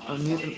Unmute them.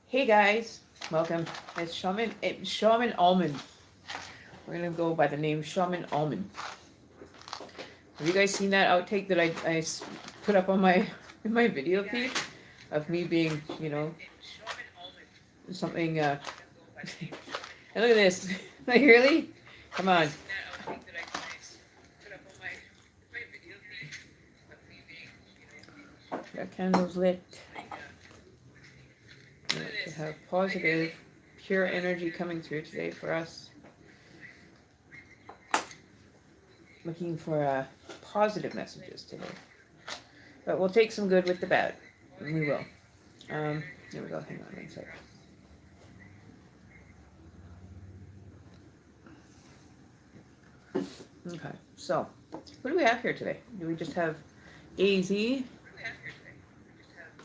Hey guys, welcome. It's Shaman Almond. We're gonna go by the name Shaman Almond. Have you guys seen that outtake that I put up on my in my video feed of me being, something? And look at this. Like really? Come on. Got candles lit. To have positive, pure energy coming through today for us. Looking for positive messages today. But we'll take some good with the bad. And we will. Here we go. Hang on one second. Okay, so what do we have here today? Do we just have AZ?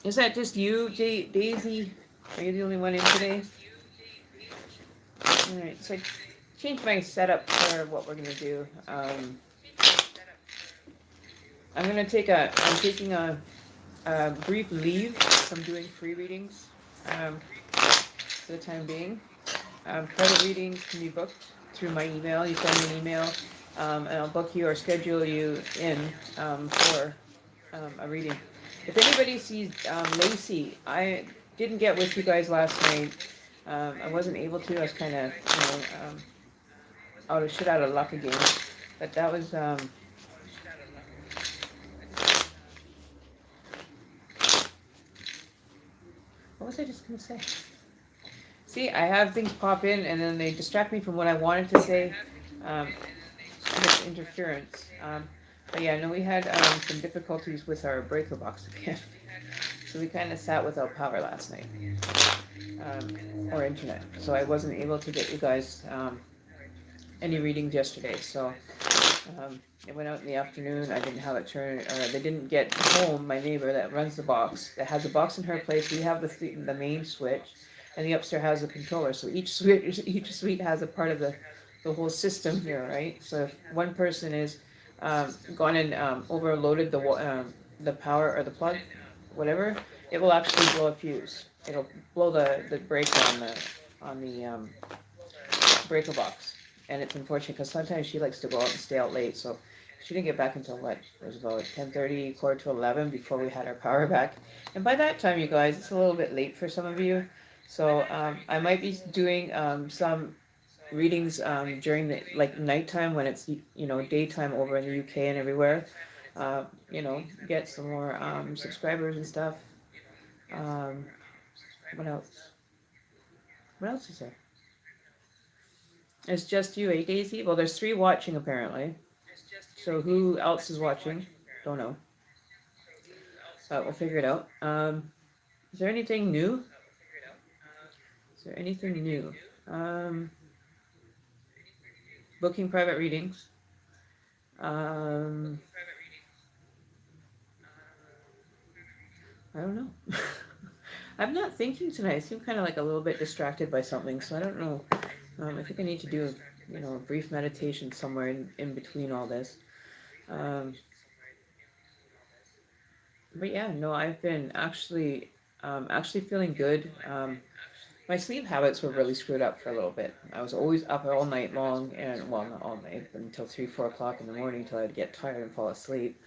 Is that just you, Daisy? Are you the only one in today? Alright, so I changed my setup for what we're going to do. I'm taking a brief leave from doing free readings for the time being. Private readings can be booked through my email. You send me an email, and I'll book you or schedule you in for a reading. If anybody sees Lacey, I didn't get with you guys last night. I wasn't able to. I was kind of, out of luck again. But that was, what was I just gonna say? See, I have things pop in and then they distract me from what I wanted to say. Um, with interference. But yeah, no, we had some difficulties with our breaker box again. So we kind of sat without power last night, or internet. So I wasn't able to get you guys any readings yesterday. So it went out in the afternoon. I didn't have it turned, or they didn't get home. My neighbor that runs the box, that has a box in her place. We have the main switch, and the upstairs has a controller. So each suite has a part of the whole system here, right? So if one person is gone and overloaded the power or the plug, whatever, it will actually blow a fuse. It'll blow the breaker on the breaker box. And it's unfortunate because sometimes she likes to go out and stay out late. So she didn't get back until what? It was about 10:30, quarter to 11 before we had our power back. And by that time, you guys, it's a little bit late for some of you. So I might be doing some readings during the nighttime when it's daytime over in the UK and everywhere. Get some more subscribers and stuff. What else? What else is there? It's just you, eh, Daisy? Well, there's 3 watching apparently. So who else is watching? Don't know. We'll figure it out. Is there anything new? Is there anything new? Booking private readings. I don't know. I'm not thinking tonight. I seem kind of like a little bit distracted by something, so I don't know. I think I need to do, a brief meditation somewhere in between all this. But yeah, no, I've been actually feeling good. My sleep habits were really screwed up for a little bit. I was always up all night long, and well, not all night, but until 3, 4 o'clock in the morning until I'd get tired and fall asleep.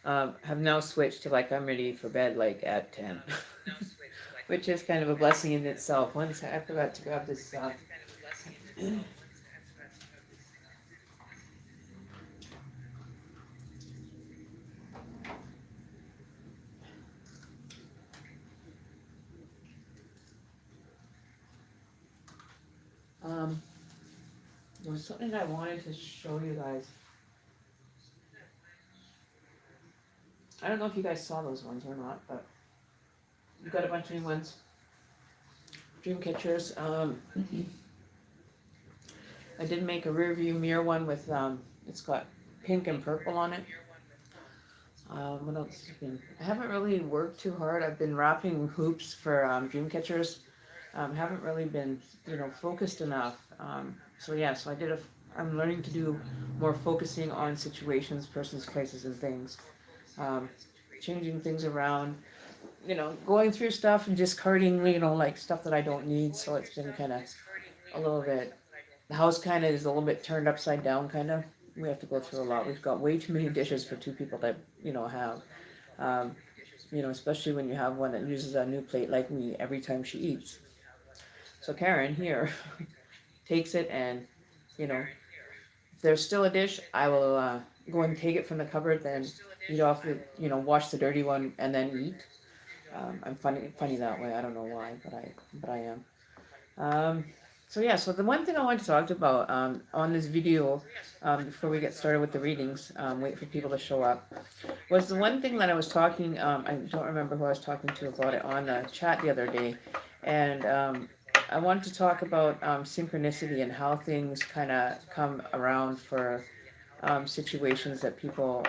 Have now switched to I'm ready for bed at 10, which is kind of a blessing in itself. Once I forgot to grab this. There was something I wanted to show you guys. I don't know if you guys saw those ones or not, but you got a bunch of new ones. Dream catchers. I did make a rear view mirror one with it's got pink and purple on it. What else? I haven't really worked too hard. I've been wrapping hoops for dream catchers. Haven't really been focused enough. So I'm learning to do more focusing on situations, persons, places, and things. Changing things around, going through stuff and discarding, stuff that I don't need. So it's been kind of a little bit, the house kind of is a little bit turned upside down, kind of. We have to go through a lot. We've got way too many dishes for 2 people that, have, especially when you have one that uses a new plate like me every time she eats. So Karen here takes it and, if there's still a dish, I will go and take it from the cupboard, then eat off it, wash the dirty one and then eat. I'm funny that way. I don't know why, but I am. So the one thing I wanted to talk about on this video, before we get started with the readings, wait for people to show up, was the one thing that I was talking, I don't remember who I was talking to about it on the chat the other day, and I wanted to talk about synchronicity and how things kind of come around for situations that people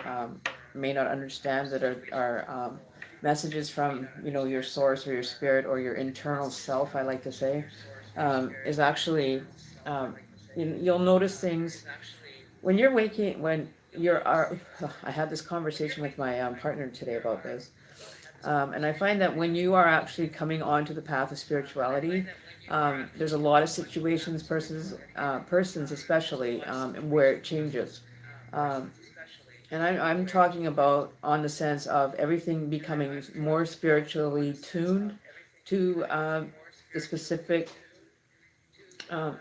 may not understand, that are messages from your source or your spirit or your internal self, I like to say, is actually you'll notice things when you're waking, when you're I had this conversation with my partner today about this, and I find that when you are actually coming onto the path of spirituality, there's a lot of situations, persons especially, where it changes. And I'm talking about on the sense of everything becoming more spiritually tuned to the specific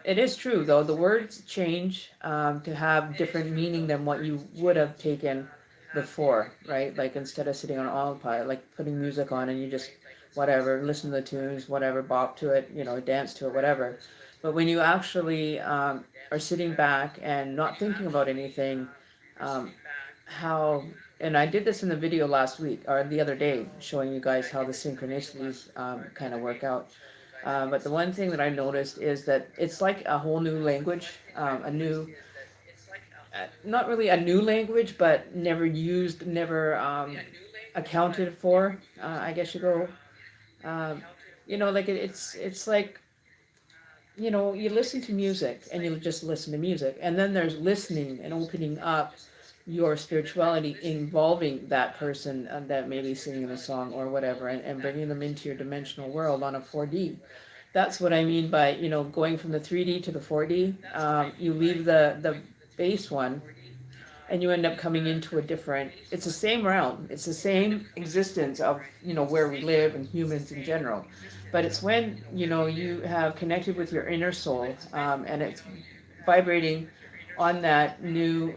It is true, though. The words change to have different meaning than what you would have taken before, right? Like instead of sitting on autopilot, like putting music on and you just whatever, listen to the tunes, whatever, bop to it, dance to it, whatever. But when you actually are sitting back and not thinking about anything, um, how, and I did this in the video last week or the other day, showing you guys how the synchronicities kind of work out. But the one thing that I noticed is that it's like a whole new language, a new, not really a new language, but never used, never accounted for. I guess you go, um, like it's like, you listen to music and you just listen to music, and then there's listening and opening up your spirituality involving that person that may be singing a song or whatever, and bringing them into your dimensional world on a 4D. That's what I mean by, going from the 3D to the 4D. You leave the base one and you end up coming into a different, it's the same realm. It's the same existence of, where we live and humans in general. But it's when, you have connected with your inner soul, and it's vibrating on that new,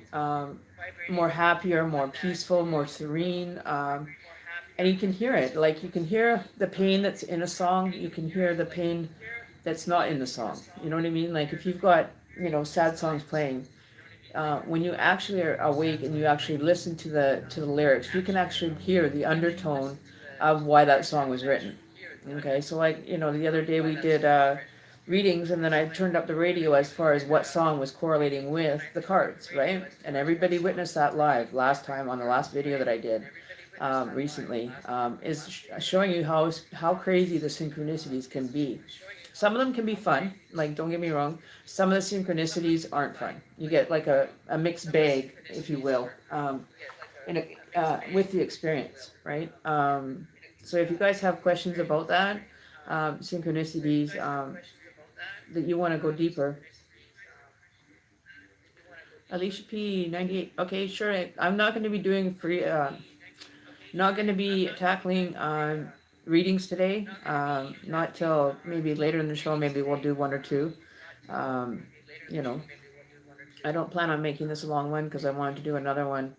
more happier, more peaceful, more serene, and you can hear it. Like you can hear the pain that's in a song. You can hear the pain that's not in the song. You know what I mean? Like if you've got, sad songs playing, when you actually are awake and you actually listen to the lyrics, you can actually hear the undertone of why that song was written. Okay, so like, the other day we did readings, and then I turned up the radio as far as what song was correlating with the cards, right? And everybody witnessed that live last time on the last video that I did recently, is showing you how crazy the synchronicities can be. Some of them can be fun, like don't get me wrong. Some of the synchronicities aren't fun. You get like a mixed bag, if you will, with the experience, right? So if you guys have questions about that, synchronicities, that you want to go deeper. Alicia P 98. Okay, sure. I'm not going to be doing free. Not going to be tackling readings today. Not till maybe later in the show. Maybe we'll do one or two. Um, you know, I don't plan on making this a long one because I wanted to do another one.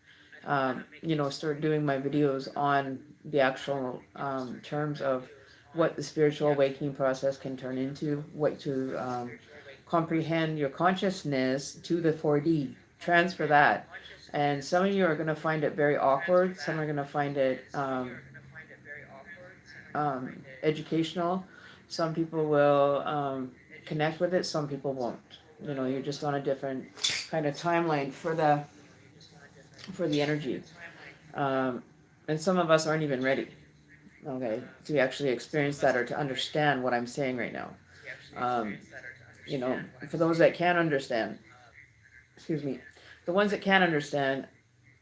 Start doing my videos on the actual terms of what the spiritual awakening process can turn into, what to comprehend your consciousness to the 4D, transfer that. And some of you are going to find it very awkward. Some are going to find it educational. Some people will connect with it. Some people won't. You're just on a different kind of timeline for the energy. And some of us aren't even ready, okay, to actually experience that or to understand what I'm saying right now. For those that can understand, excuse me, the ones that can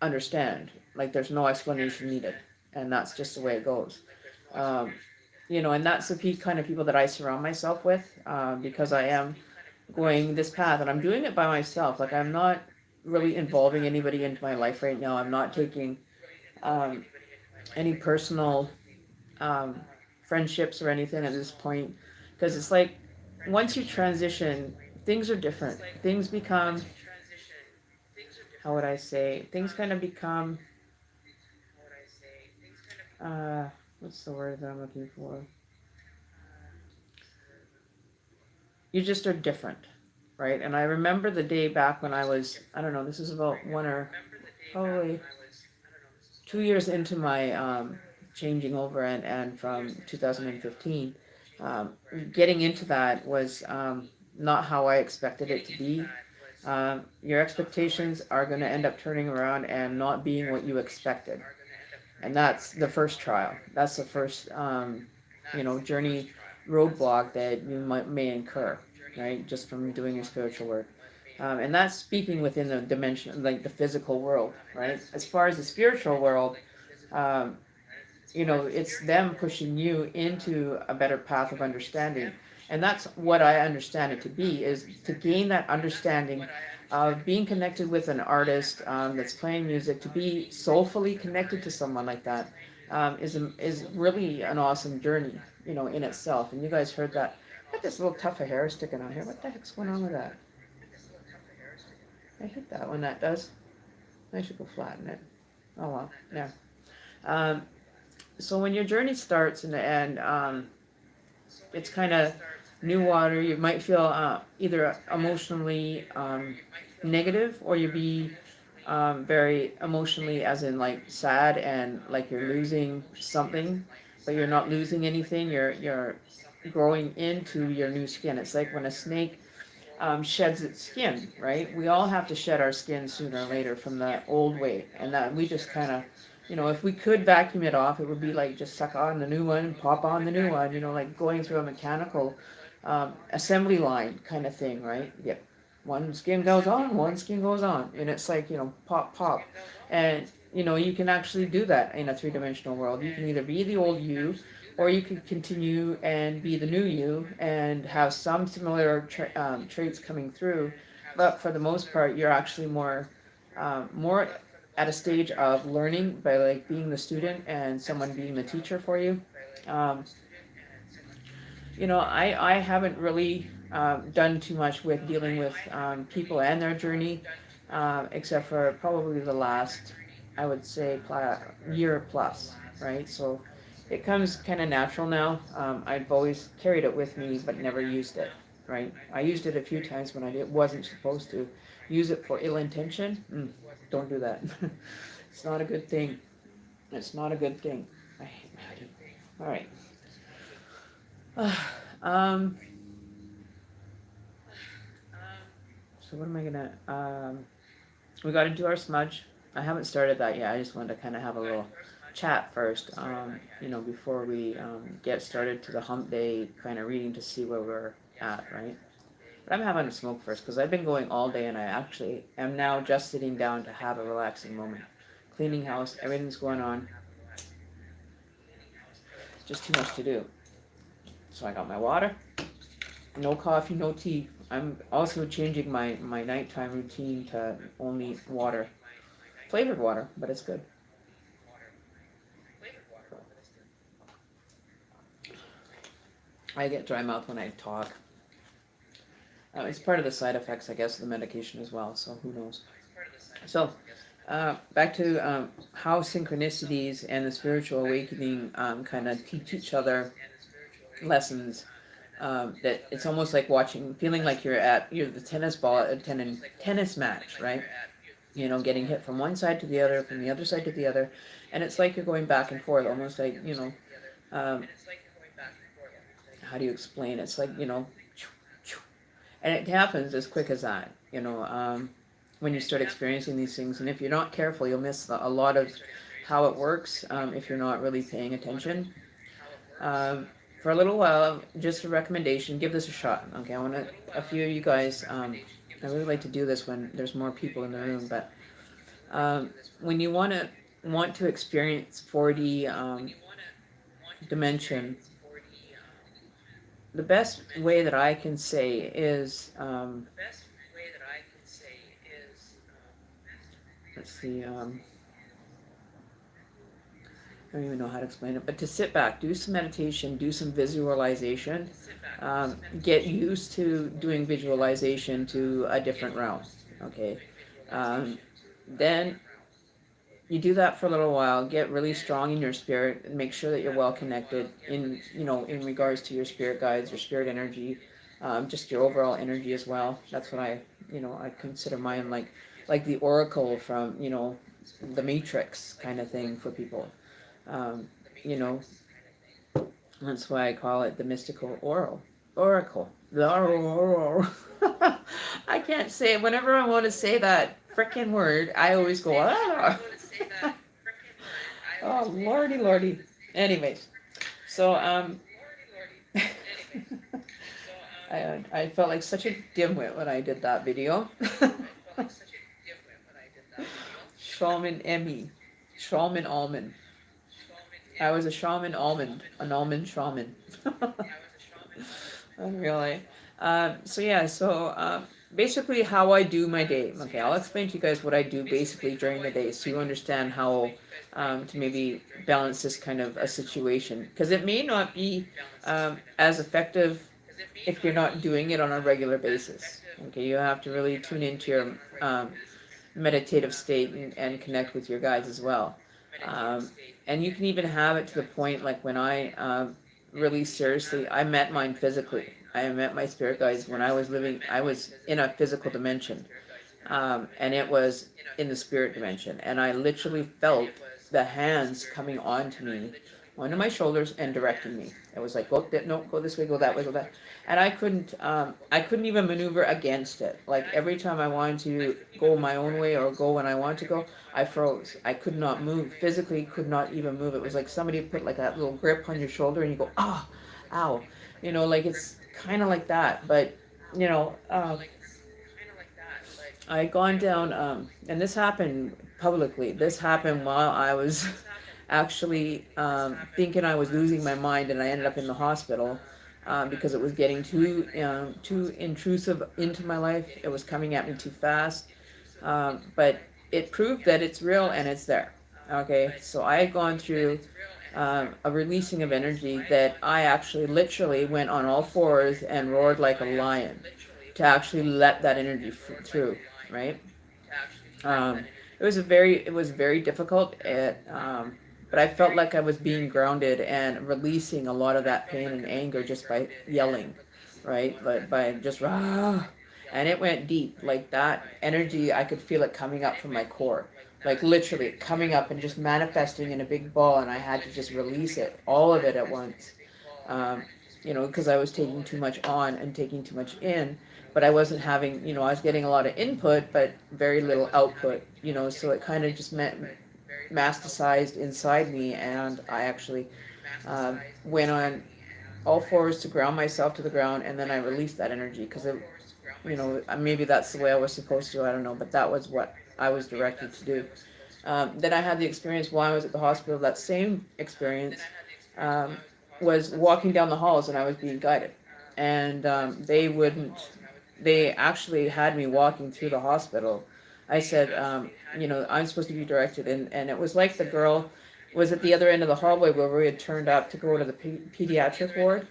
understand, like there's no explanation needed, and that's just the way it goes. And that's the kind of people that I surround myself with, because I am going this path, and I'm doing it by myself. Like I'm not really involving anybody into my life right now. I'm not taking any personal friendships or anything at this point, because it's like once you transition, things are different. Things become, how would I say, things kind of become, what's the word that I'm looking for? You just are different, right? And I remember the day back when I was, I don't know, this is about probably 2 years into my changing over, and from 2015, getting into that was not how I expected it to be. Your expectations are going to end up turning around and not being what you expected. And that's the first trial. That's the first, journey roadblock that you may incur, right? Just from doing your spiritual work. And that's speaking within the dimension, like the physical world, right? As far as the spiritual world, it's them pushing you into a better path of understanding. And that's what I understand it to be, is to gain that understanding of being connected with an artist that's playing music, to be soulfully connected to someone like that, is really an awesome journey, in itself. And you guys heard that Got this little tuft of hair sticking out here. What the heck's going on with that? I hate that when that does. I should go flatten it. Oh well, yeah. Um, so when your journey starts and it's kind of new water, you might feel either emotionally negative, or you be very emotionally, as in like sad and like you're losing something, but you're not losing anything. You're growing into your new skin. It's like when a snake sheds its skin, right? We all have to shed our skin sooner or later from the old way, and that we just kind of, if we could vacuum it off, it would be like just suck on the new one and pop on the new one, like going through a mechanical assembly line kind of thing, right? Yep. One skin goes on, one skin goes on, and it's like, pop, pop. And, you can actually do that in a three-dimensional world. You can either be the old you, or you can continue and be the new you and have some similar traits coming through. But for the most part, you're actually more at a stage of learning by like being the student and someone being the teacher for you. Um, I haven't really done too much with dealing with people and their journey, except for probably the last, I would say, year plus, right? So it comes kind of natural now. I've always carried it with me, but never used it, right? I used it a few times when I wasn't supposed to. Use it for ill intention? Don't do that. It's not a good thing. It's not a good thing. I hate Maddie. All right. So what am I gonna? We got to do our smudge. I haven't started that yet. I just wanted to kind of have a little chat first. Before we get started to the hump day kind of reading to see where we're at, right? But I'm having a smoke first because I've been going all day, and I actually am now just sitting down to have a relaxing moment. Cleaning house, everything's going on. Just too much to do. So I got my water, no coffee, no tea. I'm also changing my nighttime routine to only water. Flavored water, but it's good. I get dry mouth when I talk. It's part of the side effects, I guess, of the medication as well, so who knows. So, back to how synchronicities and the spiritual awakening kind of teach each other lessons. That it's almost like feeling like you're the tennis ball at a tennis match, right? Getting hit from one side to the other, from the other side to the other, and it's like you're going back and forth, almost like how do you explain? It's like and it happens as quick as that, when you start experiencing these things, and if you're not careful, you'll miss a lot of how it works if you're not really paying attention. For a little while, just a recommendation, give this a shot. Okay, I want a few of you guys, I really like to do this when there's more people in the room, but when you want to experience 4D dimension, the best way that I can say is, let's see, I don't even know how to explain it, but to sit back, do some meditation, do some visualization, get used to doing visualization to a different realm, okay? Then you do that for a little while, get really strong in your spirit, and make sure that you're well connected in regards to your spirit guides, your spirit energy, just your overall energy as well. That's what I consider mine like the oracle from, the Matrix kind of thing for people. That's why I call it the mystical oracle. The oral. I can't say it. Whenever I want to say that frickin' word, I always go, ah. Oh, lordy. Anyways, so, I felt like such a dimwit when I did that video. Shaman Emmy. Shaman Almond. I was a shaman almond. An almond shaman. Really. So basically how I do my day. Okay, I'll explain to you guys what I do basically during the day so you understand how to maybe balance this kind of a situation. Because it may not be as effective if you're not doing it on a regular basis. Okay, you have to really tune into your meditative state and connect with your guides as well. And you can even have it to the point like when I really seriously, I met mine physically. I met my spirit guides when I was in a physical dimension, and it was in the spirit dimension, and I literally felt the hands coming onto me, onto my shoulders, and directing me. It was like, go, no, go this way, go that way, go that. And I couldn't even maneuver against it. Like every time I wanted to go my own way or go when I wanted to go, I froze. I could not move. Physically, could not even move. It was like somebody put like that little grip on your shoulder, and you go, ah, ow, like it's kind of like that. But you know, I had gone down, and this happened publicly. This happened while I was actually thinking I was losing my mind, and I ended up in the hospital because it was getting too intrusive into my life. It was coming at me too fast, but it proved that it's real and it's there. Okay, so I had gone through a releasing of energy that I actually literally went on all fours and roared like a lion to actually let that energy through, right? Um, it was very difficult. But I felt like I was being grounded and releasing a lot of that pain and anger just by yelling, right? But by just rah, and it went deep. Like that energy, I could feel it coming up from my core, like literally coming up and just manifesting in a big ball, and I had to just release it, all of it at once. Um, because I was taking too much on and taking too much in, but I wasn't having, I was getting a lot of input, but very little output, so it kind of just meant masticized inside me, and I actually went on all fours to ground myself to the ground, and then I released that energy because maybe that's the way I was supposed to, I don't know, but that was what I was directed to do. Then I had the experience while I was at the hospital. That same experience um, was walking down the halls, and I was being guided, and they actually had me walking through the hospital. I said, I'm supposed to be directed. And it was like the girl was at the other end of the hallway where we had turned up to go to the pediatric ward.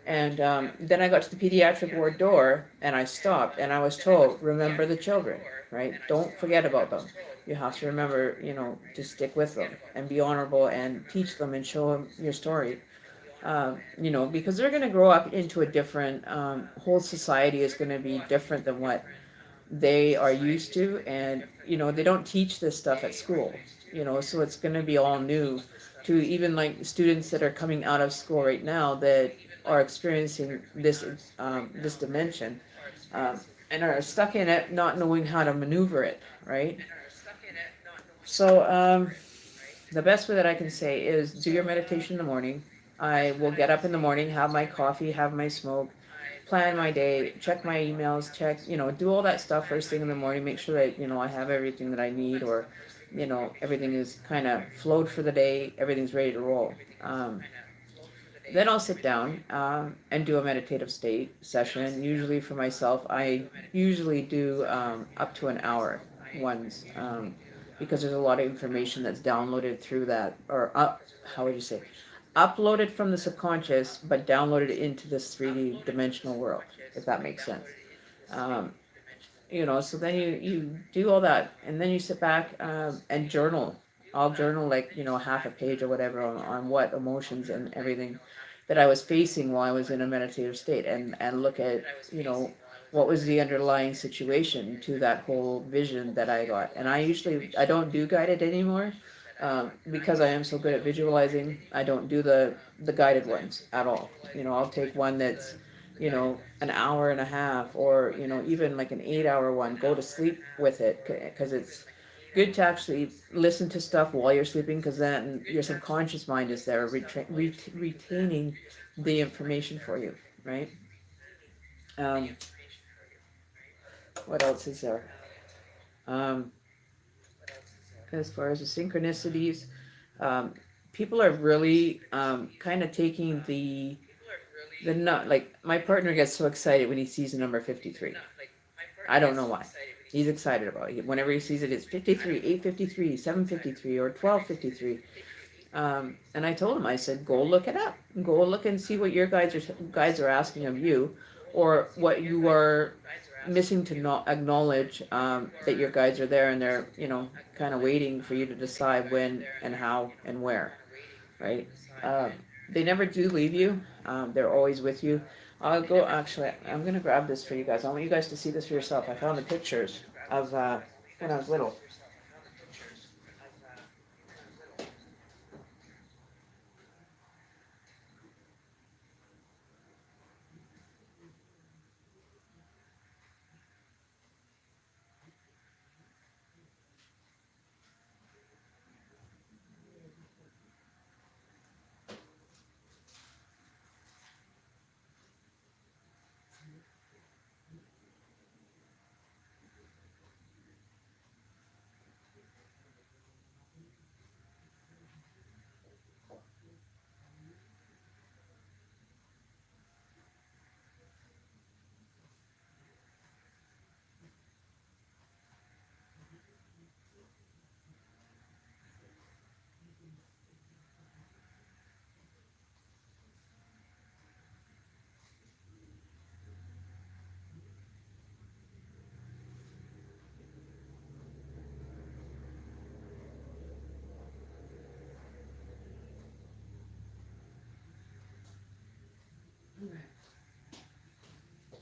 And then I got to the pediatric ward door, and I stopped, and I was told, remember the children, right? Don't forget about them. You have to remember, to stick with them and be honorable and teach them and show them your story. Because they're going to grow up into a different, whole society is going to be different than what they are used to. And, they don't teach this stuff at school, so it's going to be all new to even like students that are coming out of school right now that are experiencing this dimension, and are stuck in it, not knowing how to maneuver it, right? So, the best way that I can say is do your meditation in the morning. I will get up in the morning, have my coffee, have my smoke, plan my day, check my emails, do all that stuff first thing in the morning, make sure that, I have everything that I need, or, everything is kind of flowed for the day, everything's ready to roll. Then I'll sit down and do a meditative state session. Usually for myself, I usually do up to an hour ones, because there's a lot of information that's downloaded through that, or how would you say, uploaded from the subconscious, but downloaded into this 3D dimensional world, if that makes sense. Um, so then you do all that, and then you sit back and journal. I'll journal like, half a page or whatever on what emotions and everything that I was facing while I was in a meditative state, and look at, what was the underlying situation to that whole vision that I got. And I don't do guided anymore, because I am so good at visualizing. I don't do the guided ones at all. I'll take one that's, an hour and a half, or, even like an 8-hour one, go to sleep with it, because it's good to actually listen to stuff while you're sleeping, because then your subconscious mind is there retaining the information for you, right? Um, what else is there? Um, as far as the synchronicities, um, people are really kind of taking the not like my partner gets so excited when he sees the number 53. I don't know why. He's excited about it. Whenever he sees it, it's 53, 853, 753, or 1253. And I told him, I said, go look it up. Go look and see what your guides are asking of you, or what you are missing to not acknowledge that your guides are there and they're, kind of waiting for you to decide when and how and where, right? Um, they never do leave you. They're always with you. Actually, I'm going to grab this for you guys. I want you guys to see this for yourself. I found the pictures of when I was little.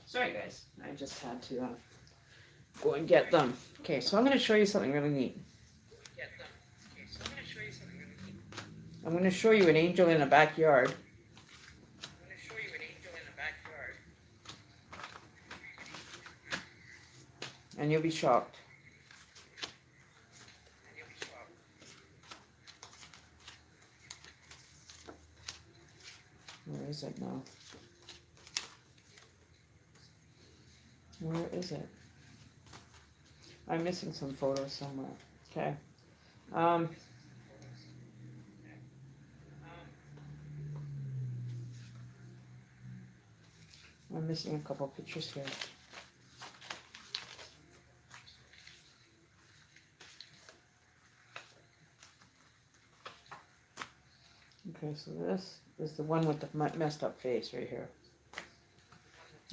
Sorry, guys. I just had to go and get them. Okay, so I'm going to show you something really neat. I'm going to show you an angel in a backyard. And you'll be shocked. Where is it now? Where is it? I'm missing some photos somewhere. Okay. I'm missing a couple pictures here. Okay, so this is the one with the messed up face right here.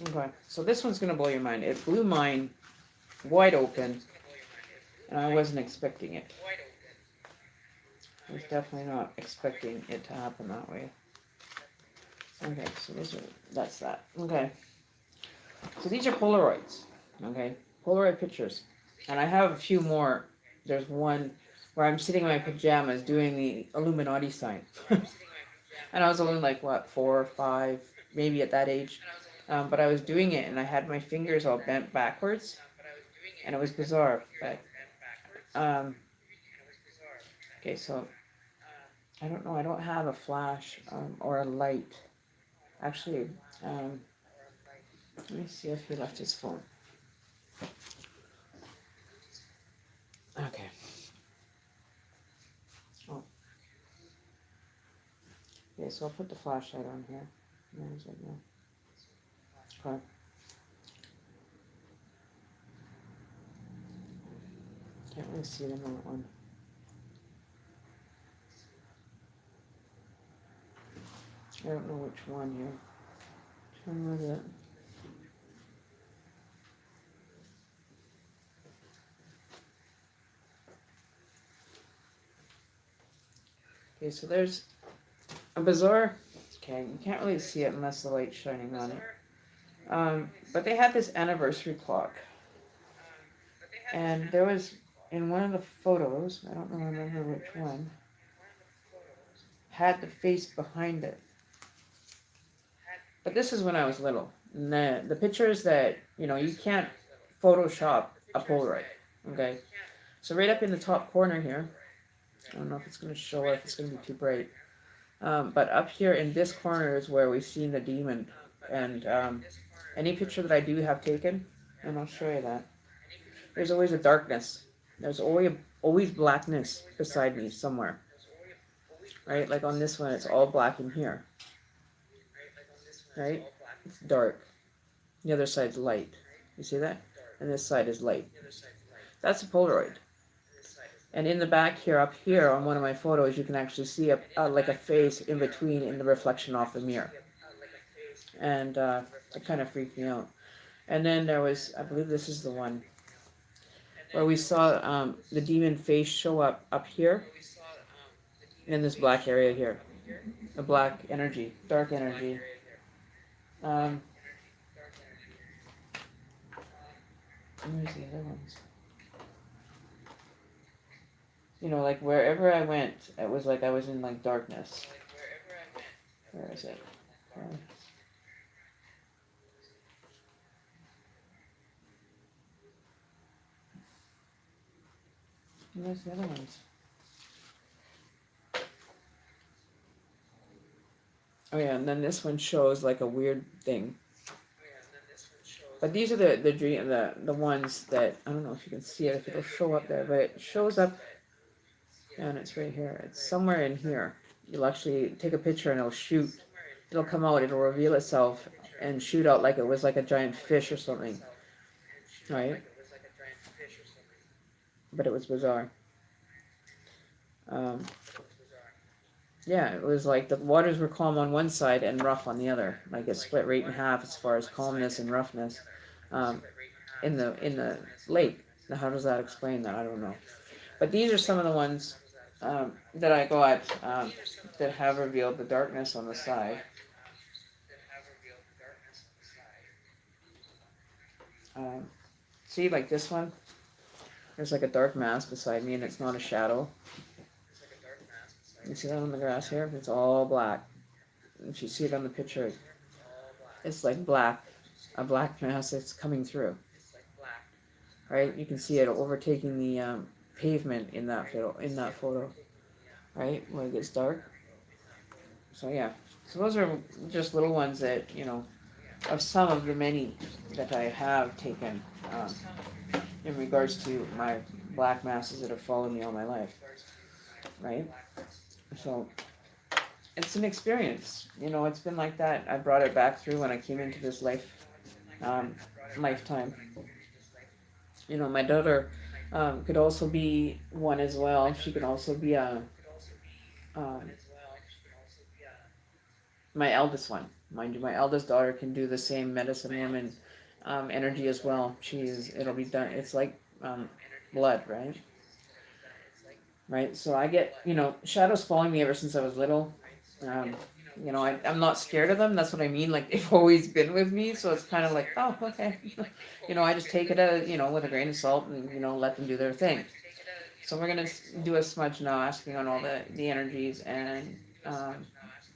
Okay, so this one's going to blow your mind. It blew mine wide open, and I wasn't expecting it. I was definitely not expecting it to happen that way. Okay, so that's that. Okay, so these are Polaroids. Okay, Polaroid pictures, and I have a few more. There's one where I'm sitting in my pajamas doing the Illuminati sign, and I was only like 4 or 5, maybe at that age. But I was doing it, and I had my fingers all bent backwards, and it was bizarre. But okay, so I don't know. I don't have a flash or a light. Actually, let me see if he left his phone. Okay. Oh. Okay, so I'll put the flashlight on here. Where is it now? Okay. Can't really see them on that one. I don't know which one here. Which one was it? Okay, so there's a bizarre. Okay, you can't really see it unless the light's shining on it. But they had this anniversary clock. And there was, in one of the photos, I don't remember which one, had the face behind it. But this is when I was little. And the pictures that, you can't Photoshop a Polaroid. Okay? So right up in the top corner here, I don't know if it's going to show or if it's going to be too bright. But up here in this corner is where we've seen the demon. And any picture that I do have taken, and I'll show you that, there's always a darkness. There's always blackness beside me somewhere. Right? Like on this one, it's all black in here. Right? It's dark. The other side's light. You see that? And this side is light. That's a Polaroid. And in the back here, up here on one of my photos, you can actually see like a face in between in the reflection off the mirror. And it kind of freaked me out. And then there was, I believe this is the one, where we saw the demon face show up here in this black area here. The black energy, dark energy. Where's the other ones? You know, like wherever I went, it was like I was in like darkness. Where is it? Where's the other ones? Oh yeah, and then this one shows like a weird thing. But these are the ones that, I don't know if you can see it, if it'll show up there, but it shows up, and it's right here. It's somewhere in here. You'll actually take a picture and it'll shoot. It'll come out, it'll reveal itself and shoot out like it was like a giant fish or something. Right? But it was bizarre. Yeah, it was like the waters were calm on one side and rough on the other. Like it split right in half as far as calmness and roughness in the lake. Now, how does that explain that? I don't know. But these are some of the ones that I got that have revealed the darkness on the side. See, like this one, there's like a dark mass beside me, and it's not a shadow. You see that on the grass here? It's all black. If you see it on the picture, it's like black, a black mass that's coming through. Right? You can see it overtaking the pavement in that photo. Right? When it gets dark. So yeah. So those are just little ones that, you know, of some of the many that I have taken in regards to my black masses that have followed me all my life. Right? So it's an experience. You know, it's been like that. I brought it back through when I came into this lifetime. You know, my daughter could also be one as well. She could also be my eldest one. Mind you, my eldest daughter can do the same medicine woman energy as well. It'll be done. It's like blood, right? Right. So I get, you know, shadows following me ever since I was little. You know, I'm not scared of them. That's what I mean. Like they've always been with me. So it's kind of like, oh, okay. You know, I just take it as, you know, with a grain of salt and, you know, let them do their thing. So we're going to do a smudge now, asking on all the energies and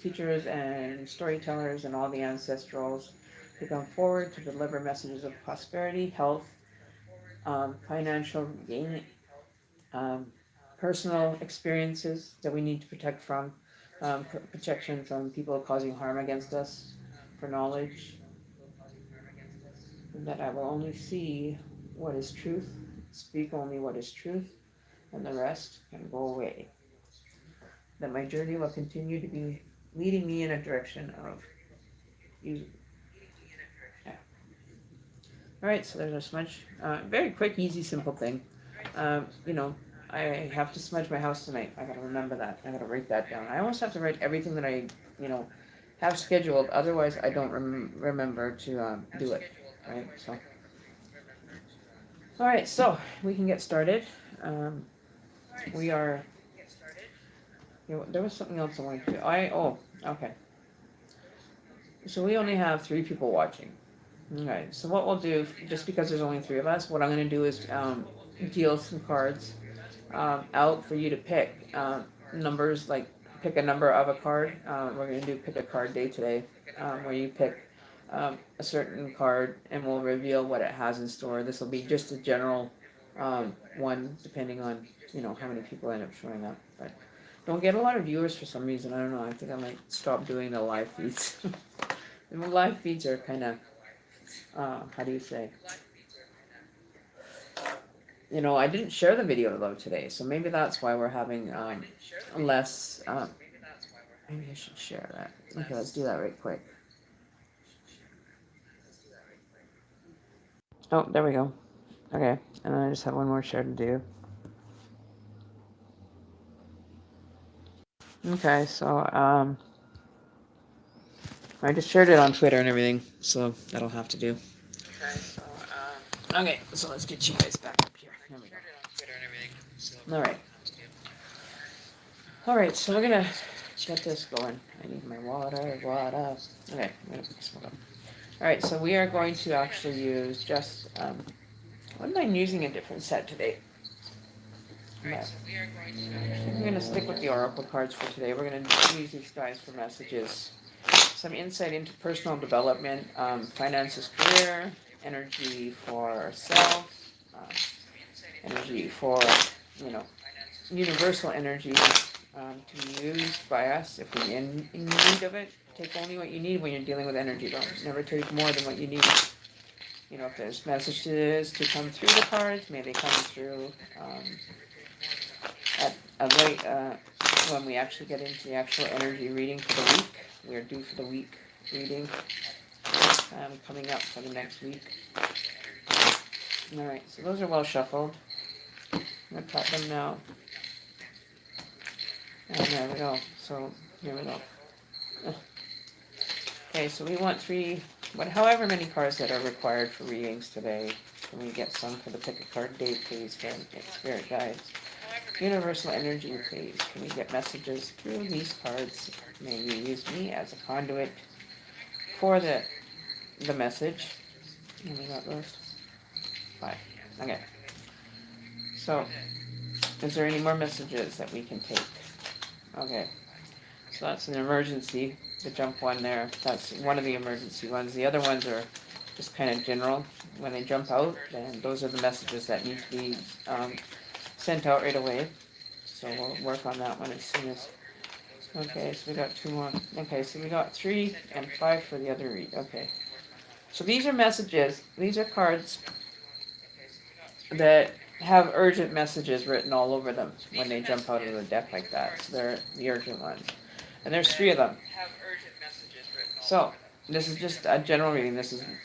teachers and storytellers and all the ancestrals to come forward to deliver messages of prosperity, health, financial gain, personal experiences that we need to protect from, protection from people causing harm against us, for knowledge, and that I will only see what is truth, speak only what is truth, and the rest can go away. That my journey will continue to be leading me in a direction of you. Yeah. All right, so there's a smudge. Very quick, easy, simple thing. You know, I have to smudge my house tonight. I gotta remember that. I gotta write that down. I almost have to write everything that I, you know, have scheduled. Otherwise, I don't remember to do it. Right. So. All right. So we can get started. We are. You know, there was something else I wanted to do. Okay. So we only have 3 people watching. Okay. So what we'll do, just because there's only 3 of us, what I'm going to do is deal some cards out for you to pick numbers, like pick a number of a card. We're going to do pick a card day today, where you pick a certain card and we'll reveal what it has in store. This will be just a general one, depending on, you know, how many people end up showing up. But don't get a lot of viewers for some reason. I don't know. I think I might stop doing the live feeds. And the live feeds are kind of, how do you say? You know, I didn't share the video though today, so maybe that's why we're having less. Maybe I should share that. Okay, let's do that right quick. Oh, there we go. Okay, and then I just have one more share to do. Okay, so I just shared it on Twitter and everything, so that'll have to do. Okay, so let's get you guys back up here. There we go. All right, so we're gonna get this going. I need my water. Okay, I'm gonna put this one up. All right, so we are going to actually use just. What am I using a different set today? But we're going to stick with the oracle cards for today. We're going to use these guys for messages. Some insight into personal development, finances, career, energy for ourselves, energy for, universal energy to be used by us if we're in need of it. Take only what you need when you're dealing with energy. Don't never take more than what you need. If there's messages to come through the cards, may they come through at a rate when we actually get into the actual energy reading for the week. We are due for the week reading coming up for the next week. Alright, so those are well shuffled. I'm going to cut them now. And there we go. So, here we go. Okay, so we want however many cards that are required for readings today. Can we get some for the pick a card date, please, for spirit guides? Universal energy, please. Can we get messages through these cards? May you use me as a conduit for the message. And we got those. 5. Okay. So, is there any more messages that we can take? Okay. So that's an emergency. The jump one there. That's one of the emergency ones. The other ones are just kind of general. When they jump out, then those are the messages that need to be sent out right away. So we'll work on that one as soon as. Okay, so we got 2 more. Okay, so we got 3 and 5 for the other read. Okay. So these are messages. These are cards that have urgent messages written all over them when they jump out of the deck like that. So they're the urgent ones. And there's 3 of them. So this is just a general reading.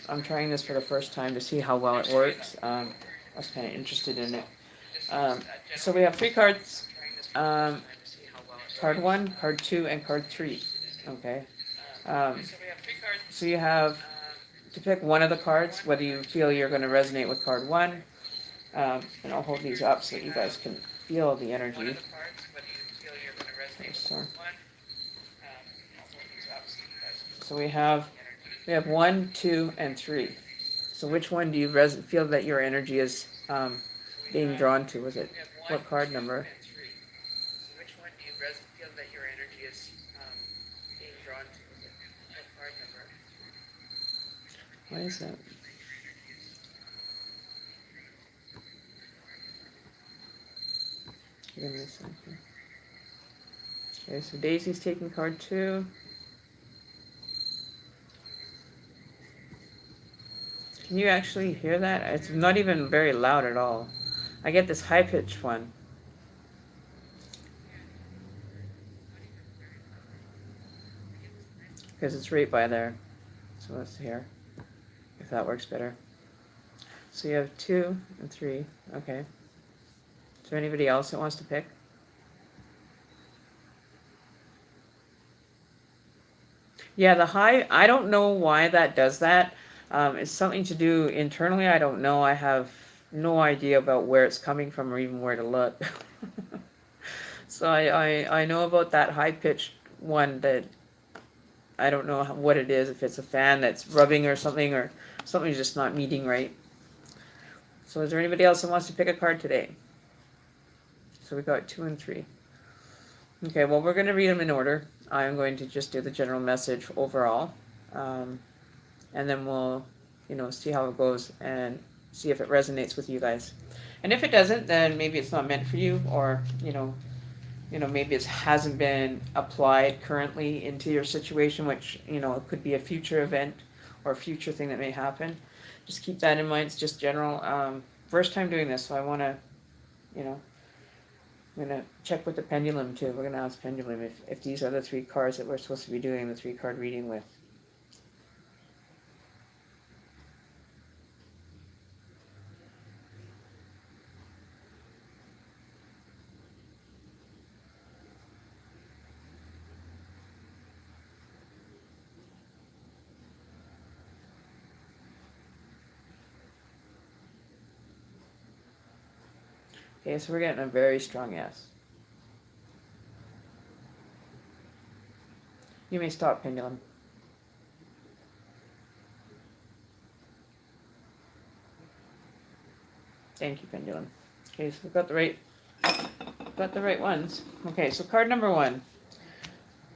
I'm trying this for the first time to see how well it works. I was kind of interested in it. So we have 3 cards. Card 1, card 2, and card 3. Okay. So you have to pick one of the cards, whether you feel you're going to resonate with card 1. And I'll hold these up so that you guys can feel the energy. So we have 1, 2, and 3. So which one do you feel that your energy is being drawn to? Was it what card number? Why is that? Give me a second. Okay, so Daisy's taking card 2. Can you actually hear that? It's not even very loud at all. I get this high-pitched one. Because it's right by there. So let's hear if that works better. So you have 2 and 3. Okay. Is there anybody else that wants to pick? Yeah, the high, I don't know why that does that. It's something to do internally. I don't know. I have no idea about where it's coming from or even where to look. So I know about that high-pitched one that I don't know what it is, if it's a fan that's rubbing or something's just not meeting right. So is there anybody else that wants to pick a card today? So we got 2 and 3. Okay, well, we're going to read them in order. I'm going to just do the general message overall. And then we'll, see how it goes and see if it resonates with you guys. And if it doesn't, then maybe it's not meant for you, or, maybe it hasn't been applied currently into your situation, which, it could be a future event or a future thing that may happen. Just keep that in mind. It's just general. First time doing this, so I want to, I'm going to check with the pendulum too. We're going to ask pendulum if these are the 3 cards that we're supposed to be doing the 3-card reading with. Okay, so we're getting a very strong yes. You may stop, pendulum. Thank you, pendulum. Okay, so we've got the right ones. Okay, so card number 1.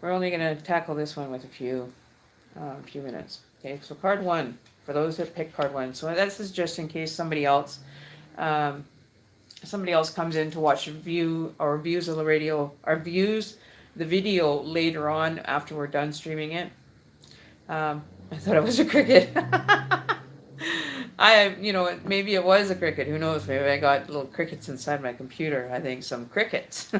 We're only going to tackle this one with a few minutes. Okay, so card 1, for those that pick card 1. So this is just in case somebody else comes in to watch a view or views of the radio or views the video later on after we're done streaming it. I thought it was a cricket. Maybe it was a cricket. Who knows? Maybe I got little crickets inside my computer. I think some crickets.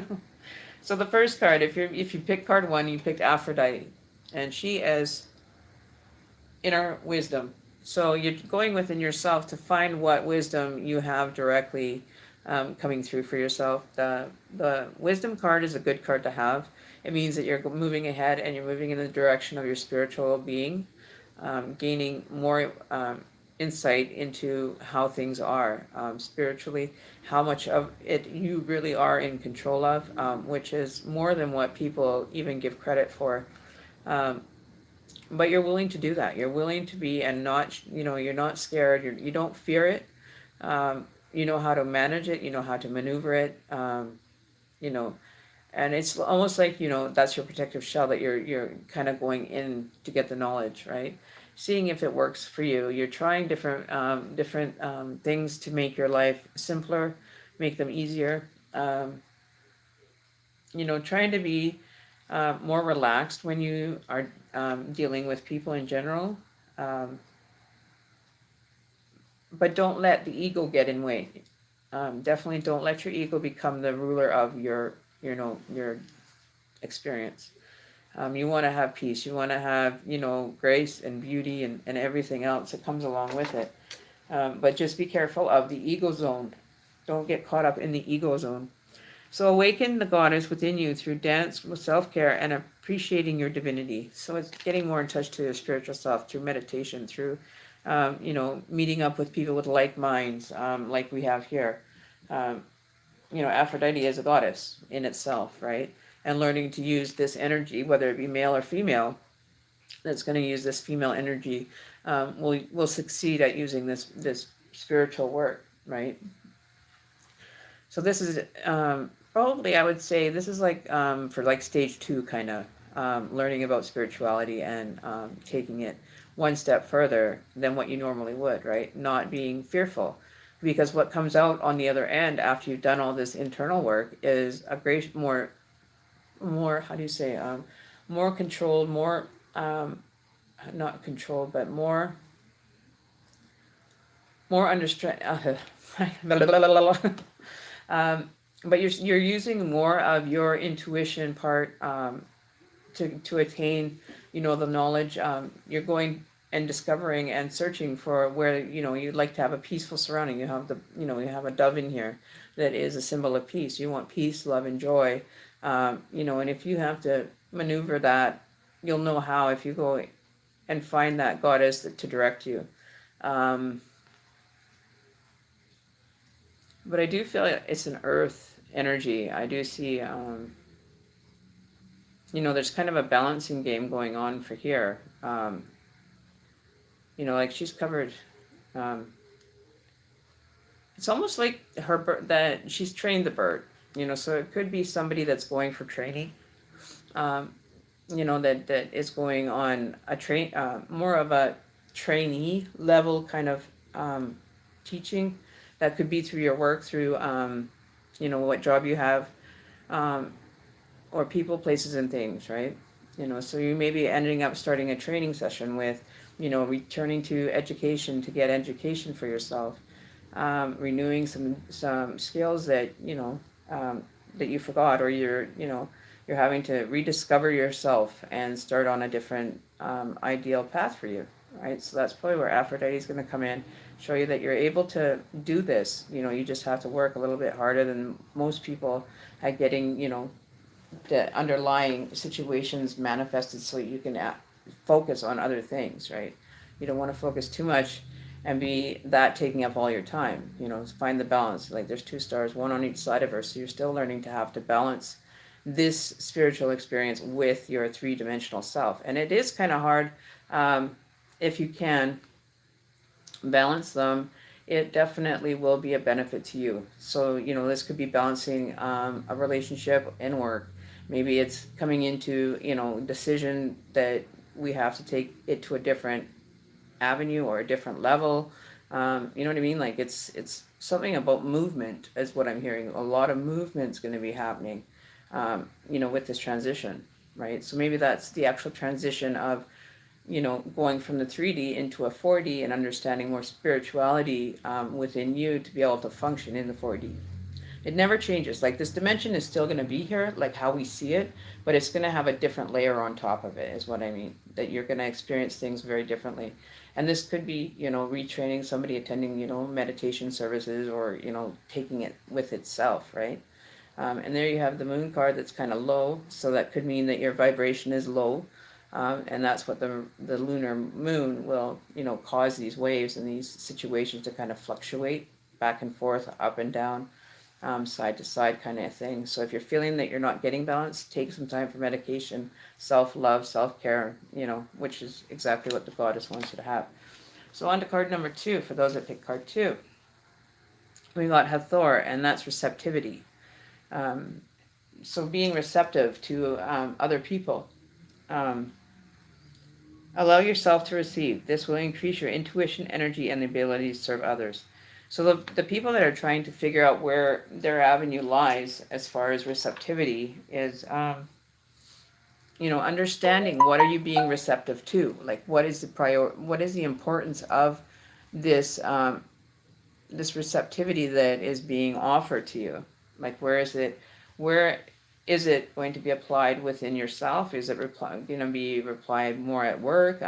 So the first card, if you pick card 1, you picked Aphrodite, and she is inner wisdom. So you're going within yourself to find what wisdom you have directly coming through for yourself. The wisdom card is a good card to have. It means that you're moving ahead and you're moving in the direction of your spiritual being, gaining more insight into how things are spiritually, how much of it you really are in control of, which is more than what people even give credit for. But you're willing to do that. You're willing to be, and not, you're not scared. You don't fear it. You know how to manage it. You know how to maneuver it. And it's almost like, that's your protective shell that you're kind of going in to get the knowledge, right? Seeing if it works for you. You're trying different things to make your life simpler, make them easier. Trying to be more relaxed when you are dealing with people in general. But don't let the ego get in way. Definitely don't let your ego become the ruler of your experience. You want to have peace. You want to have, grace and beauty and everything else that comes along with it. But just be careful of the ego zone. Don't get caught up in the ego zone. So awaken the goddess within you through dance, with self-care, and appreciating your divinity. So it's getting more in touch to your spiritual self through meditation, through, meeting up with people with like minds, like we have here. Aphrodite is a goddess in itself, right? And learning to use this energy, whether it be male or female, that's going to use this female energy, will succeed at using this spiritual work, right? So this is probably, I would say, this is like for like stage 2 kind of learning about spirituality and taking it one step further than what you normally would, right? Not being fearful. Because what comes out on the other end after you've done all this internal work is a great, more, how do you say, more controlled, more, not controlled, but more understand. But you're using more of your intuition part to attain, the knowledge. You're going and discovering and searching for where, you'd like to have a peaceful surrounding. You have you have a dove in here that is a symbol of peace. You want peace, love, and joy. And if you have to maneuver that, you'll know how if you go and find that goddess to direct you. But I do feel it's an earth energy. I do see, there's kind of a balancing game going on for here. Like she's covered. It's almost like that she's trained the bird. So it could be somebody that's going for training. That is going on a more of a trainee level kind of teaching. That could be through your work, through what job you have, or people, places, and things, right? So you may be ending up starting a training session with, returning to education to get education for yourself, renewing some skills that that you forgot, or you're having to rediscover yourself and start on a different ideal path for you, right? So that's probably where Aphrodite is going to come in, show you that you're able to do this. You just have to work a little bit harder than most people at getting, the underlying situations manifested so you can focus on other things, right? You don't want to focus too much and be that taking up all your time. Find the balance. Like there's two stars, one on each side of her, so you're still learning to have to balance this spiritual experience with your three-dimensional self. And it is kind of hard. If you can balance them, it definitely will be a benefit to you. So, this could be balancing a relationship and work. Maybe it's coming into, decision that we have to take it to a different avenue or a different level. You know what I mean? Like it's something about movement is what I'm hearing. A lot of movement's going to be happening, with this transition, right? So maybe that's the actual transition of, going from the 3D into a 4D and understanding more spirituality within you to be able to function in the 4D. It never changes. Like this dimension is still going to be here, like how we see it, but it's going to have a different layer on top of it, is what I mean. That you're going to experience things very differently. And this could be, retraining somebody, attending, meditation services, or, taking it with itself, right? And there you have the moon card that's kind of low. So that could mean that your vibration is low. And that's what the lunar moon will, cause these waves and these situations to kind of fluctuate back and forth, up and down, side to side kind of thing. So if you're feeling that you're not getting balanced, take some time for medication, self-love, self-care, which is exactly what the goddess wants you to have. So on to card number 2, for those that pick card 2. We got Hathor, and that's receptivity. So being receptive to other people. Allow yourself to receive. This will increase your intuition, energy, and the ability to serve others. So the people that are trying to figure out where their avenue lies as far as receptivity is, understanding what are you being receptive to? Like what is the importance of this this receptivity that is being offered to you? Like where is it going to be applied within yourself? Is it going to be applied more at work?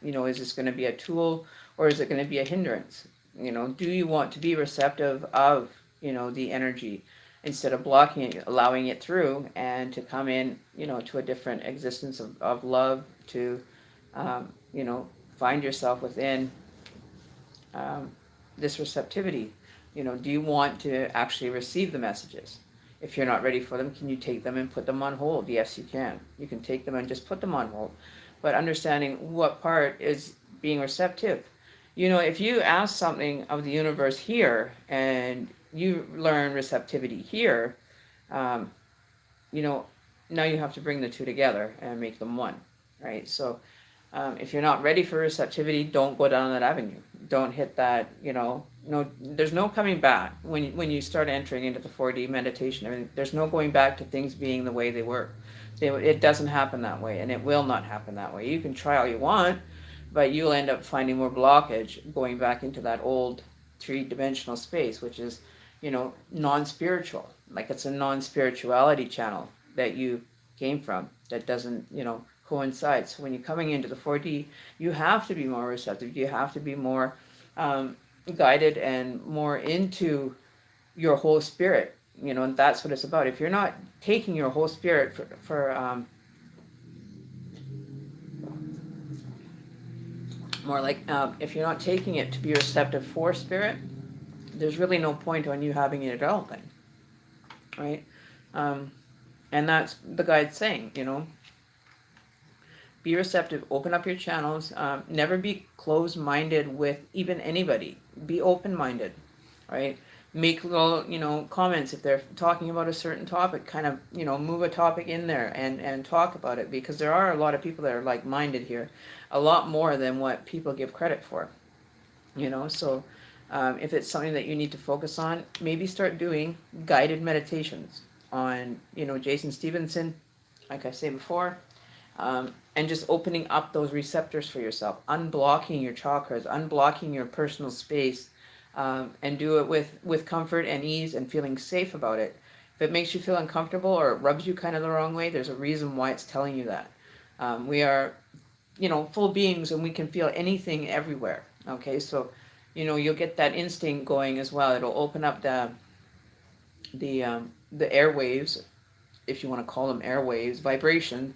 Is this going to be a tool, or is it going to be a hindrance? Do you want to be receptive of, the energy instead of blocking it, allowing it through and to come in, to a different existence of love, to, find yourself within this receptivity? Do you want to actually receive the messages? If you're not ready for them, can you take them and put them on hold? Yes, you can. You can take them and just put them on hold. But understanding what part is being receptive. If you ask something of the universe here and you learn receptivity here, now you have to bring the two together and make them one, right? So if you're not ready for receptivity, don't go down that avenue. Don't hit that, no, there's no coming back when you start entering into the 4D meditation. I mean, there's no going back to things being the way they were. It doesn't happen that way, and it will not happen that way. You can try all you want, but you'll end up finding more blockage going back into that old 3-dimensional space, which is, non-spiritual. Like it's a non-spirituality channel that you came from that doesn't, coincide. So when you're coming into the 4D, you have to be more receptive. You have to be more guided and more into your whole spirit, and that's what it's about. If you're not taking your whole spirit for more like if you're not taking it to be receptive for spirit, there's really no point on you having it at all then, right? And that's the guide saying, be receptive, open up your channels, never be closed-minded with even anybody. Be open-minded, right? Make little, comments if they're talking about a certain topic, kind of, move a topic in there and talk about it, because there are a lot of people that are like-minded here, a lot more than what people give credit for, so if it's something that you need to focus on, maybe start doing guided meditations on, Jason Stevenson, like I say before, and just opening up those receptors for yourself, unblocking your chakras, unblocking your personal space, and do it with comfort and ease and feeling safe about it. If it makes you feel uncomfortable or it rubs you kind of the wrong way, there's a reason why it's telling you that. We are, full beings, and we can feel anything everywhere. Okay, so, you'll get that instinct going as well. It'll open up the airwaves, if you want to call them airwaves, vibration,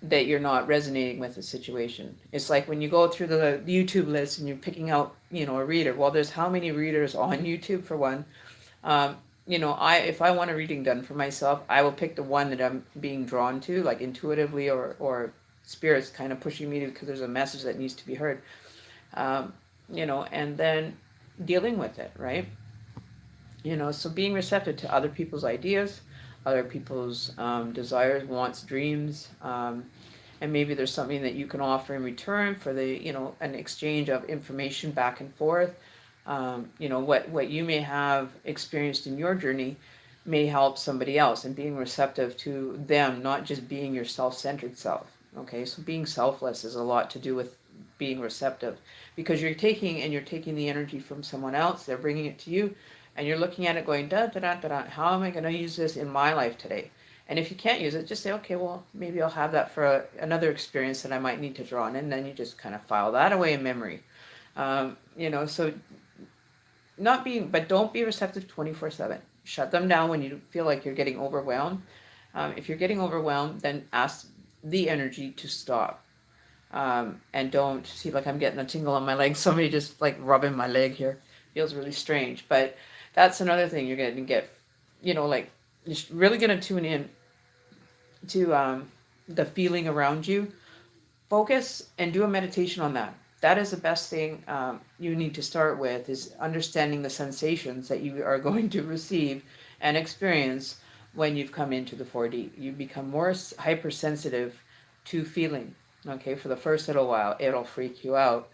that you're not resonating with the situation. It's like when you go through the YouTube list and you're picking out, a reader. Well, there's how many readers on YouTube for one. If I want a reading done for myself, I will pick the one that I'm being drawn to, like intuitively, or spirits kind of pushing me to, because there's a message that needs to be heard. And then dealing with it, right? So being receptive to other people's ideas, other people's desires, wants, dreams, and maybe there's something that you can offer in return for an exchange of information back and forth. What you may have experienced in your journey may help somebody else, and being receptive to them, not just being your self-centered self. Okay, so being selfless is a lot to do with being receptive, because you're taking the energy from someone else, they're bringing it to you, and you're looking at it going, da da da da da, how am I going to use this in my life today? And if you can't use it, just say, okay, well, maybe I'll have that for another experience that I might need to draw on, and then you just kind of file that away in memory. So but don't be receptive 24/7. Shut them down when you feel like you're getting overwhelmed. If you're getting overwhelmed, then ask the energy to stop. And don't see, like, I'm getting a tingle on my leg. Somebody just like rubbing my leg here. Feels really strange. But that's another thing you're going to get, like, you're really going to tune in to the feeling around you. Focus and do a meditation on that. That is the best thing you need to start with, is understanding the sensations that you are going to receive and experience when you've come into the 4D. You become more hypersensitive to feeling. Okay, for the first little while, it'll freak you out.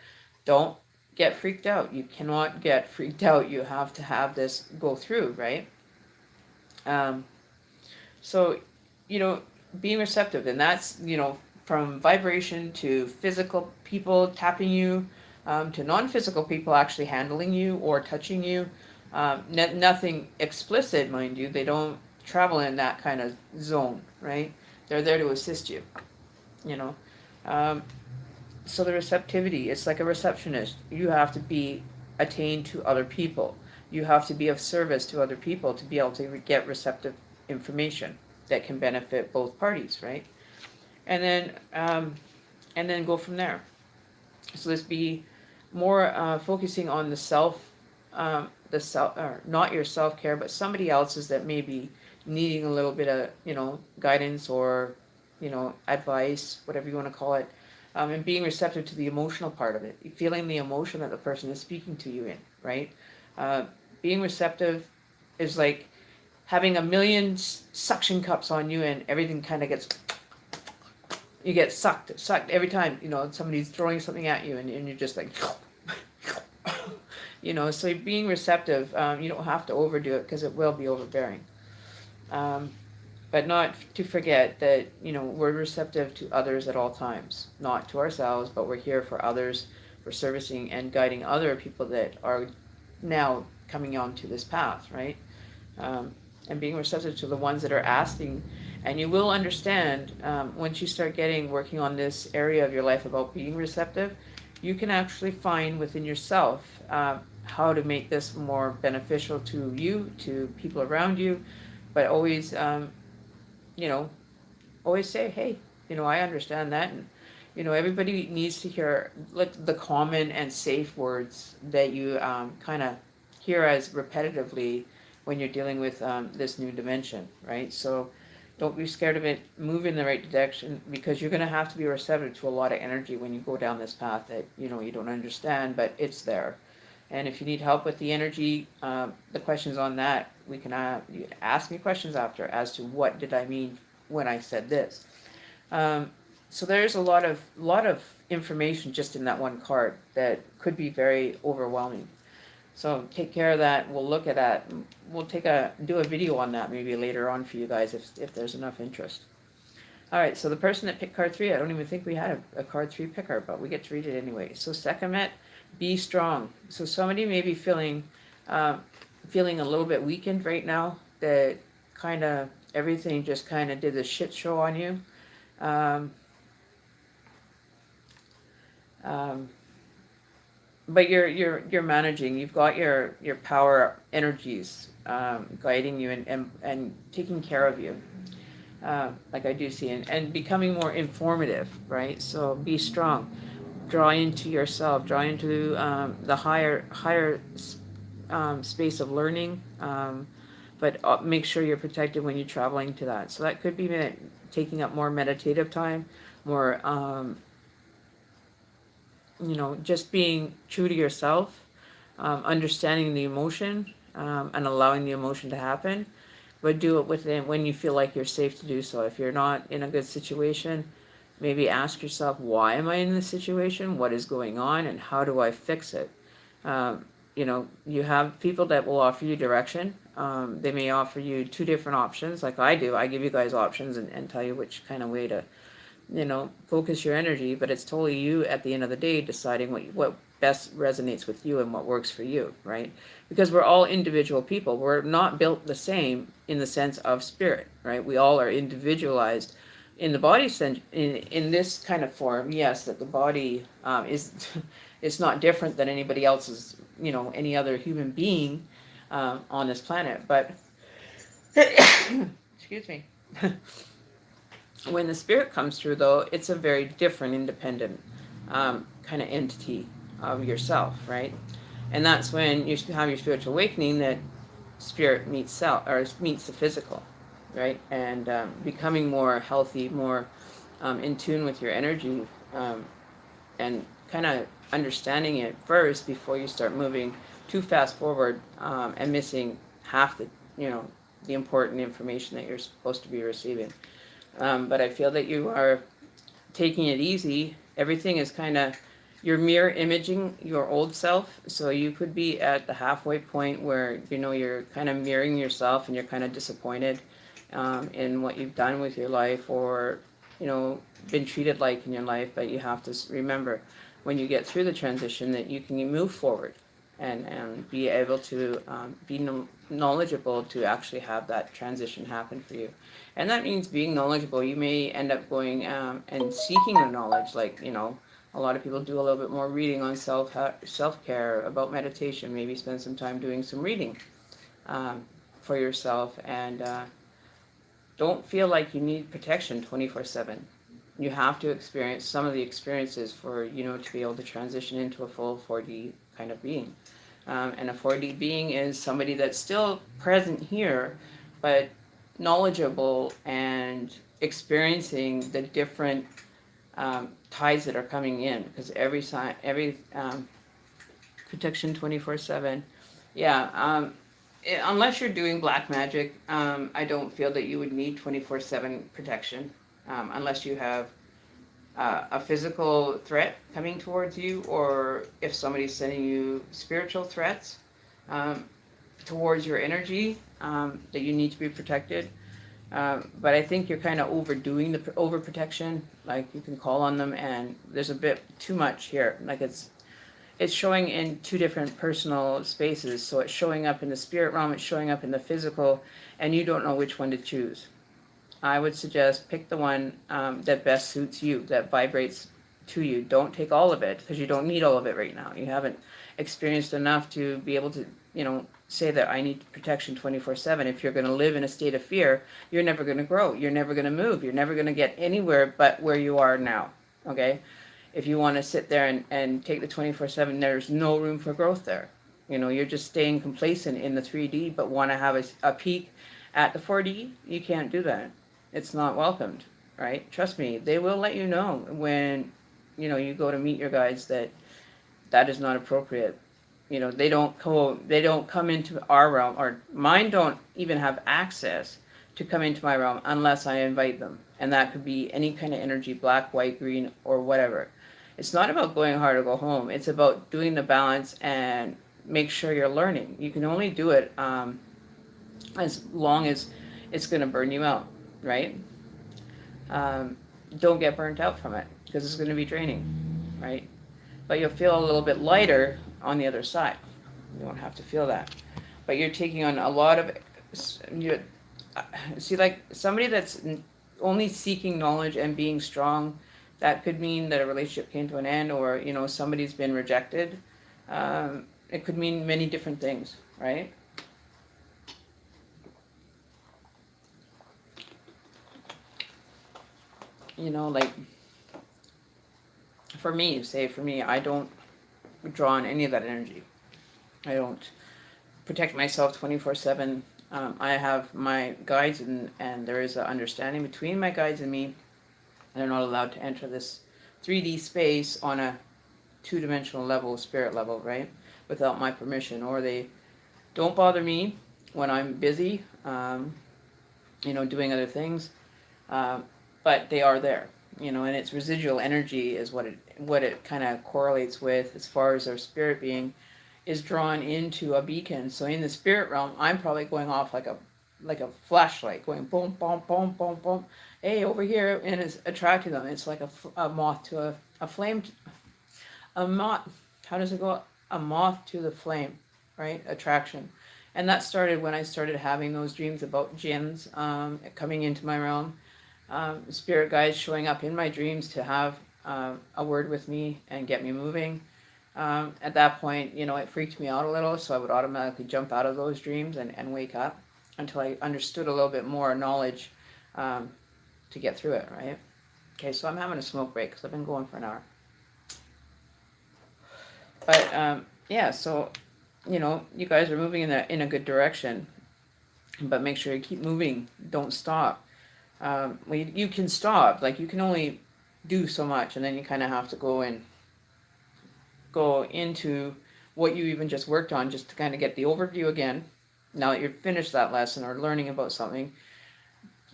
Don't get freaked out. You cannot get freaked out. You have to have this go through, right? So, being receptive, and that's, from vibration to physical people tapping you, to non-physical people actually handling you or touching you. Nothing explicit, mind you. They don't travel in that kind of zone, right? They're there to assist you, So the receptivity, it's like a receptionist. You have to be attained to other people. You have to be of service to other people to be able to get receptive information that can benefit both parties, right? And then go from there. So let's be more focusing on the self, or not your self-care, but somebody else's that may be needing a little bit of, guidance or, advice, whatever you want to call it, and being receptive to the emotional part of it, feeling the emotion that the person is speaking to you in, right? Being receptive is like having a million suction cups on you, and everything kind of you get sucked every time, somebody's throwing something at you, and you're just like, so being receptive, you don't have to overdo it, because it will be overbearing. But not to forget that, we're receptive to others at all times, not to ourselves, but we're here for others, for servicing and guiding other people that are now coming onto this path, right? And being receptive to the ones that are asking. And you will understand, once you start working on this area of your life about being receptive, you can actually find within yourself how to make this more beneficial to you, to people around you, but always, always say, hey, I understand that. And, everybody needs to hear the common and safe words that you kind of hear as repetitively when you're dealing with this new dimension, right? So don't be scared of it. Move in the right direction, because you're going to have to be receptive to a lot of energy when you go down this path that, you don't understand, but it's there. And if you need help with the energy, the questions on that, we can you ask me questions after as to what did I mean when I said this. So there's a lot of information just in that one card that could be very overwhelming. So take care of that. We'll look at that. We'll do a video on that maybe later on for you guys if there's enough interest. All right, so the person that picked card 3, I don't even think we had a card 3 picker, but we get to read it anyway. So Sekhmet, be strong. So somebody may be feeling a little bit weakened right now, that kind of everything just kind of did a shit show on you. But you're managing. You've got your power energies guiding you and taking care of you. like I do see, and becoming more informative, right? So be strong, draw into yourself, draw into the higher space of learning, but make sure you're protected when you're traveling to that. So that could be taking up more meditative time, more just being true to yourself, understanding the emotion, and allowing the emotion to happen, but do it within when you feel like you're safe to do so. If you're not in a good situation, maybe ask yourself, why am I in this situation? What is going on, and how do I fix it? You have people that will offer you direction. They may offer you two different options, like I do. I give you guys options and tell you which kind of way to focus your energy, but it's totally you at the end of the day deciding what best resonates with you and what works for you, right? Because we're all individual people. We're not built the same in the sense of spirit, right? We all are individualized in the body in this kind of form. Yes, that the body is it's not different than anybody else's, any other human being on this planet, but excuse me. When the spirit comes through, though, it's a very different, independent kind of entity of yourself, right? And that's when you have your spiritual awakening, that spirit meets self, or meets the physical, right? And becoming more healthy, more in tune with your energy, and kind of understanding it first before you start moving too fast forward and missing half the important information that you're supposed to be receiving. But I feel that you are taking it easy. Everything is kind of, you're mirror imaging your old self. So you could be at the halfway point where, you're kind of mirroring yourself and you're kind of disappointed in what you've done with your life, or, been treated like in your life. But you have to remember, when you get through the transition, that you can move forward and be able to be knowledgeable to actually have that transition happen for you. And that means being knowledgeable. You may end up going and seeking the knowledge, like, a lot of people do a little bit more reading on self-care, about meditation, maybe spend some time doing some reading for yourself, and don't feel like you need protection 24/7. You have to experience some of the experiences for, to be able to transition into a full 4D kind of being. And a 4D being is somebody that's still present here, but knowledgeable and experiencing the different tides that are coming in, because every protection 24/7. Yeah, unless you're doing black magic, I don't feel that you would need 24/7 protection, unless you have a physical threat coming towards you, or if somebody's sending you spiritual threats towards your energy, that you need to be protected. But I think you're kind of overdoing the overprotection. Like, you can call on them, and there's a bit too much here. Like, it's showing in two different personal spaces. So it's showing up in the spirit realm, it's showing up in the physical, and you don't know which one to choose. I would suggest pick the one that best suits you, that vibrates to you. Don't take all of it, because you don't need all of it right now. You haven't experienced enough to be able to, say that I need protection 24/7. If you're going to live in a state of fear, you're never going to grow. You're never going to move. You're never going to get anywhere but where you are now. Okay? If you want to sit there and take the 24/7, there's no room for growth there. You're just staying complacent in the 3D, but want to have a peak at the 4D. You can't do that. It's not welcomed, right? Trust me, they will let you know when, you go to meet your guides, that is not appropriate. They don't come into our realm, or mine don't even have access to come into my realm unless I invite them. And that could be any kind of energy, black, white, green, or whatever. It's not about going hard or go home. It's about doing the balance and make sure you're learning. You can only do it as long as it's going to burn you out, right? Don't get burnt out from it, because it's going to be draining, right? But you'll feel a little bit lighter on the other side. You won't have to feel that. But you're taking on a lot of, see, like somebody that's only seeking knowledge and being strong, that could mean that a relationship came to an end, or, somebody's been rejected. It could mean many different things, right? You know, like for me, I don't draw on any of that energy. I don't protect myself 24/7. I have my guides, and there is an understanding between my guides and me. They're not allowed to enter this 3D space on a two-dimensional level, spirit level, right? Without my permission, or they don't bother me when I'm busy, doing other things. But they are there, and it's residual energy is what it kind of correlates with as far as our spirit being is drawn into a beacon. So in the spirit realm, I'm probably going off like a flashlight, going boom, boom, boom, boom, boom. Hey, over here, and it's attracting them. It's like a moth to a flame, a moth. How does it go? A moth to the flame, right? Attraction. And that started when I started having those dreams about jinns coming into my realm, spirit guides showing up in my dreams to have a word with me and get me moving. At that point, it freaked me out a little, so I would automatically jump out of those dreams and wake up until I understood a little bit more knowledge to get through it, right? Okay, so I'm having a smoke break because I've been going for an hour. But yeah, so you guys are moving in a good direction, but make sure you keep moving. Don't stop. You can stop, like you can only do so much, and then you kind of have to go into what you even just worked on, just to kind of get the overview again. Now that you've finished that lesson or learning about something,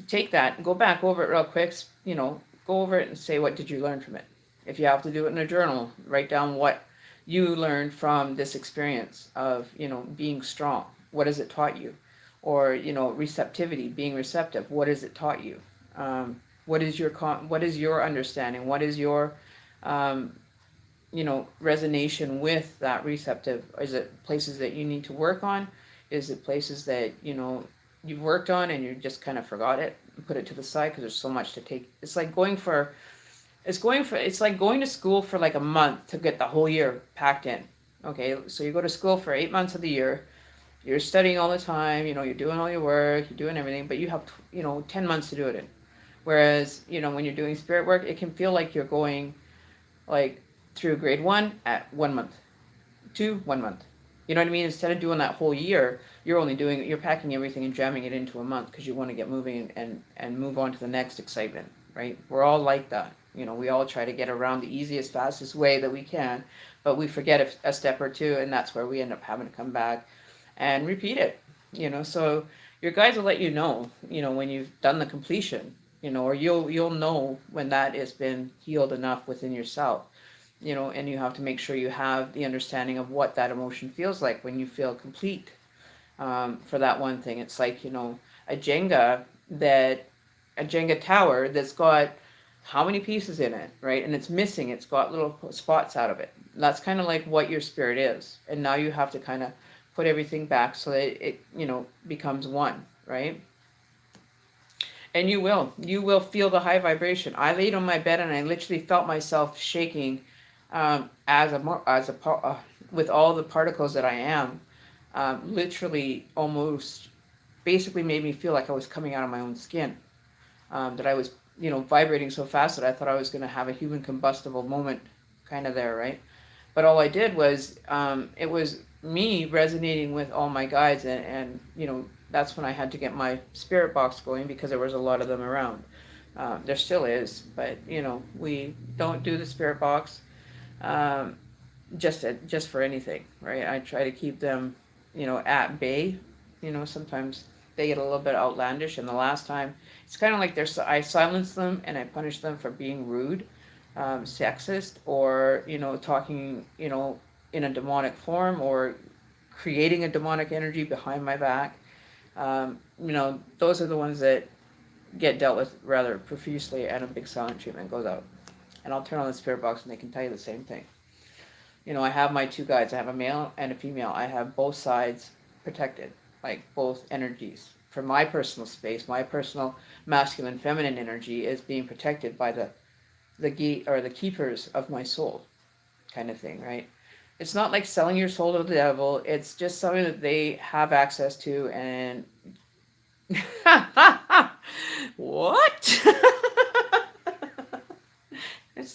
take that, go back over it real quick, go over it and say, what did you learn from it? If you have to do it in a journal, write down what you learned from this experience of, being strong. What has it taught you? Or, receptivity, being receptive. What has it taught you? What is your understanding? What is your, resonation with that receptive? Is it places that you need to work on? Is it places that, you've worked on and you just kind of forgot it and put it to the side because there's so much to take? It's like it's like going to school for like a month to get the whole year packed in. Okay, so you go to school for 8 months of the year. You're studying all the time, you're doing all your work, you're doing everything, but you have, 10 months to do it in. Whereas, when you're doing spirit work, it can feel like you're going like through grade 1 at 1 month, 2, 1 month. You know what I mean? Instead of doing that whole year, you're packing everything and jamming it into a month because you want to get moving and move on to the next excitement, right? We're all like that. We all try to get around the easiest, fastest way that we can, but we forget a step or two, and that's where we end up having to come back and repeat it. So your guides will let you know, when you've done the completion, or you'll know when that has been healed enough within yourself, and you have to make sure you have the understanding of what that emotion feels like when you feel complete. For that one thing, it's like, a Jenga tower that's got how many pieces in it, right? And it's missing, it's got little spots out of it. That's kind of like what your spirit is. And now you have to kind of put everything back so that it, becomes one, right? And you will feel the high vibration. I laid on my bed and I literally felt myself shaking with all the particles that I am. Literally almost basically made me feel like I was coming out of my own skin. That I was, vibrating so fast that I thought I was going to have a human combustible moment kind of there, right? But all I did was, it was me resonating with all my guides, and that's when I had to get my spirit box going because there was a lot of them around. There still is, but, we don't do the spirit box just for anything, right? I try to keep them, at bay. Sometimes they get a little bit outlandish, and the last time, it's kind of like I silence them and I punish them for being rude, sexist, or, talking, in a demonic form, or creating a demonic energy behind my back. Those are the ones that get dealt with rather profusely, and a big silent treatment goes out. And I'll turn on the spirit box and they can tell you the same thing. I have my two guides. I have a male and a female. I have both sides protected, like both energies. For my personal space, my personal masculine, feminine energy is being protected by the keepers of my soul, kind of thing, right? It's not like selling your soul to the devil. It's just something that they have access to, and what?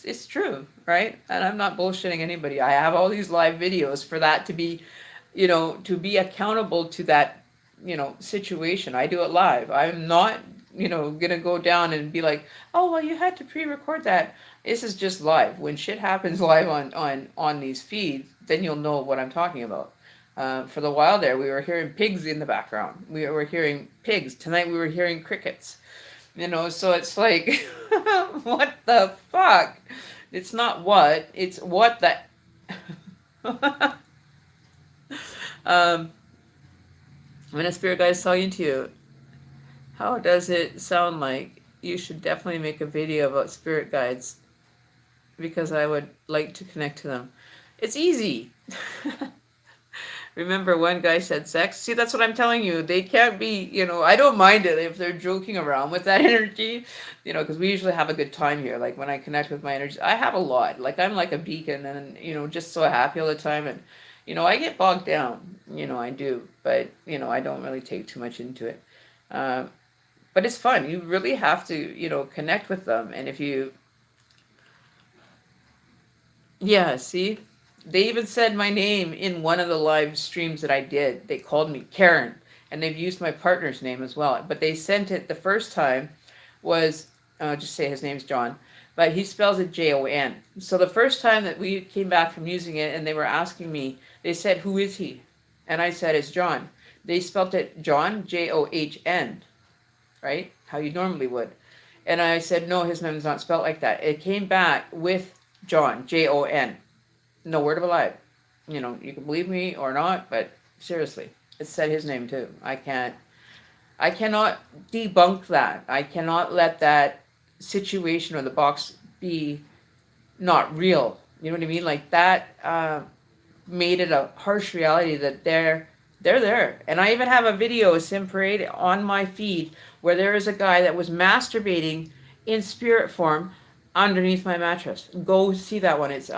it's true, right? And I'm not bullshitting anybody. I have all these live videos for that to be, to be accountable to that, situation. I do it live. I'm not, gonna go down and be like, oh well, you had to pre-record that. This is just live. When shit happens live on these feeds, then you'll know what I'm talking about. For the while there, we were hearing pigs in the background. We were hearing pigs. Tonight we were hearing crickets. So it's like, what the fuck? It's not what, it's what the... When a spirit guide is talking to you, how does it sound like? You should definitely make a video about spirit guides, because I would like to connect to them. It's easy. Remember, one guy said sex. See, that's what I'm telling you. They can't be, I don't mind it if they're joking around with that energy, because we usually have a good time here. Like when I connect with my energy, I have a lot. Like I'm like a beacon and, just so happy all the time. And, I get bogged down, I do. But, I don't really take too much into it. But it's fun. You really have to, connect with them. And if you, yeah, see? They even said my name in one of the live streams that I did. They called me Karen, and they've used my partner's name as well. But they sent it the first time was, just say his name's John, but he spells it Jon. So the first time that we came back from using it and they were asking me, they said, who is he? And I said, it's John. They spelled it John, John, right? How you normally would. And I said, no, his name is not spelled like that. It came back with John, Jon. No word of a lie. You can believe me or not, but seriously, it said his name too. I cannot debunk that. I cannot let that situation or the box be not real. You know what I mean? Like that made it a harsh reality that they're there. And I even have a video, a sim parade on my feed where there is a guy that was masturbating in spirit form underneath my mattress. Go see that one. It's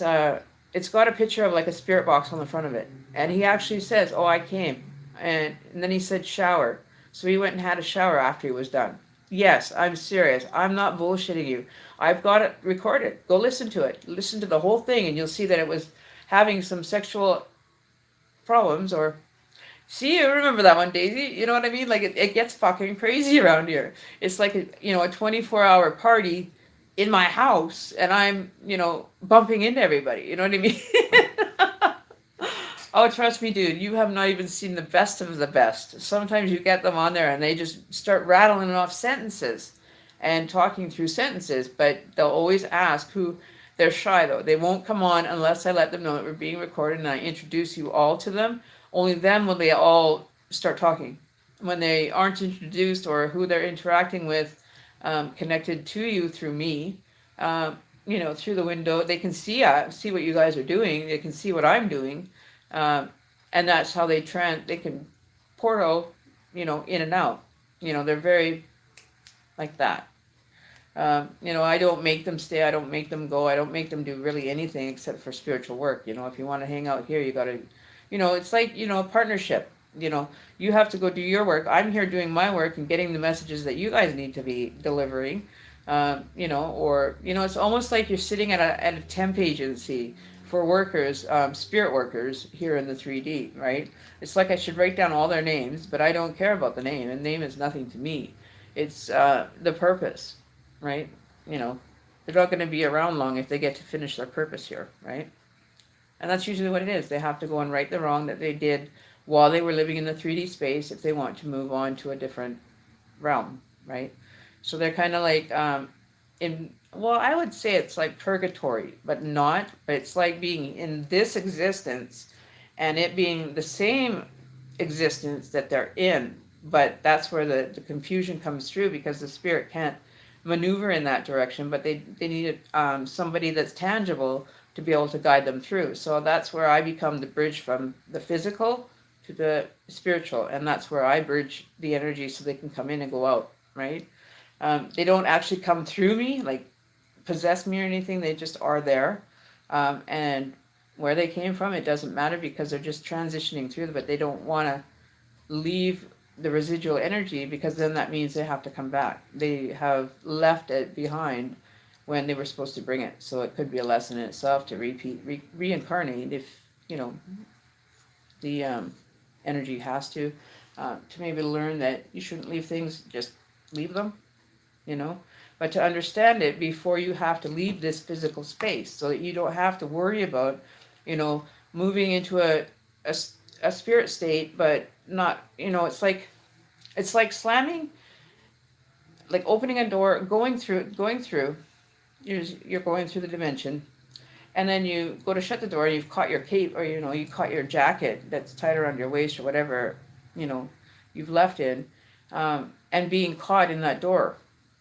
got a picture of like a spirit box on the front of it. And he actually says, oh, I came. And then he said shower. So he went and had a shower after he was done. Yes, I'm serious. I'm not bullshitting you. I've got it recorded. Go listen to it. Listen to the whole thing and you'll see that it was having some sexual problems or... See, you remember that one, Daisy? You know what I mean? Like it gets fucking crazy around here. It's like a 24-hour party in my house and I'm, bumping into everybody. You know what I mean? Oh, trust me, dude, you have not even seen the best of the best. Sometimes you get them on there and they just start rattling off sentences and talking through sentences, but they'll always ask who. They're shy though. They won't come on unless I let them know that we're being recorded and I introduce you all to them. Only then will they all start talking. When they aren't introduced or who they're interacting with, connected to you through me, through the window, they can see what you guys are doing. They can see what I'm doing. And that's how they can portal, in and out. They're very like that. I don't make them stay. I don't make them go. I don't make them do really anything except for spiritual work. If you want to hang out here, you got to, it's like, a partnership. You have to go do your work. I'm here doing my work and getting the messages that you guys need to be delivering. It's almost like you're sitting at a temp agency for workers, spirit workers here in the 3D, right? It's like I should write down all their names, but I don't care about the name. And name is nothing to me. It's the purpose, right? They're not going to be around long if they get to finish their purpose here, right? And that's usually what it is. They have to go and right the wrong that they did while they were living in the 3D space if they want to move on to a different realm, right? So they're kind of like I would say it's like purgatory, but not. But it's like being in this existence and it being the same existence that they're in. But that's where the confusion comes through because the spirit can't maneuver in that direction, but they need somebody that's tangible to be able to guide them through. So that's where I become the bridge from the physical to the spiritual, and that's where I bridge the energy so they can come in and go out, right? They don't actually come through me, like possess me or anything. They just are there. And where they came from, it doesn't matter because they're just transitioning through, but they don't want to leave the residual energy because then that means they have to come back. They have left it behind when they were supposed to bring it. So it could be a lesson in itself to reincarnate if, the energy has to maybe learn that you shouldn't leave things, just leave them, but to understand it before you have to leave this physical space, so that you don't have to worry about, moving into a spirit state, but not, it's like slamming, like opening a door, going through, you're going through the dimension, and then you go to shut the door, and you've caught your cape, or you caught your jacket that's tied around your waist, or whatever, you've left in, and being caught in that door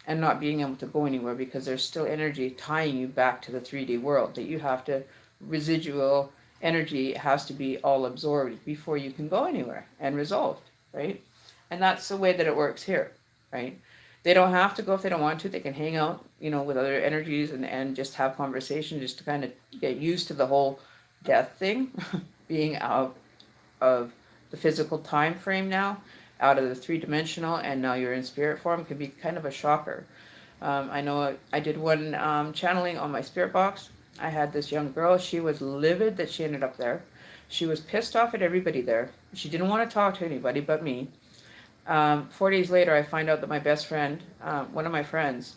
and not being able to go anywhere, because there's still energy tying you back to the 3D world that you have to, residual energy has to be all absorbed before you can go anywhere and resolved, right? And that's the way that it works here, right? They don't have to go if they don't want to. They can hang out, with other energies and just have conversation, just to kind of get used to the whole death thing, being out of the physical time frame now, out of the three-dimensional, and now you're in spirit form. Can be kind of a shocker. I know I did one channeling on my spirit box. I had this young girl. She was livid that she ended up there. She was pissed off at everybody there. She didn't want to talk to anybody but me. 4 days later, I find out that my best friend, one of my friends,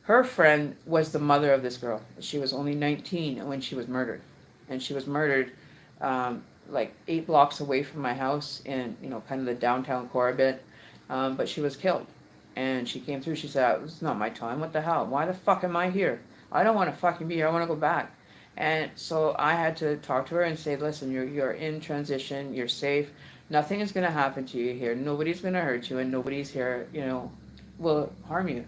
her friend was the mother of this girl. She was only 19 when she was murdered. And she was murdered like 8 blocks away from my house in, kind of the downtown core a bit. But she was killed. And she came through. She said, "It's not my time. What the hell? Why the fuck am I here? I don't want to fucking be here. I want to go back." And so I had to talk to her and say, "Listen, you're in transition. You're safe. Nothing is going to happen to you here. Nobody's going to hurt you, and nobody's here, will harm you."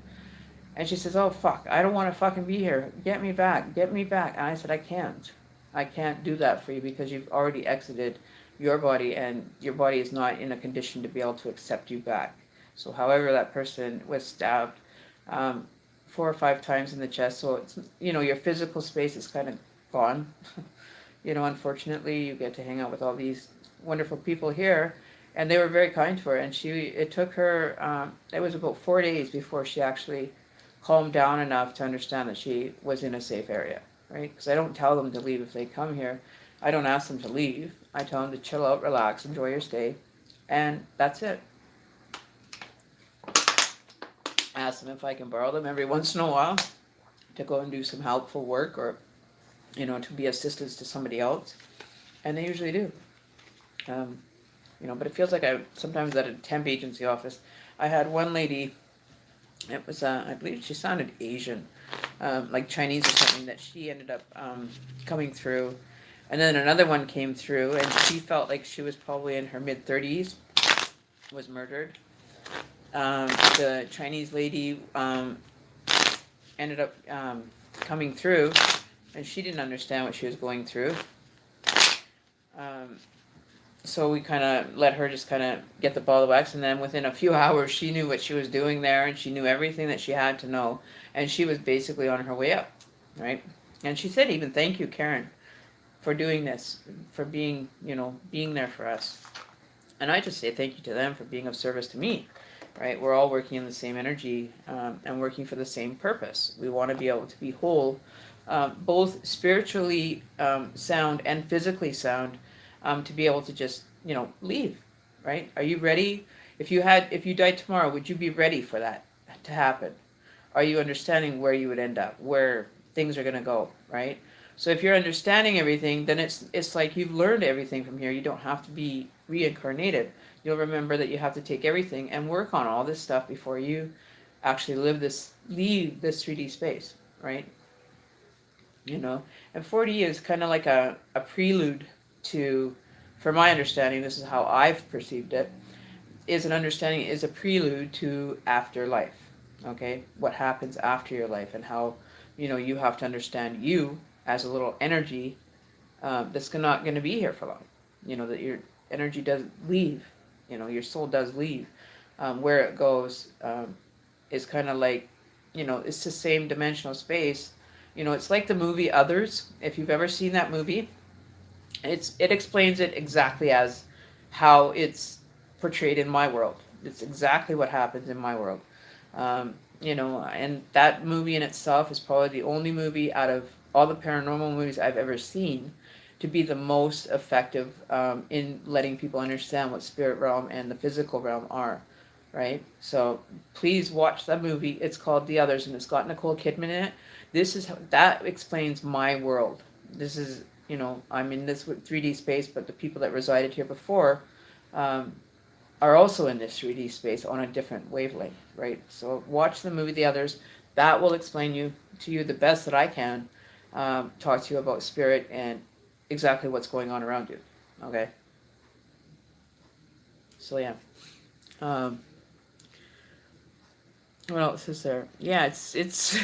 And she says, "Oh, fuck, I don't want to fucking be here. Get me back. Get me back." And I said, I can't do that for you, because you've already exited your body, and your body is not in a condition to be able to accept you back. So however that person was stabbed 4 or 5 times in the chest, so it's, your physical space is kind of gone. Unfortunately, you get to hang out with all these wonderful people here, and they were very kind to her, and it took her, it was about 4 days before she actually calmed down enough to understand that she was in a safe area, right? Because I don't tell them to leave if they come here. I don't ask them to leave. I tell them to chill out, relax, enjoy your stay, and that's it. I ask them if I can borrow them every once in a while to go and do some helpful work, or, to be assistance to somebody else, and they usually do. But it feels like sometimes at a temp agency office, I had one lady, it was, I believe she sounded Asian, like Chinese or something, that she ended up coming through. And then another one came through, and she felt like she was probably in her mid-30s, was murdered. The Chinese lady ended up coming through, and she didn't understand what she was going through. So we kind of let her just kind of get the ball of wax, and then within a few hours she knew what she was doing there, and she knew everything that she had to know, and she was basically on her way up, right? And she said, even, "Thank you, Karen, for doing this, for being, being there for us." And I just say thank you to them for being of service to me, right? We're all working in the same energy and working for the same purpose. We want to be able to be whole, both spiritually sound and physically sound, to be able to just, leave, right? Are you ready? If you died tomorrow, would you be ready for that to happen? Are you understanding where you would end up, where things are going to go, right? So if you're understanding everything, then it's like you've learned everything from here. You don't have to be reincarnated. You'll remember that you have to take everything and work on all this stuff before you actually leave this 3D space, right? And 4D is kind of like a prelude to, for my understanding, this is how I've perceived it, is a prelude to afterlife, okay? What happens after your life, and how, you have to understand you as a little energy that's not going to be here for long. That your energy does leave, your soul does leave. Where it goes is kind of like, it's the same dimensional space. It's like the movie Others. If you've ever seen that movie, it explains it exactly as how it's portrayed in my world. It's exactly what happens in my world. you know, and that movie in itself is probably the only movie out of all the paranormal movies I've ever seen to be the most effective in letting people understand what spirit realm and the physical realm are, right? So please watch that movie. It's called The Others, and it's got Nicole Kidman in it. That explains my world. This is, you know, I'm in this 3D space, but the people that resided here before um, are also in this 3D space on a different wavelength, right? So watch the movie The Others. That will explain to you the best that I can, talk to you about spirit and exactly what's going on around you. Okay. So yeah. Um, what else is there? Yeah, it's.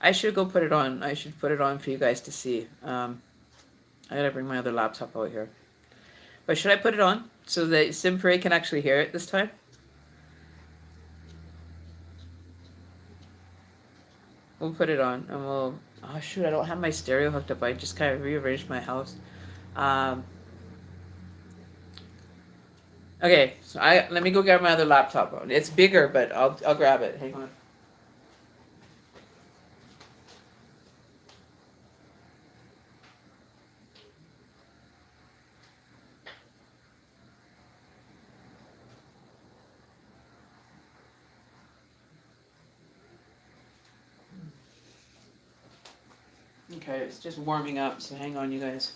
I should go put it on. I should put it on for you guys to see. I gotta bring my other laptop out here. But should I put it on so that Simpray can actually hear it this time? We'll put it on and we'll. Oh shoot! I don't have my stereo hooked up. I just kind of rearranged my house. Um, okay, so let me go grab my other laptop. It's bigger, but I'll grab it. Hang on. Okay, it's just warming up, so hang on, you guys.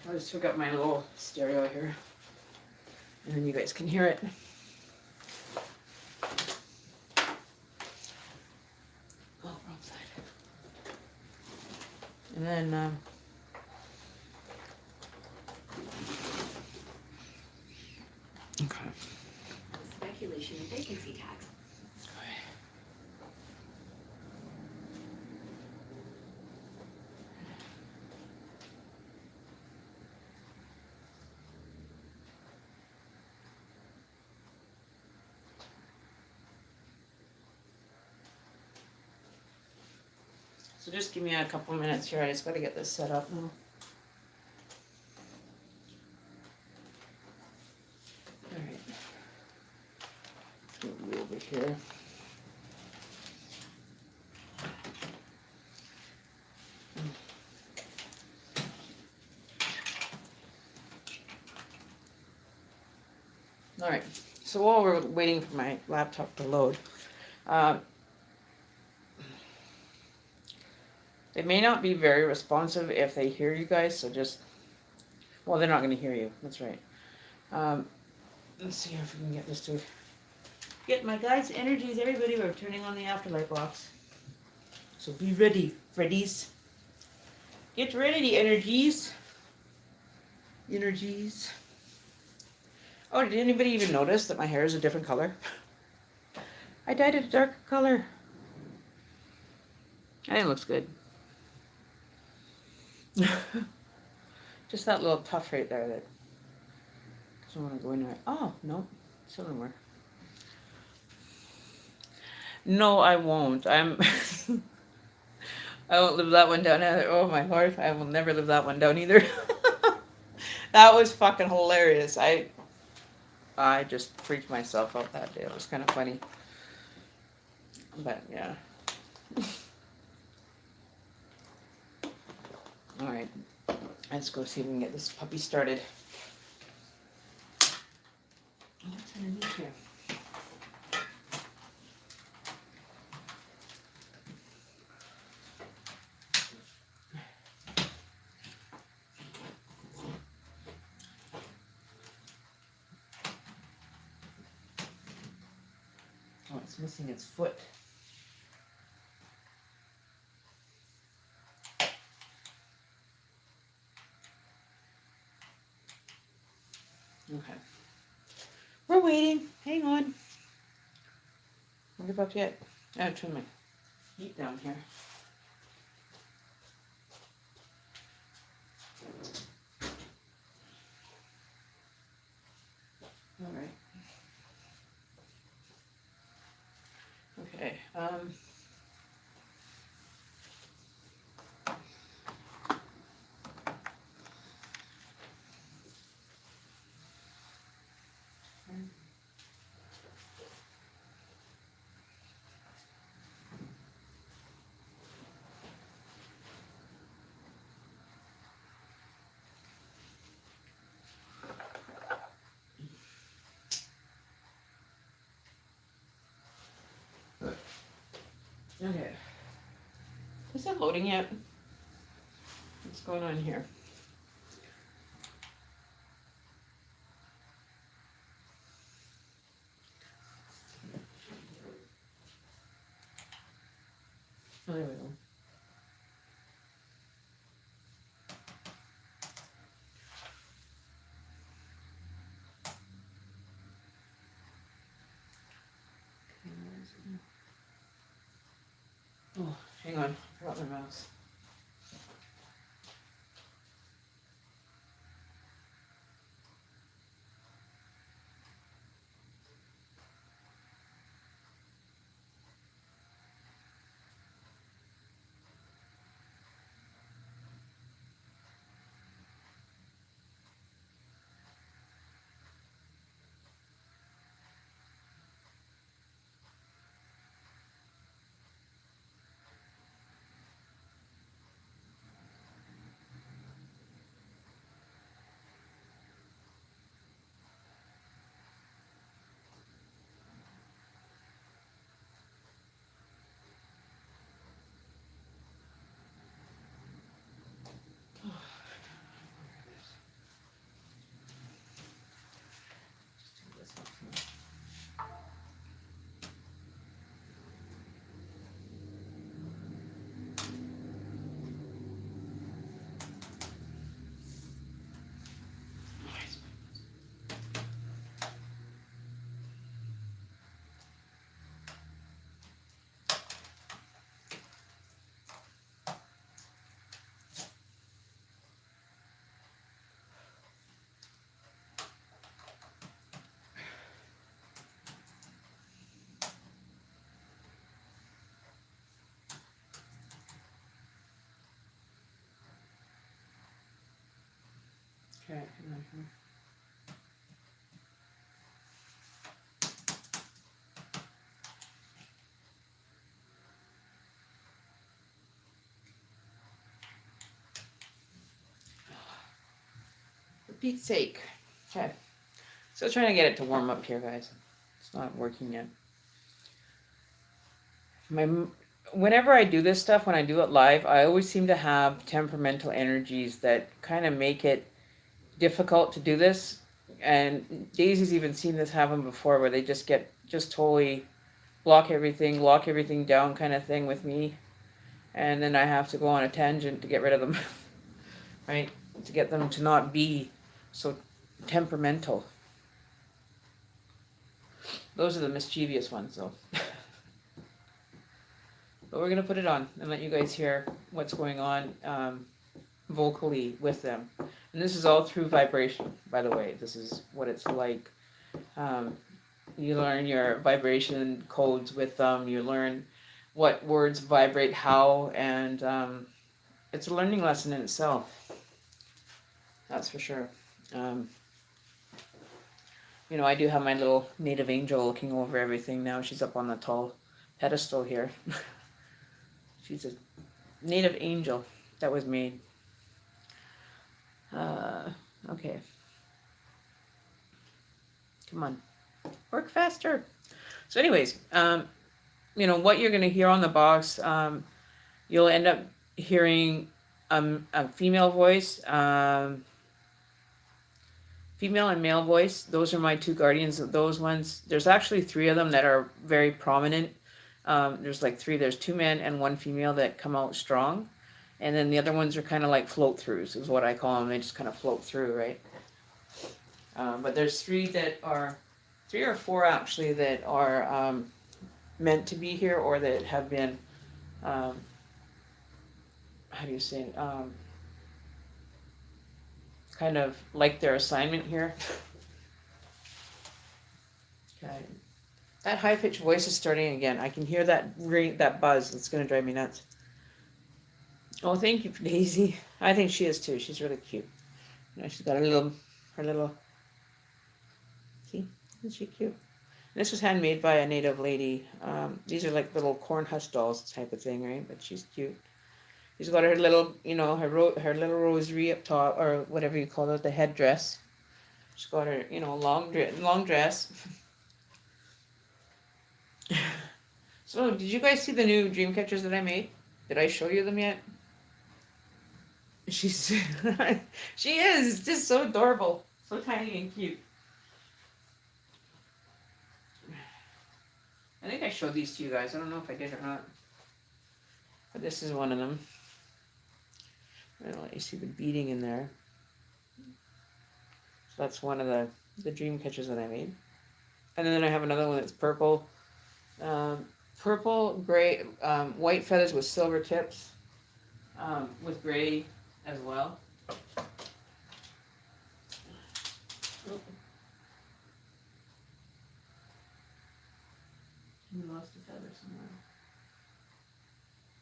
I'll just hook up my little stereo here, and then you guys can hear it. Oh, wrong side. And then, okay. Speculation of vacancy tax. So just give me a couple minutes here. I just got to get this set up now. All right. Let's move you over here. All right. So while we're waiting for my laptop to load, they may not be very responsive if they hear you guys, so just, well, they're not going to hear you. That's right. Let's see if we can get this to get my guys' energies. Everybody, we're turning on the afterlight box. So be ready, Freddies. Get ready, energies. Energies. Oh, did anybody even notice that my hair is a different color? I dyed it a darker color. I think it looks good. Just that little tuft right there that doesn't want to go in there. Oh, no. Still doesn't work. No, I won't. I won't live that one down either. Oh my lord, I will never live that one down either. That was fucking hilarious. I just freaked myself out that day. It was kind of funny. But yeah. All right. Let's go see if we can get this puppy started. What's underneath here? Oh, it's missing its foot. We're waiting. Hang on. Don't give up yet. I gotta turn my heat down here. All right. Okay. Okay. Is it loading yet? What's going on here? Oh, there we go. Oh, hang on. I forgot my mouse. Okay, hang on here. For Pete's sake. Okay. Still trying to get it to warm up here, guys. It's not working yet. Whenever I do this stuff, when I do it live, I always seem to have temperamental energies that kind of make it difficult to do this. And Daisy's even seen this happen before, where they just totally lock everything down kind of thing with me. And then I have to go on a tangent to get rid of them. Right? To get them to not be so temperamental. Those are the mischievous ones, though. But we're going to put it on and let you guys hear what's going on vocally with them. And this is all through vibration, by the way. This is what it's like. You learn your vibration codes with them. You learn what words vibrate how. And it's a learning lesson in itself. That's for sure. I do have my little native angel looking over everything now. She's up on the tall pedestal here. She's a native angel that was made. Okay. Come on. Work faster. So anyways, what you're going to hear on the box, you'll end up hearing a female voice, female and male voice. Those are my two guardians. Those ones, there's actually 3 of them that are very prominent. There's like 3. There's 2 men and 1 female that come out strong. And then the other ones are kind of like float-throughs is what I call them. They just kind of float through, right? But there's 3 that are 3 or 4 actually that are meant to be here or that have been, how do you say, kind of like their assignment here. Okay. That high-pitched voice is starting again. I can hear that ring, that buzz. It's going to drive me nuts. Oh, thank you, Daisy. I think she is too. She's really cute. You know, she's got her little, see? Isn't she cute? This was handmade by a native lady. These are like little corn husk dolls type of thing, right? But she's cute. She's got her little, you know, her little rosary up top, or whatever you call it, the headdress. She's got her, you know, long dress. So, did you guys see the new dream catchers that I made? Did I show you them yet? She's she is just so adorable, so tiny and cute. I think I showed these to you guys. I don't know if I did or not. But this is one of them. I'm gonna let you see the beading in there. So that's one of the dream catchers that I made. And then I have another one that's purple. Purple, gray, white feathers with silver tips. With gray as well. We lost the feather somewhere.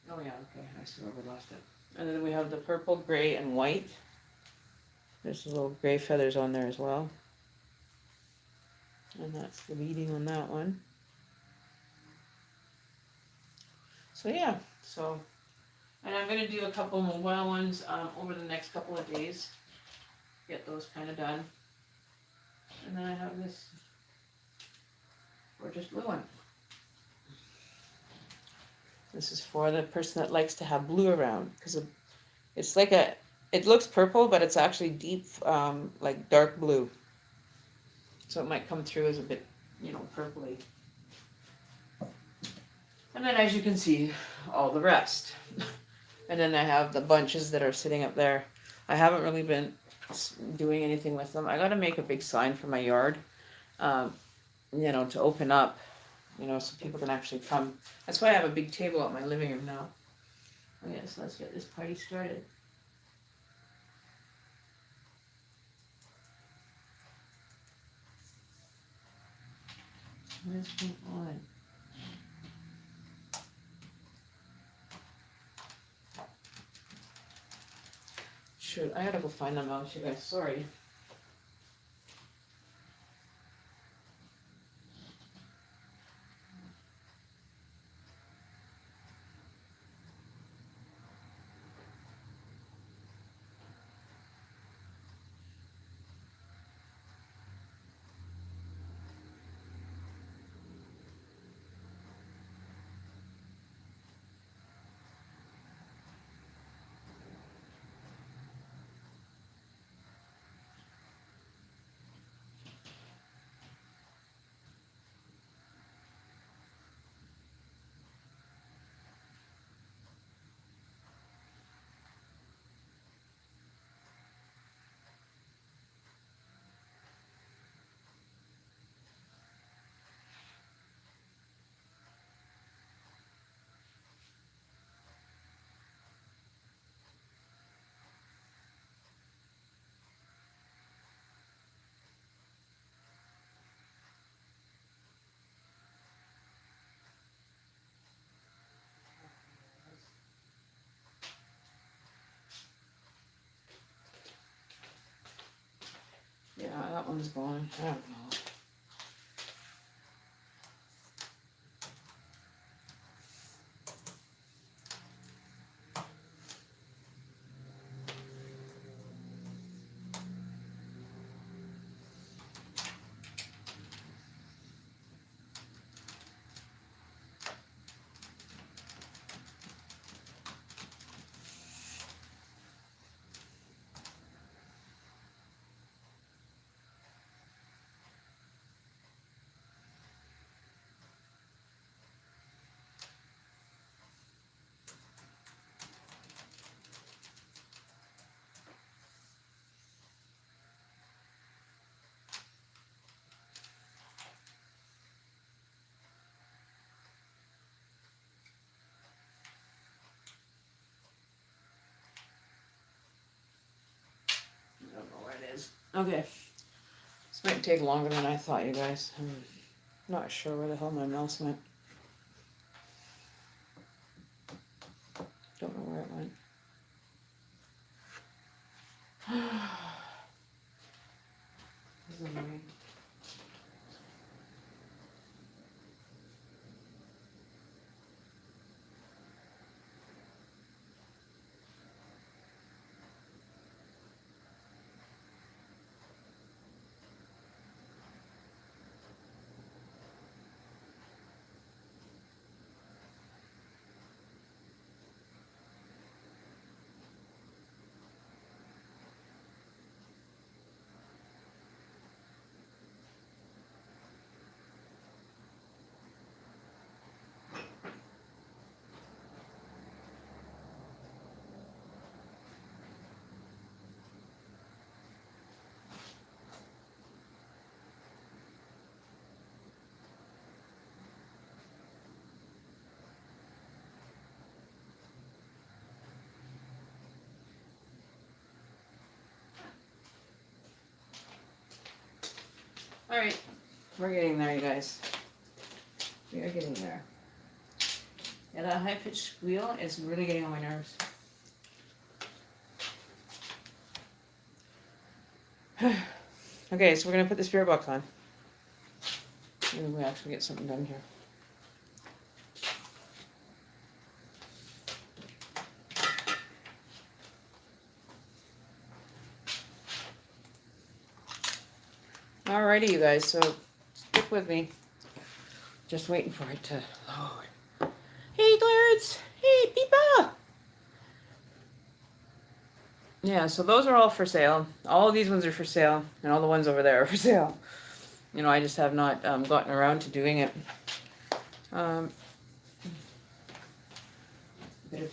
Oh yeah, okay, I see where we lost it. And then we have the purple, gray, and white. There's little gray feathers on there as well. And that's the beading on that one. So yeah, and I'm going to do a couple mobile ones over the next couple of days. Get those kind of done. And then I have this gorgeous blue one. This is for the person that likes to have blue around, because it's like it looks purple, but it's actually deep, like dark blue. So it might come through as a bit, you know, purpley. And then as you can see, all the rest. And then I have the bunches that are sitting up there. I haven't really been doing anything with them. I got to make a big sign for my yard, you know, to open up, you know, so people can actually come. That's why I have a big table at my living room now. Okay, so let's get this party started. Where's my on? Shoot, I gotta go find them out, you guys. Sorry. Yeah, that one's gone. I don't know. Okay. This might take longer than I thought, you guys. I'm not sure where the hell my mouse went. Don't know where it went. This is annoying. Alright, we're getting there, you guys. We are getting there. Yeah, that high-pitched squeal is really getting on my nerves. Okay, so we're going to put the spirit box on. Maybe we actually get something done here. Alrighty, you guys, so stick with me. Just waiting for it to load. Hey, Clarence! Hey, Peepa! Yeah, so those are all for sale. All of these ones are for sale, and all the ones over there are for sale. You know, I just have not gotten around to doing it. Better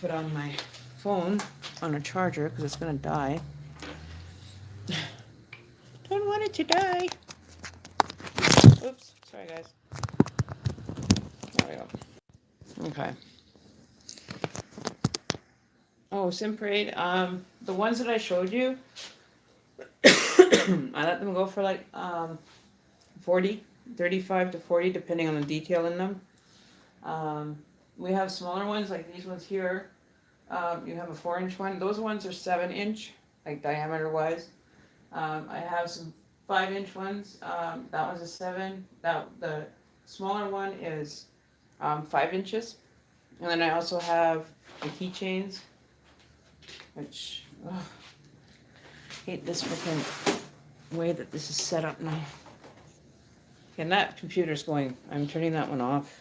put on my phone on a charger, because it's going to die. Don't want it to die. Oops, sorry guys. There we go. Okay. Oh, Simparade. The ones that I showed you, I let them go for like 40, 35 to 40, depending on the detail in them. We have smaller ones like these ones here. You have a 4-inch one. Those ones are 7-inch, like diameter wise. I have some 5-inch ones. That one's a 7. The smaller one is 5 inches. And then I also have the keychains, which hate this freaking way that this is set up now. And that computer's going. I'm turning that one off.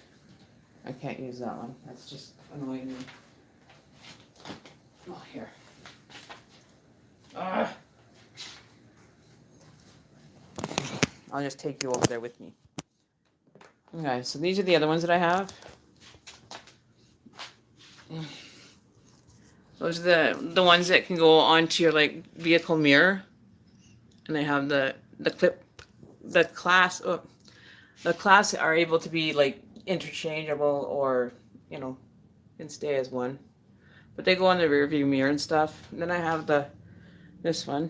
I can't use that one. That's just annoying me. Oh, here. I'll just take you over there with me. Okay, so these are the other ones that I have. Those are the ones that can go onto your like vehicle mirror, and they have the clip, the class are able to be like interchangeable, or you know, can stay as one, but they go on the rear view mirror and stuff. And then I have this one.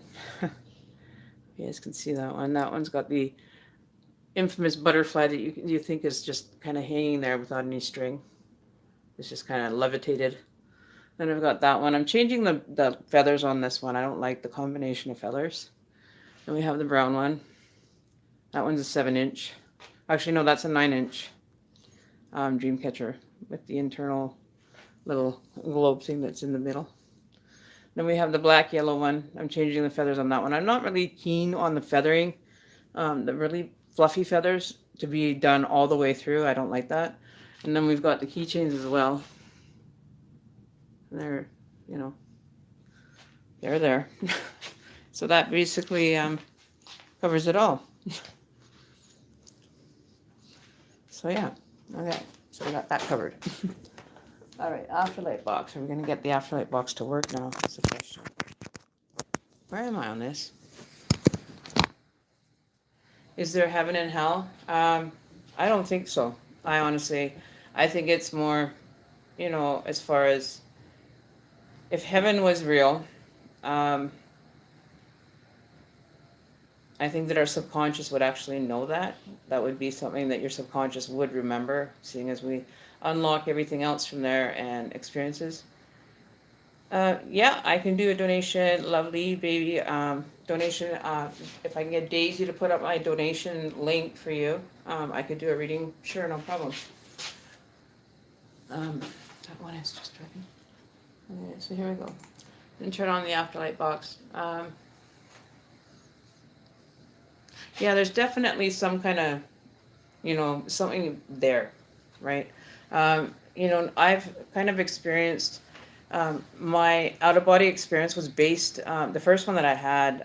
You guys can see that one. That one's got the infamous butterfly that you think is just kind of hanging there without any string. It's just kind of levitated. Then I've got that one. I'm changing the feathers on this one. I don't like the combination of feathers. Then we have the brown one. That one's a 7-inch. Actually, no, that's a 9-inch dream catcher with the internal little globe thing that's in the middle. Then we have the black yellow one. I'm changing the feathers on that one. I'm not really keen on the feathering, the really fluffy feathers to be done all the way through. I don't like that. And then we've got the keychains as well. And they're, you know, they're there. So that basically covers it all. So yeah, okay. So we got that covered. All right, afterlight box. Are we going to get the afterlight box to work now? That's the question. Where am I on this? Is there heaven and hell? I don't think so. I think it's more, you know, as far as if heaven was real, I think that our subconscious would actually know that. That would be something that your subconscious would remember, seeing as we unlock everything else from there and experiences. Yeah, I can do a donation. Lovely, baby. Donation. If I can get Daisy to put up my donation link for you, I could do a reading. Sure, no problem. That one is just ready. Okay, so here we go. And turn on the afterlight box. Yeah, there's definitely some kind of, something there, right? I've kind of experienced, my out of body experience was based, the first one that I had,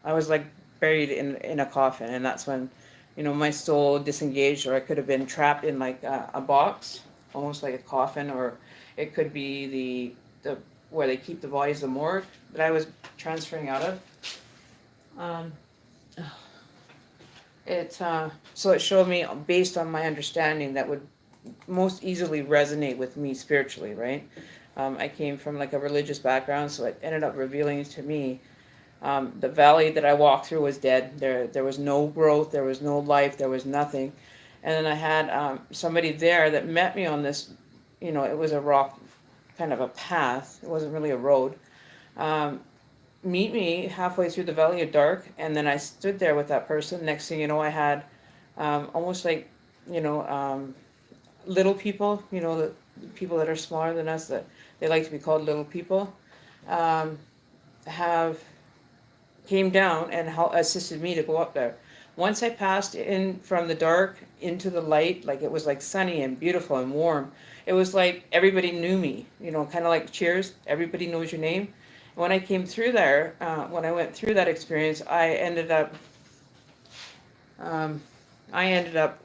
I was like buried in a coffin, and that's when, my soul disengaged, or I could have been trapped in like a box, almost like a coffin, or it could be the where they keep the bodies, the morgue that I was transferring out of. Um, so it showed me, based on my understanding, that would most easily resonate with me spiritually, right? I came from like a religious background, so it ended up revealing to me, the valley that I walked through was dead. There was no growth, there was no life, there was nothing. And then I had somebody there that met me on this, it was a rock, kind of a path. It wasn't really a road. Meet me halfway through the valley of dark, and then I stood there with that person. Next thing you know, I had almost like, little people, the people that are smaller than us, that they like to be called little people, have came down and assisted me to go up there. Once I passed in from the dark into the light, like it was like sunny and beautiful and warm. It was like everybody knew me, kind of like Cheers, everybody knows your name. When I came through there, when I went through that experience, um, I ended up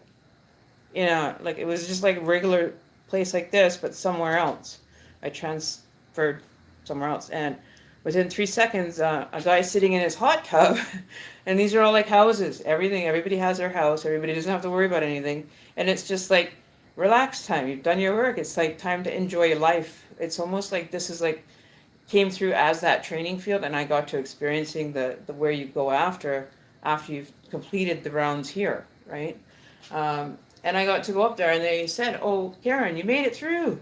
like it was just like a regular place like this, but somewhere else. I transferred somewhere else, and within 3 seconds, a guy sitting in his hot tub, and these are all like houses. Everybody has their house. Everybody doesn't have to worry about anything, and it's just like relax time. You've done your work. It's like time to enjoy your life. It's almost like this is like came through as that training field, and I got to experiencing the where you go after you've completed the rounds here, right? And I got to go up there, and they said, "Oh, Karen, you made it through.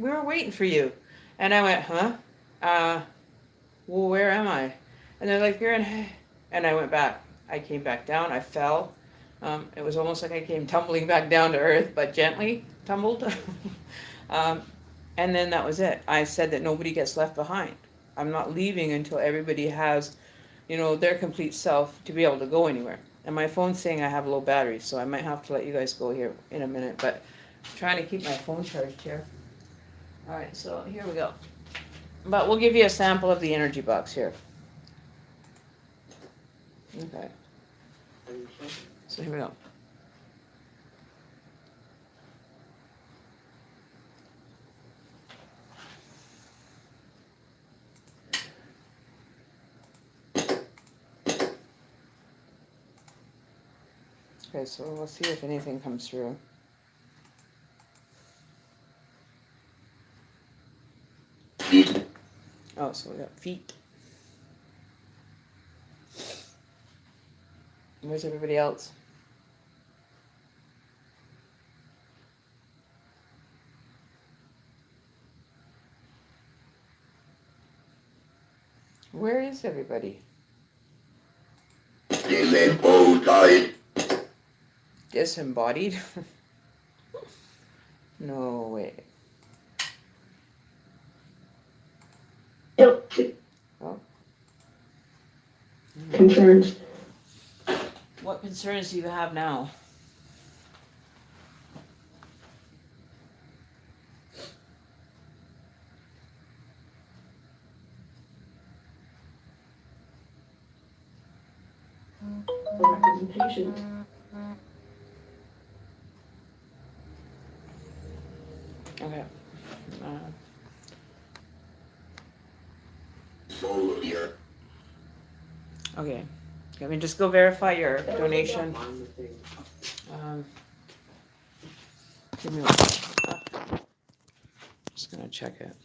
We were waiting for you." And I went, "Huh? Well, where am I?" And they're like, "You're in," and I went back. I came back down. I fell. It was almost like I came tumbling back down to earth, but gently tumbled. um, and then that was it. I said that nobody gets left behind. I'm not leaving until everybody has, their complete self to be able to go anywhere. And my phone's saying I have low battery, so I might have to let you guys go here in a minute. But I'm trying to keep my phone charged here. All right, so here we go. But we'll give you a sample of the energy box here. Okay. So here we go. Okay, so we'll see if anything comes through. Oh, so we got feet. Where's everybody else? Where is everybody? Disembodied? No way. Yep. Oh. Concerns. What concerns do you have now? Representation. Okay. Okay. Let me just go verify your donation. Give me one. Just gonna check it.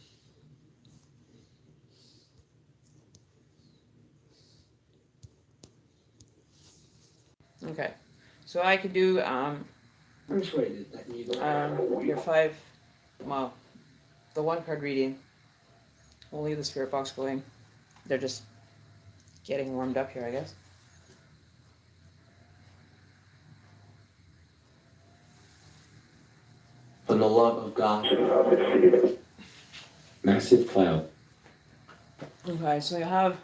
Okay. So I could do Persuaded that you your 5, well, the 1 card reading. We'll leave the spirit box going. They're just getting warmed up here, I guess. for the love of God. Massive cloud. Okay, so you have,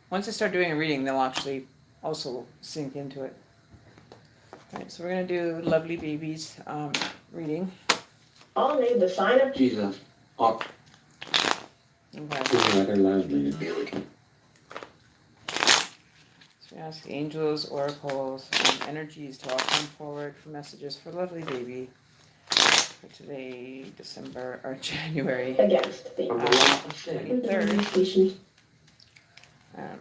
once I start doing a reading, they'll actually also sink into it. Alright, so we're going to do Lovely Babies reading. I'll need the sign up. Jesus. Up. Okay. Speaking rather loudly. So we ask the angels, oracles, and energies to all come forward for messages for Lovely Baby for today, December, or January Against the Of the law of sin. 23rd. station. Um,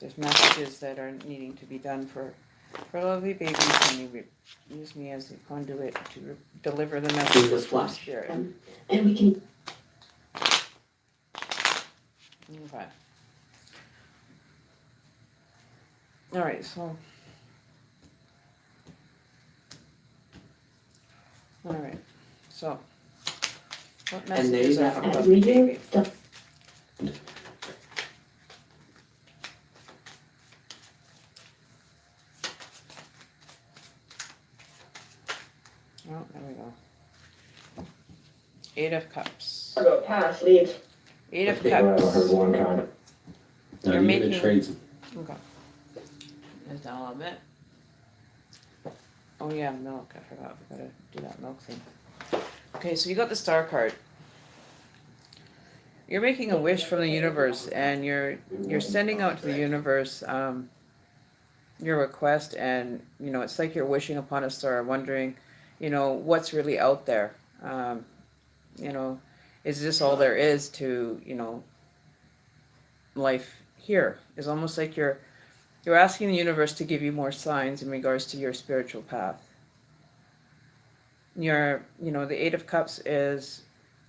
there's messages that are needing to be done for Lovely Baby. Can you use me as the conduit to deliver the messages from flesh. Spirit? And we can Okay. All right, so. All right, so. What And they messages are that from add Lovely reading. Baby? Oh, there we go. 8 of Cups. I'll go pass leads. 8 of Okay. Cups. Not You're even making- a trades. Okay. There's down a little bit. Oh yeah, milk. I forgot. We gotta do that milk thing. Okay, so you got the star card. You're making a wish from the universe, and you're sending out to the universe your request, and it's like you're wishing upon a star, wondering, what's really out there. Is this all there is to life here? It's almost like you're asking the universe to give you more signs in regards to your spiritual path. The 8 of Cups is,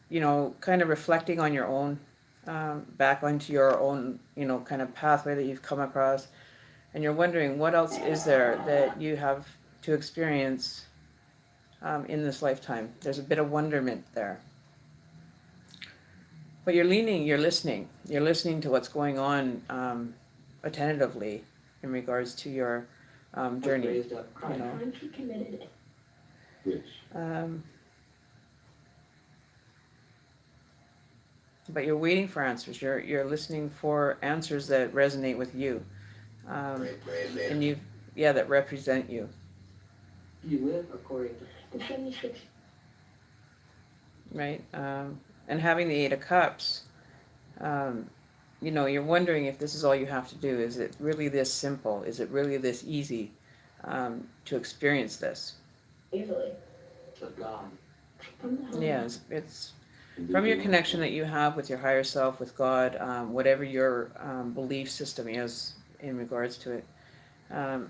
kind of reflecting on your own, back onto your own, kind of pathway that you've come across. And you're wondering what else is there that you have to experience in this lifetime. There's a bit of wonderment there. But you're listening. You're listening to what's going on attentively in regards to your journey. Raised up You Christ. know. Time she committed. Which? But you're waiting for answers. You're listening for answers that resonate with you, and that represent you. You live according to The 76. Right? And having the 8 of Cups, you're wondering if this is all you have to do. Is it really this simple? Is it really this easy to experience this? Easily. of God. From the home. Yeah, it's from your connection that you have with your higher self, with God, whatever your belief system is in regards to it. To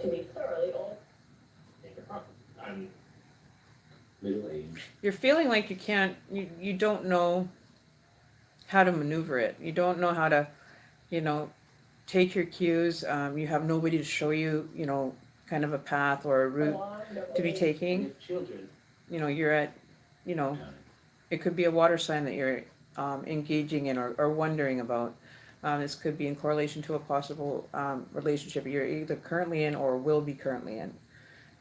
be thoroughly old. I'm middle aged. You're feeling like you don't know how to maneuver it. You don't know how to, take your cues. You have nobody to show you, kind of a path or a route to be taking. Your children. You're at, it could be a water sign that you're engaging in or wondering about. This could be in correlation to a possible relationship you're either currently in or will be currently in.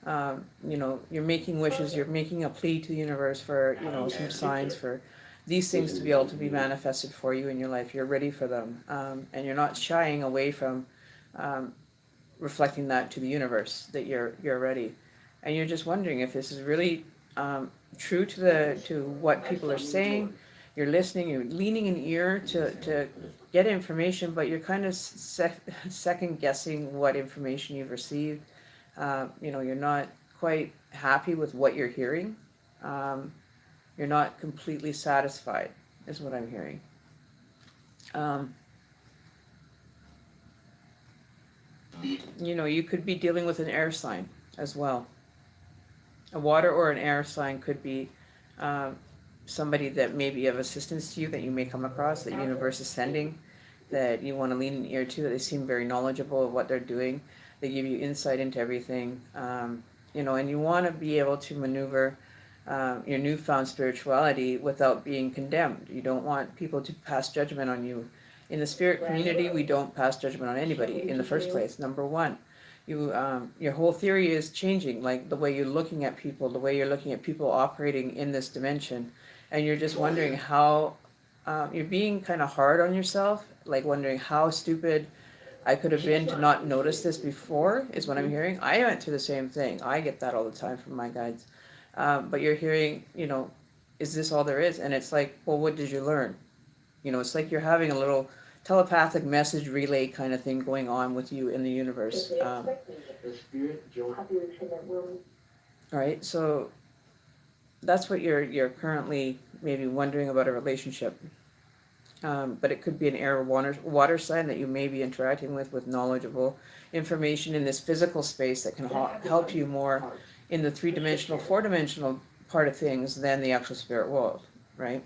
You're making wishes, you're making a plea to the universe for, some signs for these things to be able to be manifested for you in your life. You're ready for them. And you're not shying away from reflecting that to the universe, that you're ready. And you're just wondering if this is really true to what people are saying. You're listening, you're leaning an ear to get information, but you're kind of second guessing what information you've received. You're not quite happy with what you're hearing. You're not completely satisfied, is what I'm hearing. You could be dealing with an air sign as well. A water or an air sign could be somebody that may be of assistance to you that you may come across that universe is sending, that you want to lean an ear to. They seem very knowledgeable of what they're doing. They give you insight into everything, and you want to be able to maneuver your newfound spirituality without being condemned. You don't want people to pass judgment on you. In the spirit community, we don't pass judgment on anybody in the first place. Number one, your whole theory is changing, like the way you're looking at people, the way you're looking at people operating in this dimension, and you're just wondering how you're being kind of hard on yourself, like wondering how stupid I could have been to not notice this before, is what I'm hearing. I went through the same thing. I get that all the time from my guides. But you're hearing, is this all there is? And it's like, well, what did you learn? It's like you're having a little telepathic message relay kind of thing going on with you in the universe. The spirit joint. All right, so that's what you're currently maybe wondering about a relationship. But it could be an air or water sign that you may be interacting with knowledgeable information in this physical space that can help you more in the 3-dimensional, 4-dimensional part of things than the actual spirit world, right?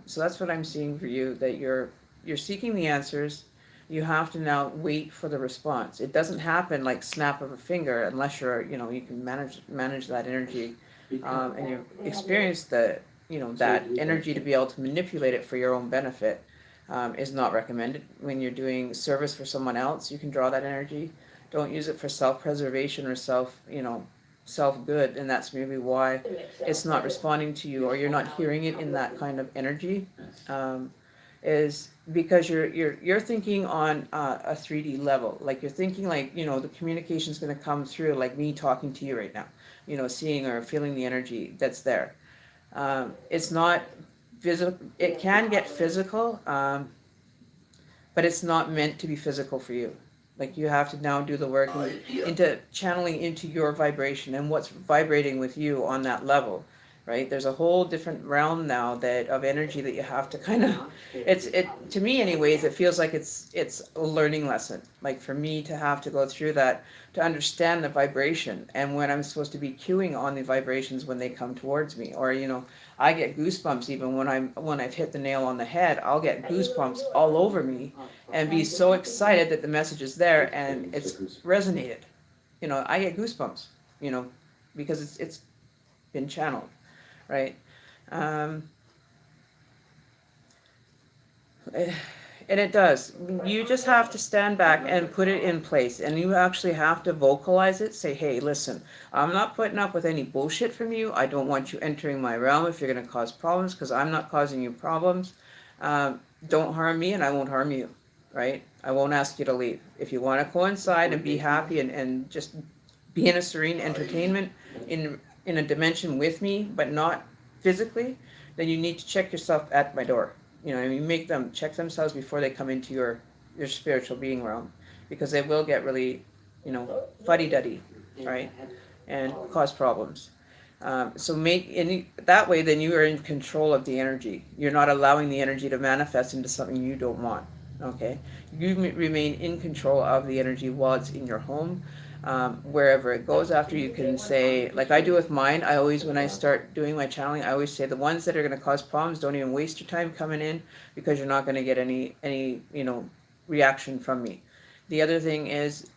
So that's what I'm seeing for you, that you're seeking the answers. You have to now wait for the response. It doesn't happen like snap of a finger unless you can manage that energy, and you experience that energy to be able to manipulate it for your own benefit. Is not recommended. When you're doing service for someone else, you can draw that energy. Don't use it for self-preservation or self-good, and that's maybe why it's not responding to you, or you're not hearing it in that kind of energy. Is because you're thinking on a 3D level, like you're thinking like the communication's going to come through like me talking to you right now, seeing or feeling the energy that's there. It's not physical. It can get physical, but it's not meant to be physical for you. Like you have to now do the work into channeling into your vibration and what's vibrating with you on that level, right? There's a whole different realm now of energy that you have to kind of. To me, anyways, it feels like it's a learning lesson. Like for me to have to go through that to understand the vibration and when I'm supposed to be cueing on the vibrations when they come towards me, or I get goosebumps even when I've hit the nail on the head. I'll get goosebumps all over me and be so excited that the message is there and it's resonated. I get goosebumps, because it's been channeled, right? And it does. You just have to stand back and put it in place, and you actually have to vocalize it. Say, hey, listen, I'm not putting up with any bullshit from you. I don't want you entering my realm if you're going to cause problems, because I'm not causing you problems. Don't harm me and I won't harm you, right? I won't ask you to leave. If you want to coincide and be happy and just be in a serene entertainment in a dimension with me, but not physically, then you need to check yourself at my door. Make them check themselves before they come into your spiritual being realm, because they will get really, fuddy-duddy, right, and cause problems. So that way, then you are in control of the energy. You're not allowing the energy to manifest into something you don't want. Okay, you remain in control of the energy while it's in your home. Wherever it goes after, you can say, like I do with mine, I always, when I start doing my channeling, I always say the ones that are going to cause problems, don't even waste your time coming in, because you're not going to get any reaction from me. The other thing is,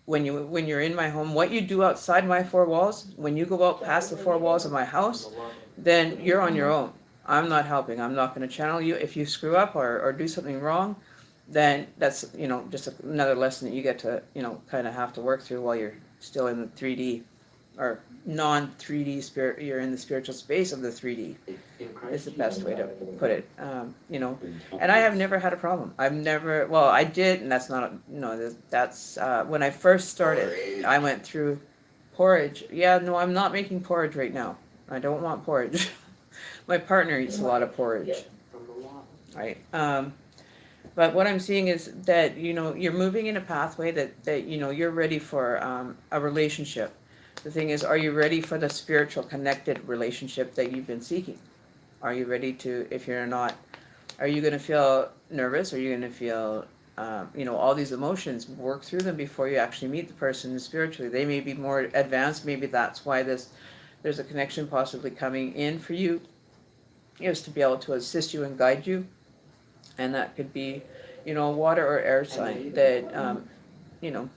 when you're in my home, what you do outside my 4 walls, when you go out past the 4 walls of my house, then you're on your own. I'm not helping. I'm not going to channel you. If you screw up or do something wrong, then that's just another lesson that you get to kind of have to work through while you're still in the 3D or non-3D spirit. You're in the spiritual space of the 3D is the best way to put it. And I have never had a problem. I did, and that's not that's when I first started. I went through porridge. I'm not making porridge right now. I don't want porridge. My partner eats a lot of porridge, right? But what I'm seeing is that, you're moving in a pathway that you're ready for a relationship. The thing is, are you ready for the spiritual connected relationship that you've been seeking? Are you ready to, if you're not, are you going to feel nervous? Are you going to feel, all these emotions? Work through them before you actually meet the person spiritually. They may be more advanced. Maybe that's why this there's a connection possibly coming in for you, is to be able to assist you and guide you. And that could be, you know, a water or air sign that, you know,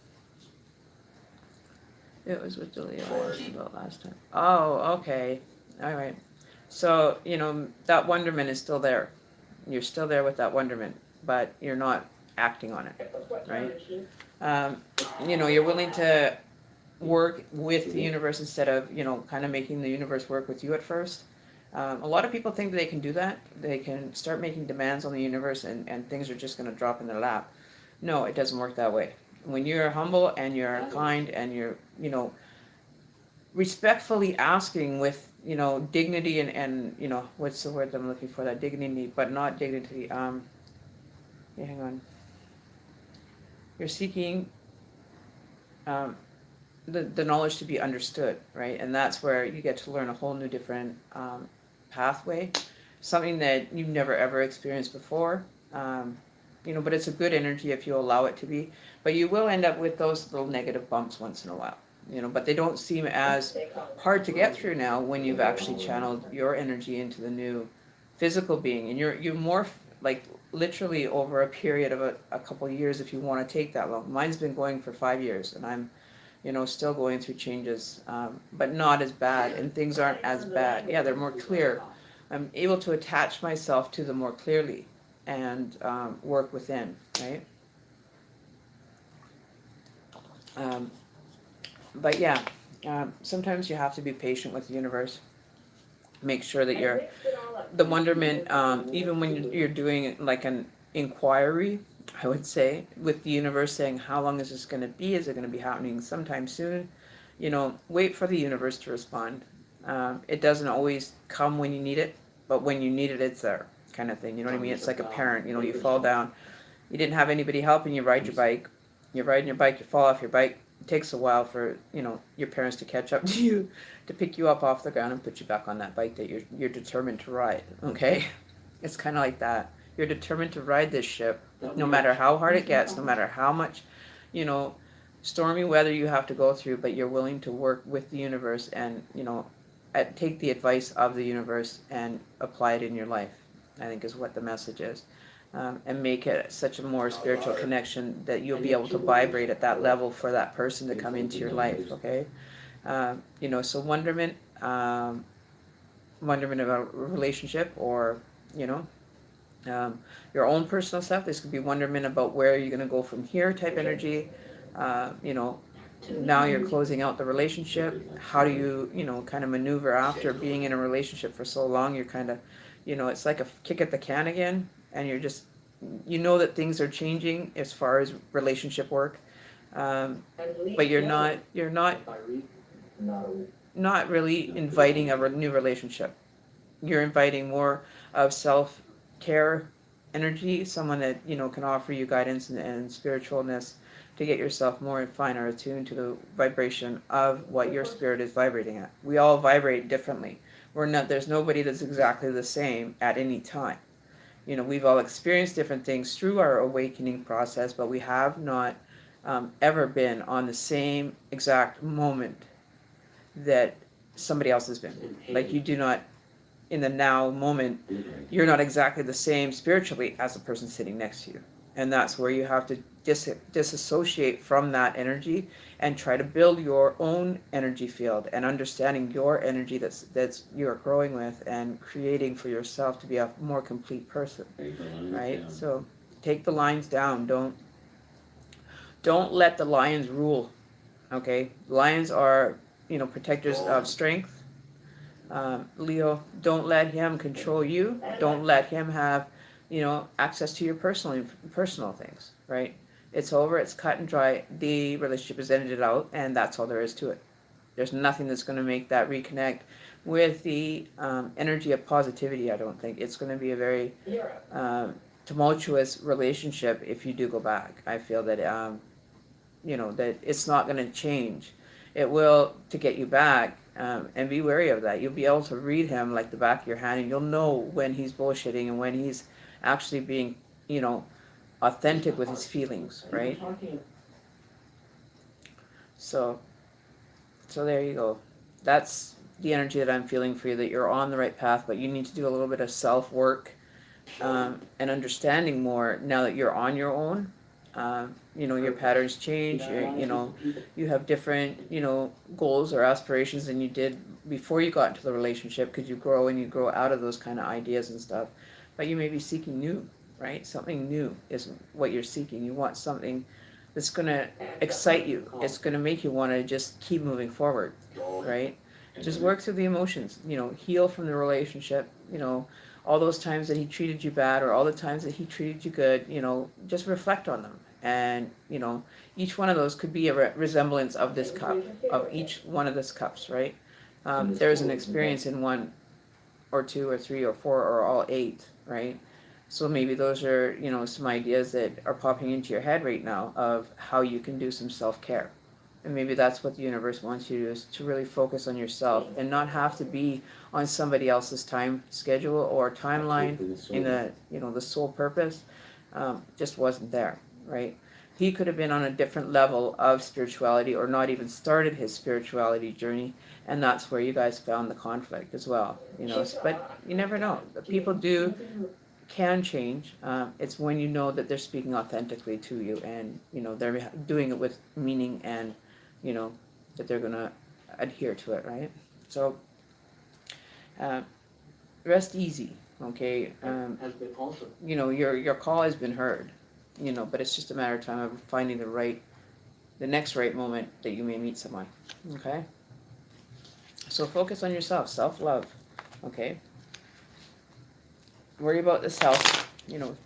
it was with Julia I asked about last time. Oh, okay. All right. So, you know, that wonderment is still there. You're still there with that wonderment, but you're not acting on it, right? You know, you're willing to work with the universe instead of, you know, kind of making the universe work with you at first. A lot of people think they can do that. They can start making demands on the universe and things are just going to drop in their lap. No, it doesn't work that way. When you're humble and you're kind and you're, you know, respectfully asking with, you know, dignity and you know, what's the word I'm looking for, that dignity, but not dignity, yeah, hang on. You're seeking the knowledge to be understood, right? And that's where you get to learn a whole new different pathway, something that you've never ever experienced before. You know, but it's a good energy if you allow it to be. But you will end up with those little negative bumps once in a while, you know, but they don't seem as hard to get through now when you've actually channeled your energy into the new physical being. And you're more like literally over a period of a couple of years, if you want to take that long. Mine's been going for 5 years and I'm, you know, still going through changes, but not as bad, and things aren't as bad. Yeah, they're more clear. I'm able to attach myself to them more clearly and work within, right? But yeah, sometimes you have to be patient with the universe. Make sure that you're, the wonderment, even when you're doing like an inquiry, I would say, with the universe saying, how long is this going to be? Is it going to be happening sometime soon? You know, wait for the universe to respond. It doesn't always come when you need it, but when you need it, it's there, kind of thing. You know what I mean? It's like a parent, you know, you fall down, you didn't have anybody helping you ride your bike. You're riding your bike, you fall off your bike. It takes a while for, you know, your parents to catch up to you, to pick you up off the ground and put you back on that bike that you're determined to ride, okay? It's kind of like that. You're determined to ride this ship, no matter how hard it gets, no matter how much, you know, stormy weather you have to go through, but you're willing to work with the universe and, you know, take the advice of the universe and apply it in your life, I think is what the message is. And make it such a more spiritual connection that you'll be able to vibrate at that level for that person to come into your life, okay? You know, so wonderment about a relationship or, you know, your own personal stuff. This could be wonderment about where you're going to go from here type energy. You know, now you're closing out the relationship. How do you, you know, kind of maneuver after being in a relationship for so long? You're kind of, you know, it's like a kick at the can again. And you're just, you know that things are changing as far as relationship work. But you're not really inviting a new relationship. You're inviting more of self-care energy, someone that, you know, can offer you guidance and spiritualness to get yourself more finer attuned to the vibration of what your spirit is vibrating at. We all vibrate differently. There's nobody that's exactly the same at any time. You know, we've all experienced different things through our awakening process, but we have not ever been on the same exact moment that somebody else has been. Like you do not, in the now moment, you're not exactly the same spiritually as the person sitting next to you. And that's where you have to disassociate from that energy and try to build your own energy field and understanding your energy that's you're growing with and creating for yourself to be a more complete person, right? So take the lines down. Don't let the lions rule, okay? Lions are, you know, protectors of strength. Leo, don't let him control you. Don't let him have, you know, access to your personal things, right? It's over, it's cut and dry, the relationship is ended out, and that's all there is to it. There's nothing that's going to make that reconnect with the energy of positivity, I don't think. It's going to be a very tumultuous relationship if you do go back. I feel that, you know, that it's not going to change. It will to get you back, and be wary of that. You'll be able to read him like the back of your hand, and you'll know when he's bullshitting and when he's actually being, you know, authentic with his feelings, right? So there you go. That's the energy that I'm feeling for you, that you're on the right path, but you need to do a little bit of self work, and understanding more now that you're on your own. Your patterns change. You have different, goals or aspirations than you did before you got into the relationship, because you grow and you grow out of those kind of ideas and stuff. But you may be seeking new, right? Something new is what you're seeking. You want something that's going to excite you. It's going to make you want to just keep moving forward, right? Just work through the emotions, heal from the relationship, all those times that he treated you bad or all the times that he treated you good, just reflect on them. And, each one of those could be a resemblance of this cup, of each one of this cups, right? There's an experience in one or two or three or four or all eight, right? So maybe those are, some ideas that are popping into your head right now of how you can do some self-care. And maybe that's what the universe wants you to do, is to really focus on yourself and not have to be on somebody else's time schedule or timeline in the sole purpose. Just wasn't there, right? He could have been on a different level of spirituality or not even started his spirituality journey. And that's where you guys found the conflict as well, but you never know. People can change. It's when you know that they're speaking authentically to you and, they're doing it with meaning and, that they're going to adhere to it, right? So, rest easy, okay? Has been also. Your call has been heard, but it's just a matter of time of finding the next right moment that you may meet someone, okay? So focus on yourself, self-love, okay? Worry about the self,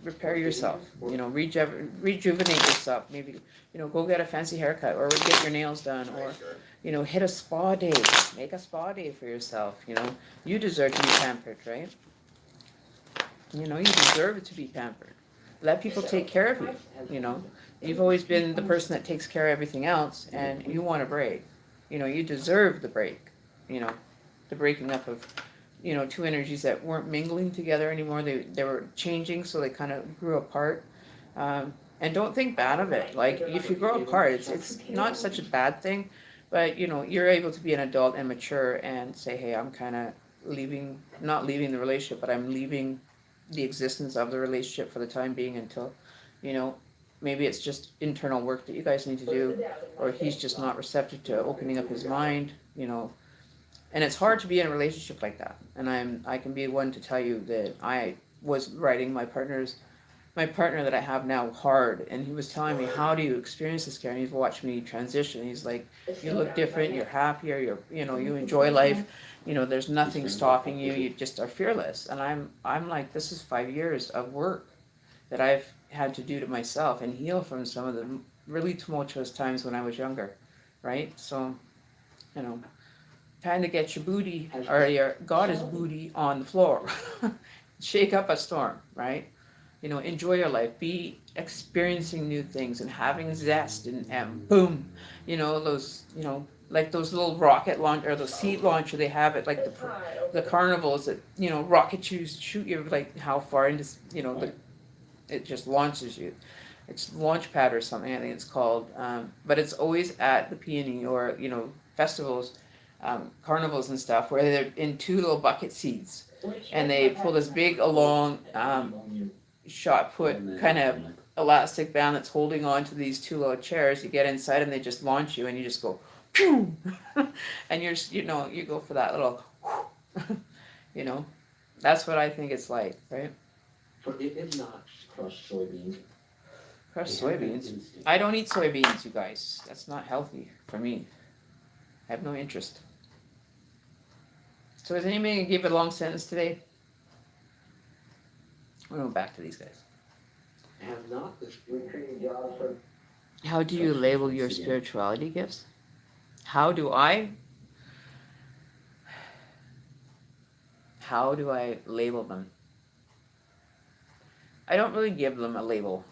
repair yourself, rejuvenate yourself. Maybe, go get a fancy haircut or get your nails done or, hit a spa day. Make a spa day for yourself, You deserve to be pampered, right? You deserve it to be pampered. Let people take care of you, You've always been the person that takes care of everything else and you want a break. You deserve the break, the breaking up of two energies that weren't mingling together anymore. They were changing, so they kind of grew apart. And don't think bad of it. Like, if you grow apart, it's not such a bad thing, but you're able to be an adult and mature and say, hey, I'm kind of not leaving the relationship, but I'm leaving the existence of the relationship for the time being until, maybe it's just internal work that you guys need to do, or he's just not receptive to opening up his mind, And it's hard to be in a relationship like that. And I can be one to tell you that I was writing my partner that I have now hard, and he was telling me, how do you experience this, Karen? He's watched me transition. He's like, you look different, you're happier, you enjoy life, there's nothing stopping you, you just are fearless. And I'm like, this is 5 years of work that I've had to do to myself and heal from some of the really tumultuous times when I was younger, right? So, time to get your booty or your goddess booty on the floor. Shake up a storm, right? Enjoy your life. Be experiencing new things and having zest and boom, those, like those little rocket launch or those seed launcher they have at like the carnivals that, rocket shoot you like how far into, it just launches you. It's launch pad or something, I think it's called. But it's always at the peony or, festivals, carnivals and stuff where they're in two little bucket seats and they pull this big along shot put kind of elastic band that's holding on to these two little chairs. You get inside and they just launch you and you just go pew! And you're you go for that little that's what I think it's like, right? For it is not crushed soybeans. Crushed soybeans. I don't eat soybeans, you guys. That's not healthy for me. I have no interest. So is anybody going to give a long sentence today? We're going back to these guys. Have not the Recruiting jobs for How do you label your spirituality gifts? How do I label them? I don't really give them a label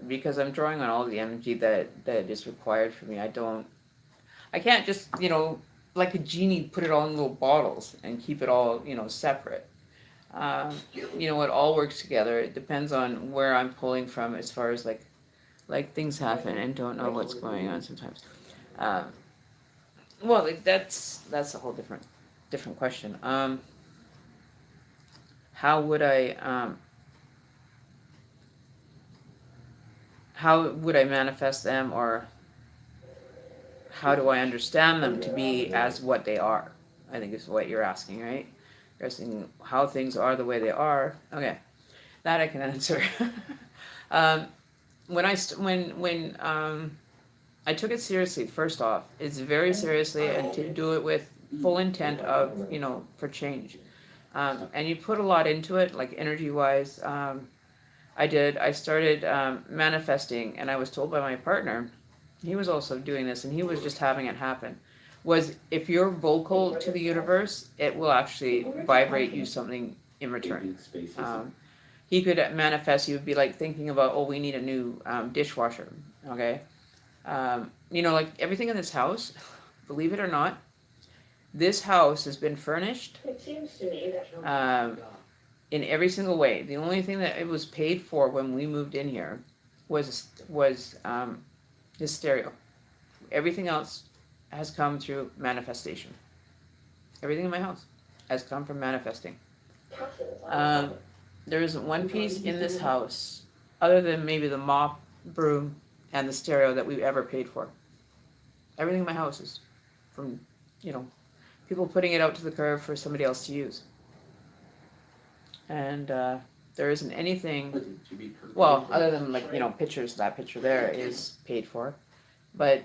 because I'm drawing on all the energy that is required for me. I can't just, like a genie, put it all in little bottles and keep it all, separate. It all works together. It depends on where I'm pulling from as far as like things happen and don't know what's going on sometimes. Well, that's a whole different different question. How would I manifest them, or how do I understand them to be as what they are? I think is what you're asking, right? You're asking how things are the way they are. Okay, that I can answer. When I took it seriously, first off, it's very seriously, and to do it with full intent of, for change. And you put a lot into it, like energy-wise. I started manifesting, and I was told by my partner, he was also doing this, and he was just having it happen, was if you're vocal to the universe, it will actually vibrate you something in return. He could manifest, he would be like thinking about, oh, we need a new dishwasher, okay? Like everything in this house, believe it or not, this house has been furnished It seems to me that in every single way. The only thing that it was paid for when we moved in here was his stereo. Everything else has come through manifestation. Everything in my house has come from manifesting. There isn't one piece in this house, other than maybe the mop, broom, and the stereo, that we've ever paid for. Everything in my house is from, people putting it out to the curb for somebody else to use. And there isn't anything, well, other than pictures, that picture there is paid for. But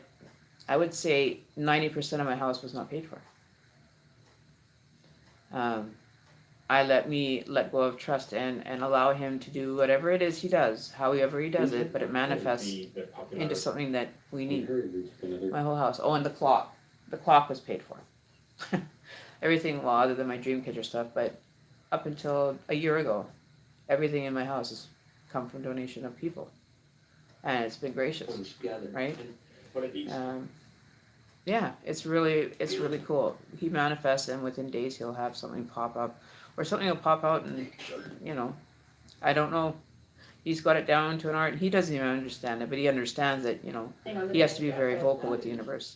I would say 90% of my house was not paid for. I let go of trust and allow him to do whatever it is he does, however he does it, but it manifests into something that we need. My whole house. Oh, and the clock. The clock was paid for. Everything, well, other than my dream catcher stuff, but up until a year ago, everything in my house has come from donation of people. And it's been gracious, right? Yeah, it's really cool. He manifests, and within days he'll have something pop up, or something will pop out, and I don't know. He's got it down to an art. He doesn't even understand it, but he understands that he has to be very vocal with the universe.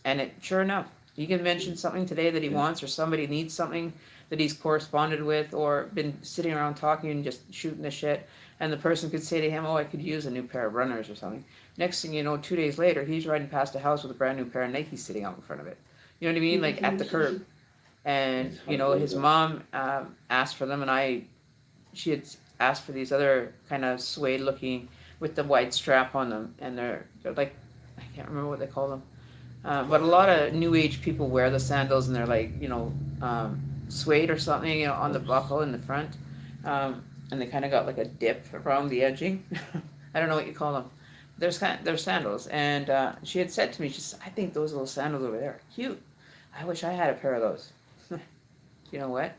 And it, sure enough, he can mention something today that he wants, or somebody needs something that he's corresponded with, or been sitting around talking and just shooting the shit, and the person could say to him, oh, I could use a new pair of runners or something. Next thing you know, 2 days later, he's riding past a house with a brand new pair of Nikes sitting out in front of it. You know what I mean? Like at the curb. And, his mom asked for them, and she had asked for these other kind of suede looking with the wide strap on them. And they're like, I can't remember what they call them. But a lot of new age people wear the sandals, and they're like, suede or something, on the buckle in the front. And they kind of got like a dip around the edging. I don't know what you call them. They're sandals. And she had said to me, she said, I think those little sandals over there are cute. I wish I had a pair of those. You know what?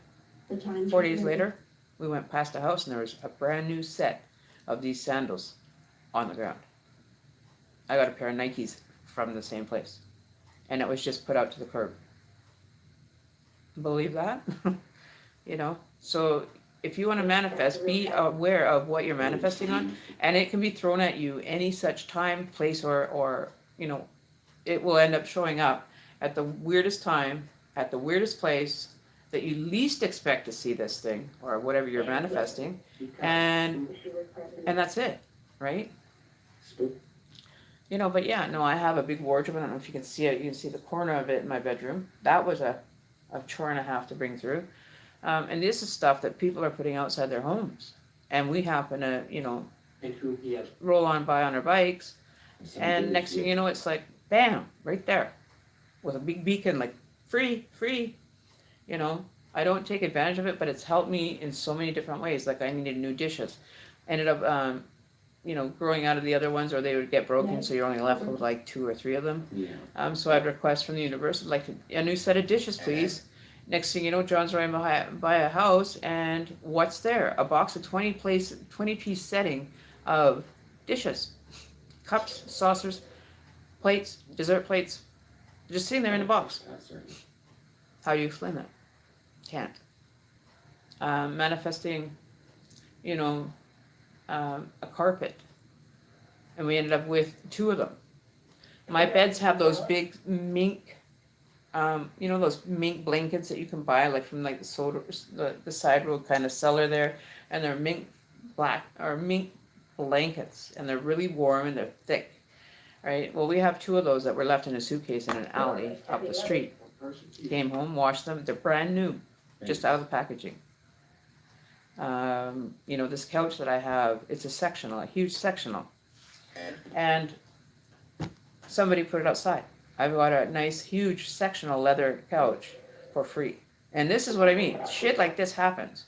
4 days later, we went past a house, and there was a brand new set of these sandals on the ground. I got a pair of Nikes from the same place. And it was just put out to the curb. Believe that? So if you want to manifest, be aware of what you're manifesting on, and it can be thrown at you any such time, place, or it will end up showing up at the weirdest time, at the weirdest place, that you least expect to see this thing, or whatever you're manifesting, and that's it, right? But yeah, no, I have a big wardrobe. I don't know if you can see it. You can see the corner of it in my bedroom. That was a chore and a half to bring through. And this is stuff that people are putting outside their homes. And we happen to, roll on by on our bikes. And next thing you know, it's like, bam, right there. With a big beacon, like, free. I don't take advantage of it, but it's helped me in so many different ways. Like, I needed new dishes. Ended up, growing out of the other ones, or they would get broken, so you're only left with like 2 or 3 of them. Yeah. So I'd request from the universe, like a new set of dishes, please. Next thing you know, John's running by a house, and what's there? A box of 20-piece setting of dishes, cups, saucers, plates, dessert plates, just sitting there in a box. How do you explain that? Can't. Manifesting, a carpet, and we ended up with 2 of them. My beds have those big mink you know those mink blankets that you can buy like from like the side road kind of cellar there, and they're mink blankets, and they're really warm and they're thick, right? Well, we have two of those that were left in a suitcase in an alley up the street. Came home, washed them. They're brand new, just out of the packaging. You know, this couch that I have, it's a huge sectional, and somebody put it outside. I've got a nice, huge sectional leather couch for free. And this is what I mean. Shit like this happens.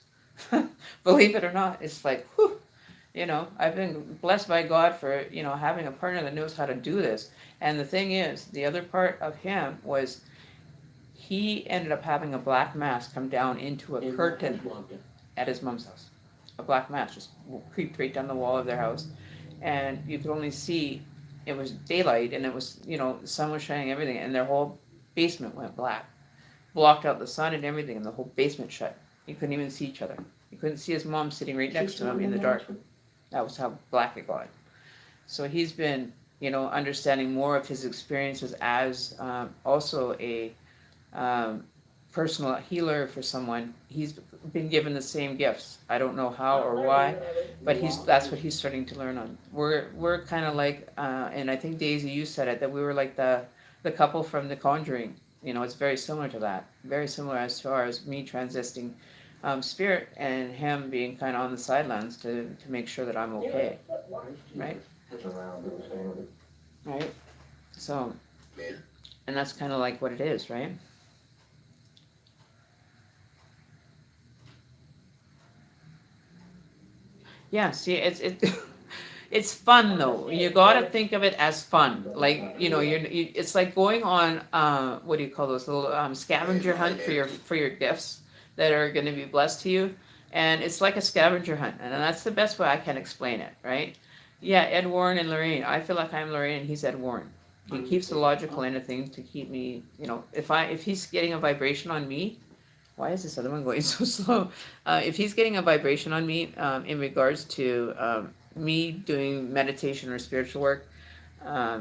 Believe it or not, it's like, whew, you know, I've been blessed by God for, you know, having a partner that knows how to do this. And the thing is, the other part of him was he ended up having a black mass come down into a curtain at his mom's house. A black mass just creeped right down the wall of their house. And you could only see, it was daylight, and it was, you know, the sun was shining, everything, and their whole basement went black. Blocked out the sun and everything, and the whole basement shut. You couldn't even see each other. You couldn't see his mom sitting right next to him in the dark. That was how black it got. So he's been, you know, understanding more of his experiences as also a personal healer for someone. He's been given the same gifts. I don't know how or why, but that's what he's starting to learn on. We're kind of like, and I think Daisy, you said it, that we were like the couple from The Conjuring. You know, it's very similar to that. Very similar as far as me transiting spirit and him being kind of on the sidelines to make sure that I'm okay. Right? Right? So, and that's kind of like what it is, right? Yeah, see, it's fun though. You gotta think of it as fun. Like, you know, it's like going on what do you call those little scavenger hunt for your gifts that are going to be blessed to you, and it's like a scavenger hunt, and that's the best way I can explain it, right? Yeah, Ed Warren and Lorraine. I feel like I'm Lorraine and he's Ed Warren. He keeps the logical end of things to keep me, you know, if he's getting a vibration on me. Why is this other one going so slow? If he's getting a vibration on me in regards to me doing meditation or spiritual work,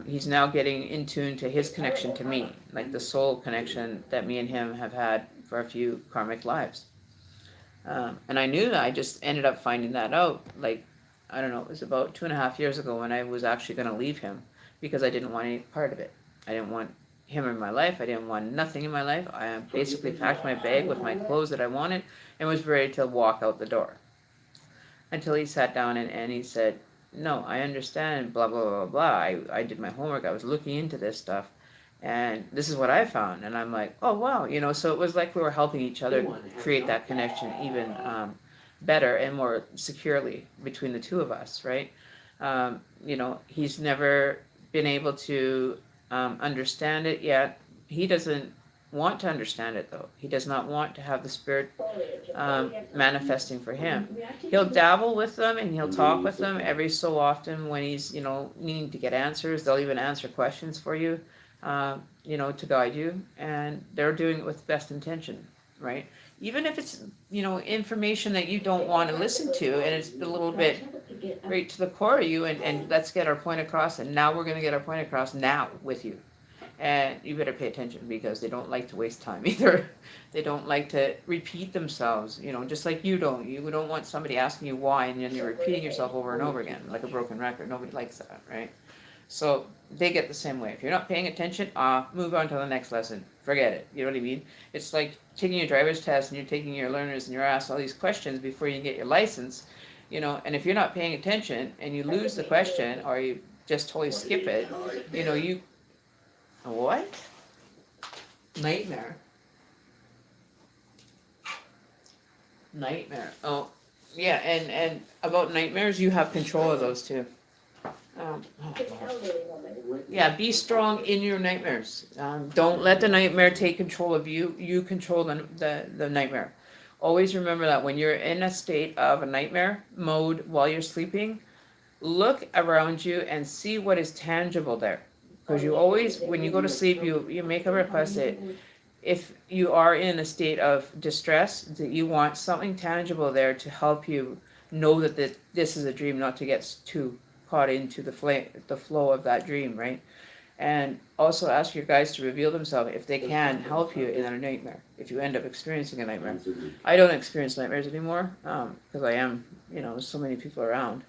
he's now getting in tune to his connection to me, like the soul connection that me and him have had for a few karmic lives. And I knew that. I just ended up finding that out, like, I don't know, it was about 2.5 years ago when I was actually going to leave him because I didn't want any part of it. I didn't want him in my life. I didn't want nothing in my life. I basically packed my bag with my clothes that I wanted and was ready to walk out the door. Until he sat down and he said, no, I understand, blah, blah, blah, blah. I did my homework. I was looking into this stuff. And this is what I found. And I'm like, oh, wow. You know, so it was like we were helping each other create that connection even better and more securely between the two of us, right? You know, he's never been able to understand it yet. He doesn't want to understand it, though. He does not want to have the spirit manifesting for him. He'll dabble with them and he'll talk with them every so often when he's, you know, needing to get answers. They'll even answer questions for you, you know, to guide you. And they're doing it with best intention, right? Even if it's, you know, information that you don't want to listen to and it's a little bit right to the core of you, and let's get our point across, and now we're going to get our point across now with you. And you better pay attention because they don't like to waste time either. They don't like to repeat themselves, you know, just like you don't. You don't want somebody asking you why and then you're repeating yourself over and over again like a broken record. Nobody likes that, right? So they get the same way. If you're not paying attention, move on to the next lesson. Forget it. You know what I mean? It's like taking your driver's test and you're taking your learners and you're asked all these questions before you get your license, you know, and if you're not paying attention and you lose the question or you just totally skip it, you know, you... What? Nightmare. Nightmare. Oh, yeah, and about nightmares, you have control of those too. Yeah, be strong in your nightmares. Don't let the nightmare take control of you. You control the nightmare. Always remember that when you're in a state of a nightmare mode while you're sleeping, look around you and see what is tangible there. Because you always, when you go to sleep, you make a request that if you are in a state of distress, that you want something tangible there to help you know that this is a dream, not to get too caught into the flow of that dream, right? And also ask your guides to reveal themselves if they can help you in a nightmare, if you end up experiencing a nightmare. Once a week. I don't experience nightmares anymore because I am, there's so many people around.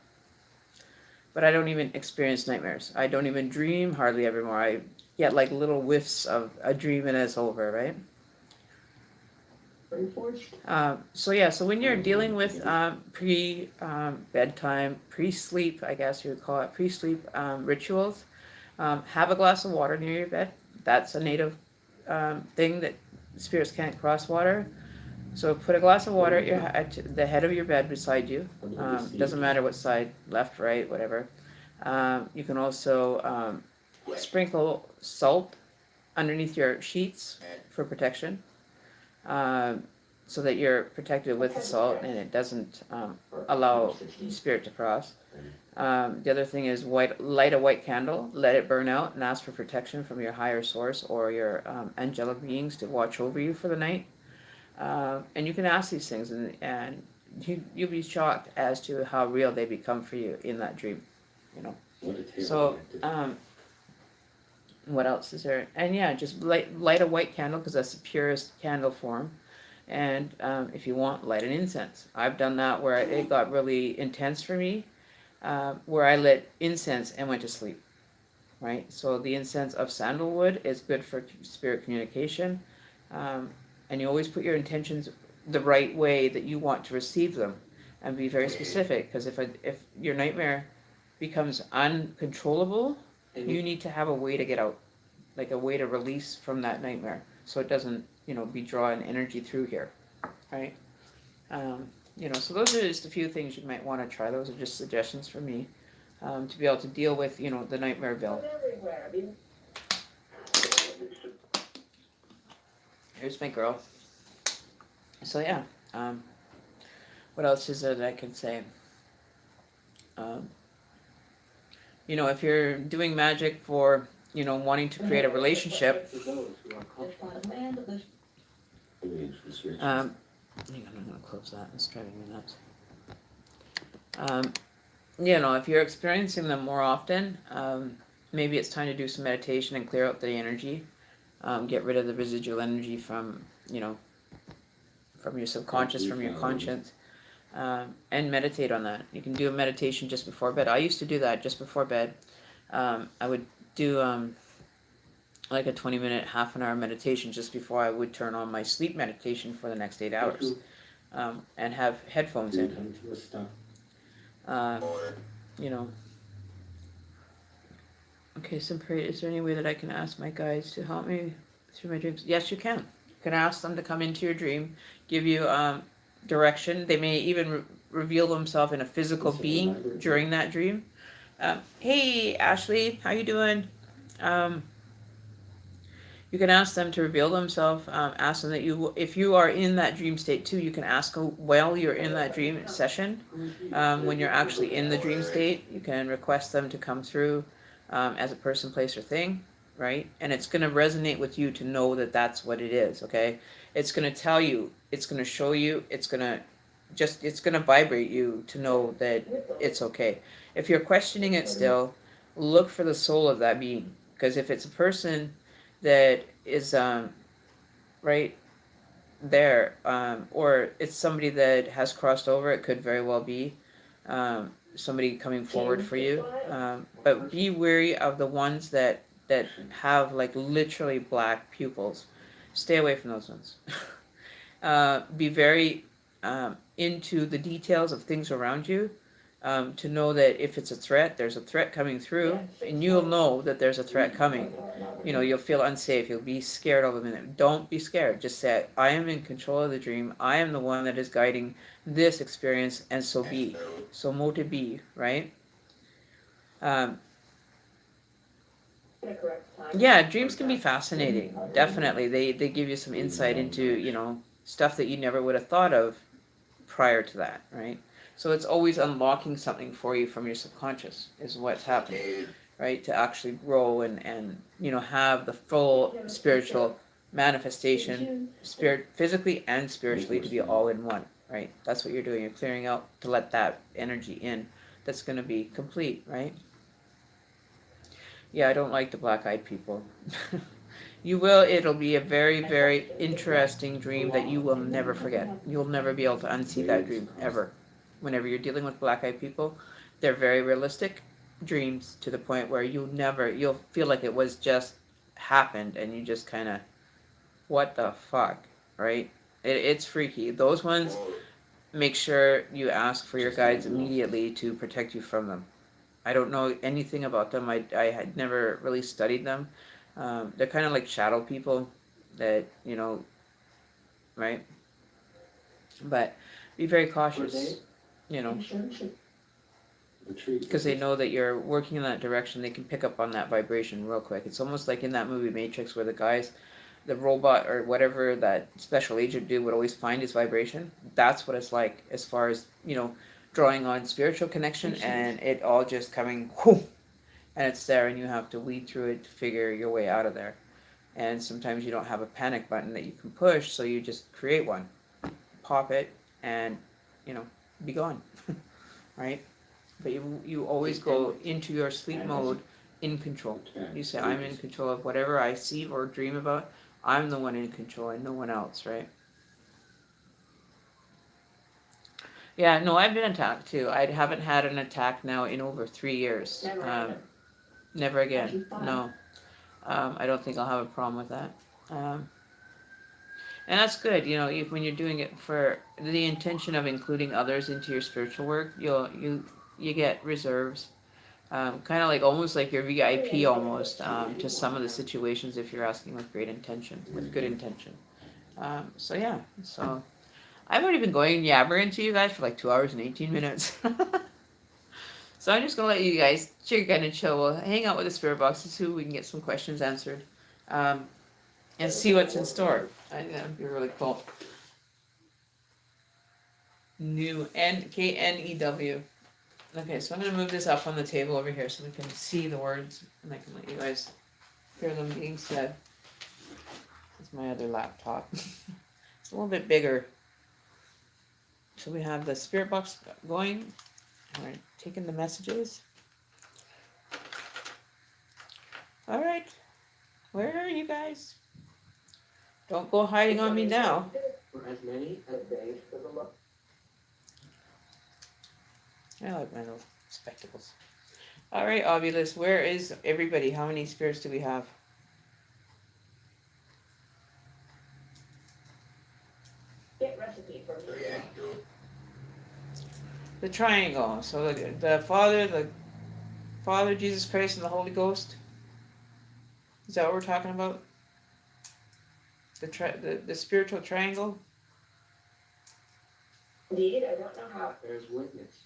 But I don't even experience nightmares. I don't even dream hardly evermore. I get like little whiffs of a dream and it's over, right? So when you're dealing with bedtime, pre-sleep, I guess you would call it, pre-sleep rituals, have a glass of water near your bed. That's a native thing that spirits can't cross water. So put a glass of water at the head of your bed beside you. Doesn't matter what side, left, right, whatever. You can also sprinkle salt underneath your sheets for protection. So that you're protected with the salt and it doesn't allow spirit to cross. The other thing is light a white candle, let it burn out, and ask for protection from your higher source or your angelic beings to watch over you for the night. And you can ask these things, and you'll be shocked as to how real they become for you in that dream. What a tale. So, what else is there? And yeah, just light a white candle because that's the purest candle form. And if you want, light an incense. I've done that where it got really intense for me, where I lit incense and went to sleep. Right? So the incense of sandalwood is good for spirit communication. And you always put your intentions the right way that you want to receive them, and be very specific. Because if your nightmare becomes uncontrollable, you need to have a way to get out, like a way to release from that nightmare, so it doesn't, be drawing energy through here, right? So those are just a few things you might want to try. Those are just suggestions for me to be able to deal with, the nightmare bill. Here's my girl. So yeah, what else is there that I can say? If you're doing magic for, wanting to create a relationship, hang on, I'm gonna close that. It's driving me nuts. If you're experiencing them more often, maybe it's time to do some meditation and clear out the energy. Get rid of the residual energy from from your subconscious, from your conscience, and meditate on that. You can do a meditation just before bed. I used to do that just before bed. I would do like a 20-minute, half an hour meditation just before I would turn on my sleep meditation for the next 8 hours, and have headphones in. Okay, Simpray, is there any way that I can ask my guides to help me through my dreams? Yes, you can. You can ask them to come into your dream, give you direction. They may even reveal themselves in a physical being during that dream. Hey, Ashley, how you doing? You can ask them to reveal themselves. Ask them that if you are in that dream state too, you can ask while you're in that dream session. When you're actually in the dream state, you can request them to come through as a person, place, or thing, right? And it's going to resonate with you to know that that's what it is, okay? It's going to tell you, it's going to show you, it's going to vibrate you to know that it's okay. If you're questioning it still, look for the soul of that being. Because if it's a person that is right there, or it's somebody that has crossed over, it could very well be somebody coming forward for you. But be wary of the ones that have like literally black pupils. Stay away from those ones. Be very into the details of things around you, to know that if it's a threat, there's a threat coming through, and you'll know that there's a threat coming. You'll feel unsafe. You'll be scared of a minute. Don't be scared. Just say, I am in control of the dream. I am the one that is guiding this experience, and so be. So mote be, right? Yeah, dreams can be fascinating. Definitely. They give you some insight into, stuff that you never would have thought of prior to that, right? So it's always unlocking something for you from your subconscious is what's happening, right? To actually grow and have the full spiritual manifestation, spirit, physically and spiritually, to be all in one, right? That's what you're doing. You're clearing out to let that energy in that's going to be complete, right? Yeah, I don't like the black-eyed people. You will, it'll be a very, very interesting dream that you will never forget. You'll never be able to unsee that dream, ever. Whenever you're dealing with black-eyed people, they're very realistic dreams to the point where you'll feel like it was just happened and you just kind of, what the fuck, right? It's freaky. Those ones, make sure you ask for your guides immediately to protect you from them. I don't know anything about them. I had never really studied them. They're kind of like shadow people that, right? But be very cautious, because they know that you're working in that direction. They can pick up on that vibration real quick. It's almost like in that movie Matrix where the robot or whatever that special agent dude would always find his vibration. That's what it's like as far as, drawing on spiritual connection and it all just coming, whoo, and it's there and you have to weed through it to figure your way out of there. And sometimes you don't have a panic button that you can push, so you just create one, pop it, and, be gone, right? But you always go into your sleep mode in control. You say, I'm in control of whatever I see or dream about. I'm the one in control and no one else, right? Yeah, no, I've been attacked too. I haven't had an attack now in over 3 years. Never again. No. I don't think I'll have a problem with that. And that's good, when you're doing it for the intention of including others into your spiritual work, you get reserves. Kind of like almost like your VIP almost to some of the situations if you're asking with great intention, with good intention. So I've already been going yabbering to you guys for like 2 hours and 18 minutes. So I'm just going to let you guys kind of chill. We'll hang out with the spirit box to see if we can get some questions answered and see what's in store. I think that would be really cool. New K-N-E-W. Okay, so I'm going to move this up on the table over here so we can see the words and I can let you guys hear them being said. That's my other laptop. It's a little bit bigger. So we have the spirit box going. We're taking the messages. All right. Where are you guys? Don't go hiding on me now. For as many as days for the love. I like my little spectacles. All right, Obulus, where is everybody? How many spirits do we have? Get recipe for me. The triangle. So the Father, Jesus Christ, and the Holy Ghost. Is that what we're talking about? The spiritual triangle? Indeed, I don't know how. Bears witness.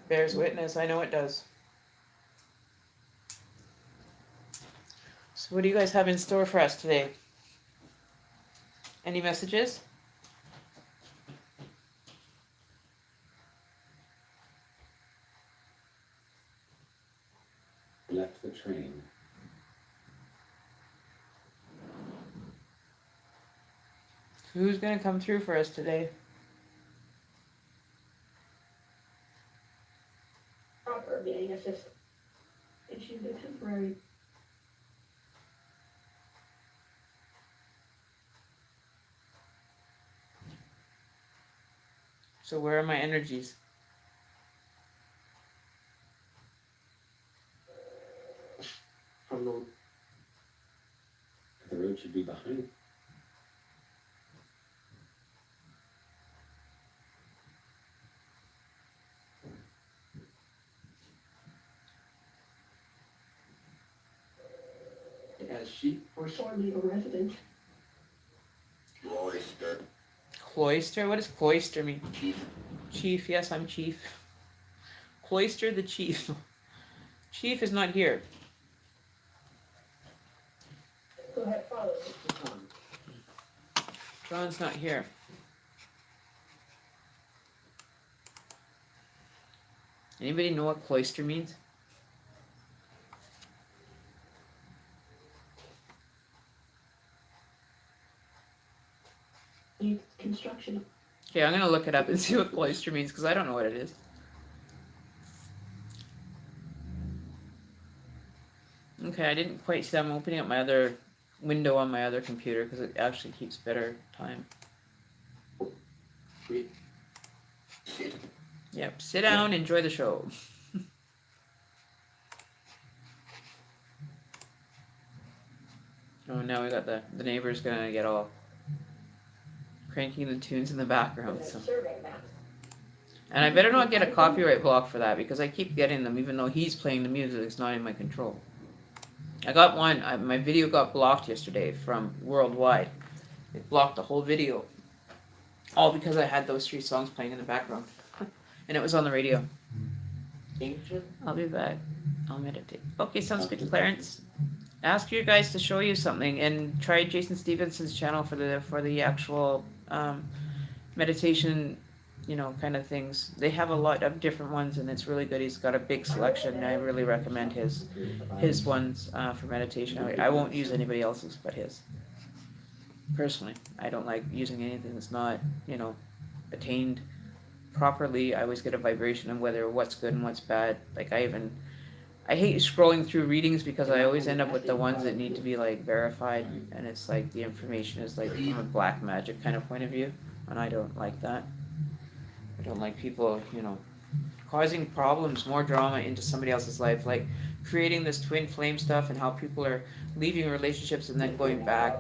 Bears witness. I know it does. So what do you guys have in store for us today? Any messages? Left the train. Who's going to come through for us today? Proper being a system. Issues are temporary. So where are my energies? From the The road should be behind. as sheep for Shortly a resident. Cloister? What does cloister mean? Chief. Yes, I'm chief. Cloister the chief. Chief is not here. Go ahead, follow. John's not here. Anybody know what cloister means? New construction. Okay, I'm gonna look it up and see what cloister means because I don't know what it is. Okay, I didn't quite see. I'm opening up my other window on my other computer because it actually keeps better time. Wait. Yep, sit down, enjoy the show. Oh, now we got the neighbor's gonna get all cranking the tunes in the background. So. Survey maps. And I better not get a copyright block for that because I keep getting them even though he's playing the music. It's not in my control. I got one. My video got blocked yesterday from worldwide. It blocked the whole video. All because I had those 3 songs playing in the background. And it was on the radio. Ancient? I'll be back. I'll meditate. Okay, sounds good, Clarence. Ask you guys to show you something and try Jason Stevenson's channel for the actual meditation, kind of things. They have a lot of different ones and it's really good. He's got a big selection and I really recommend his ones for meditation. I won't use anybody else's but his. Personally, I don't like using anything that's not, attained properly. I always get a vibration of what's good and what's bad. Like I hate scrolling through readings because I always end up with the ones that need to be like verified and it's like the information is like from a black magic kind of point of view and I don't like that. I don't like people, causing problems, more drama into somebody else's life, like creating this twin flame stuff and how people are leaving relationships and then going back.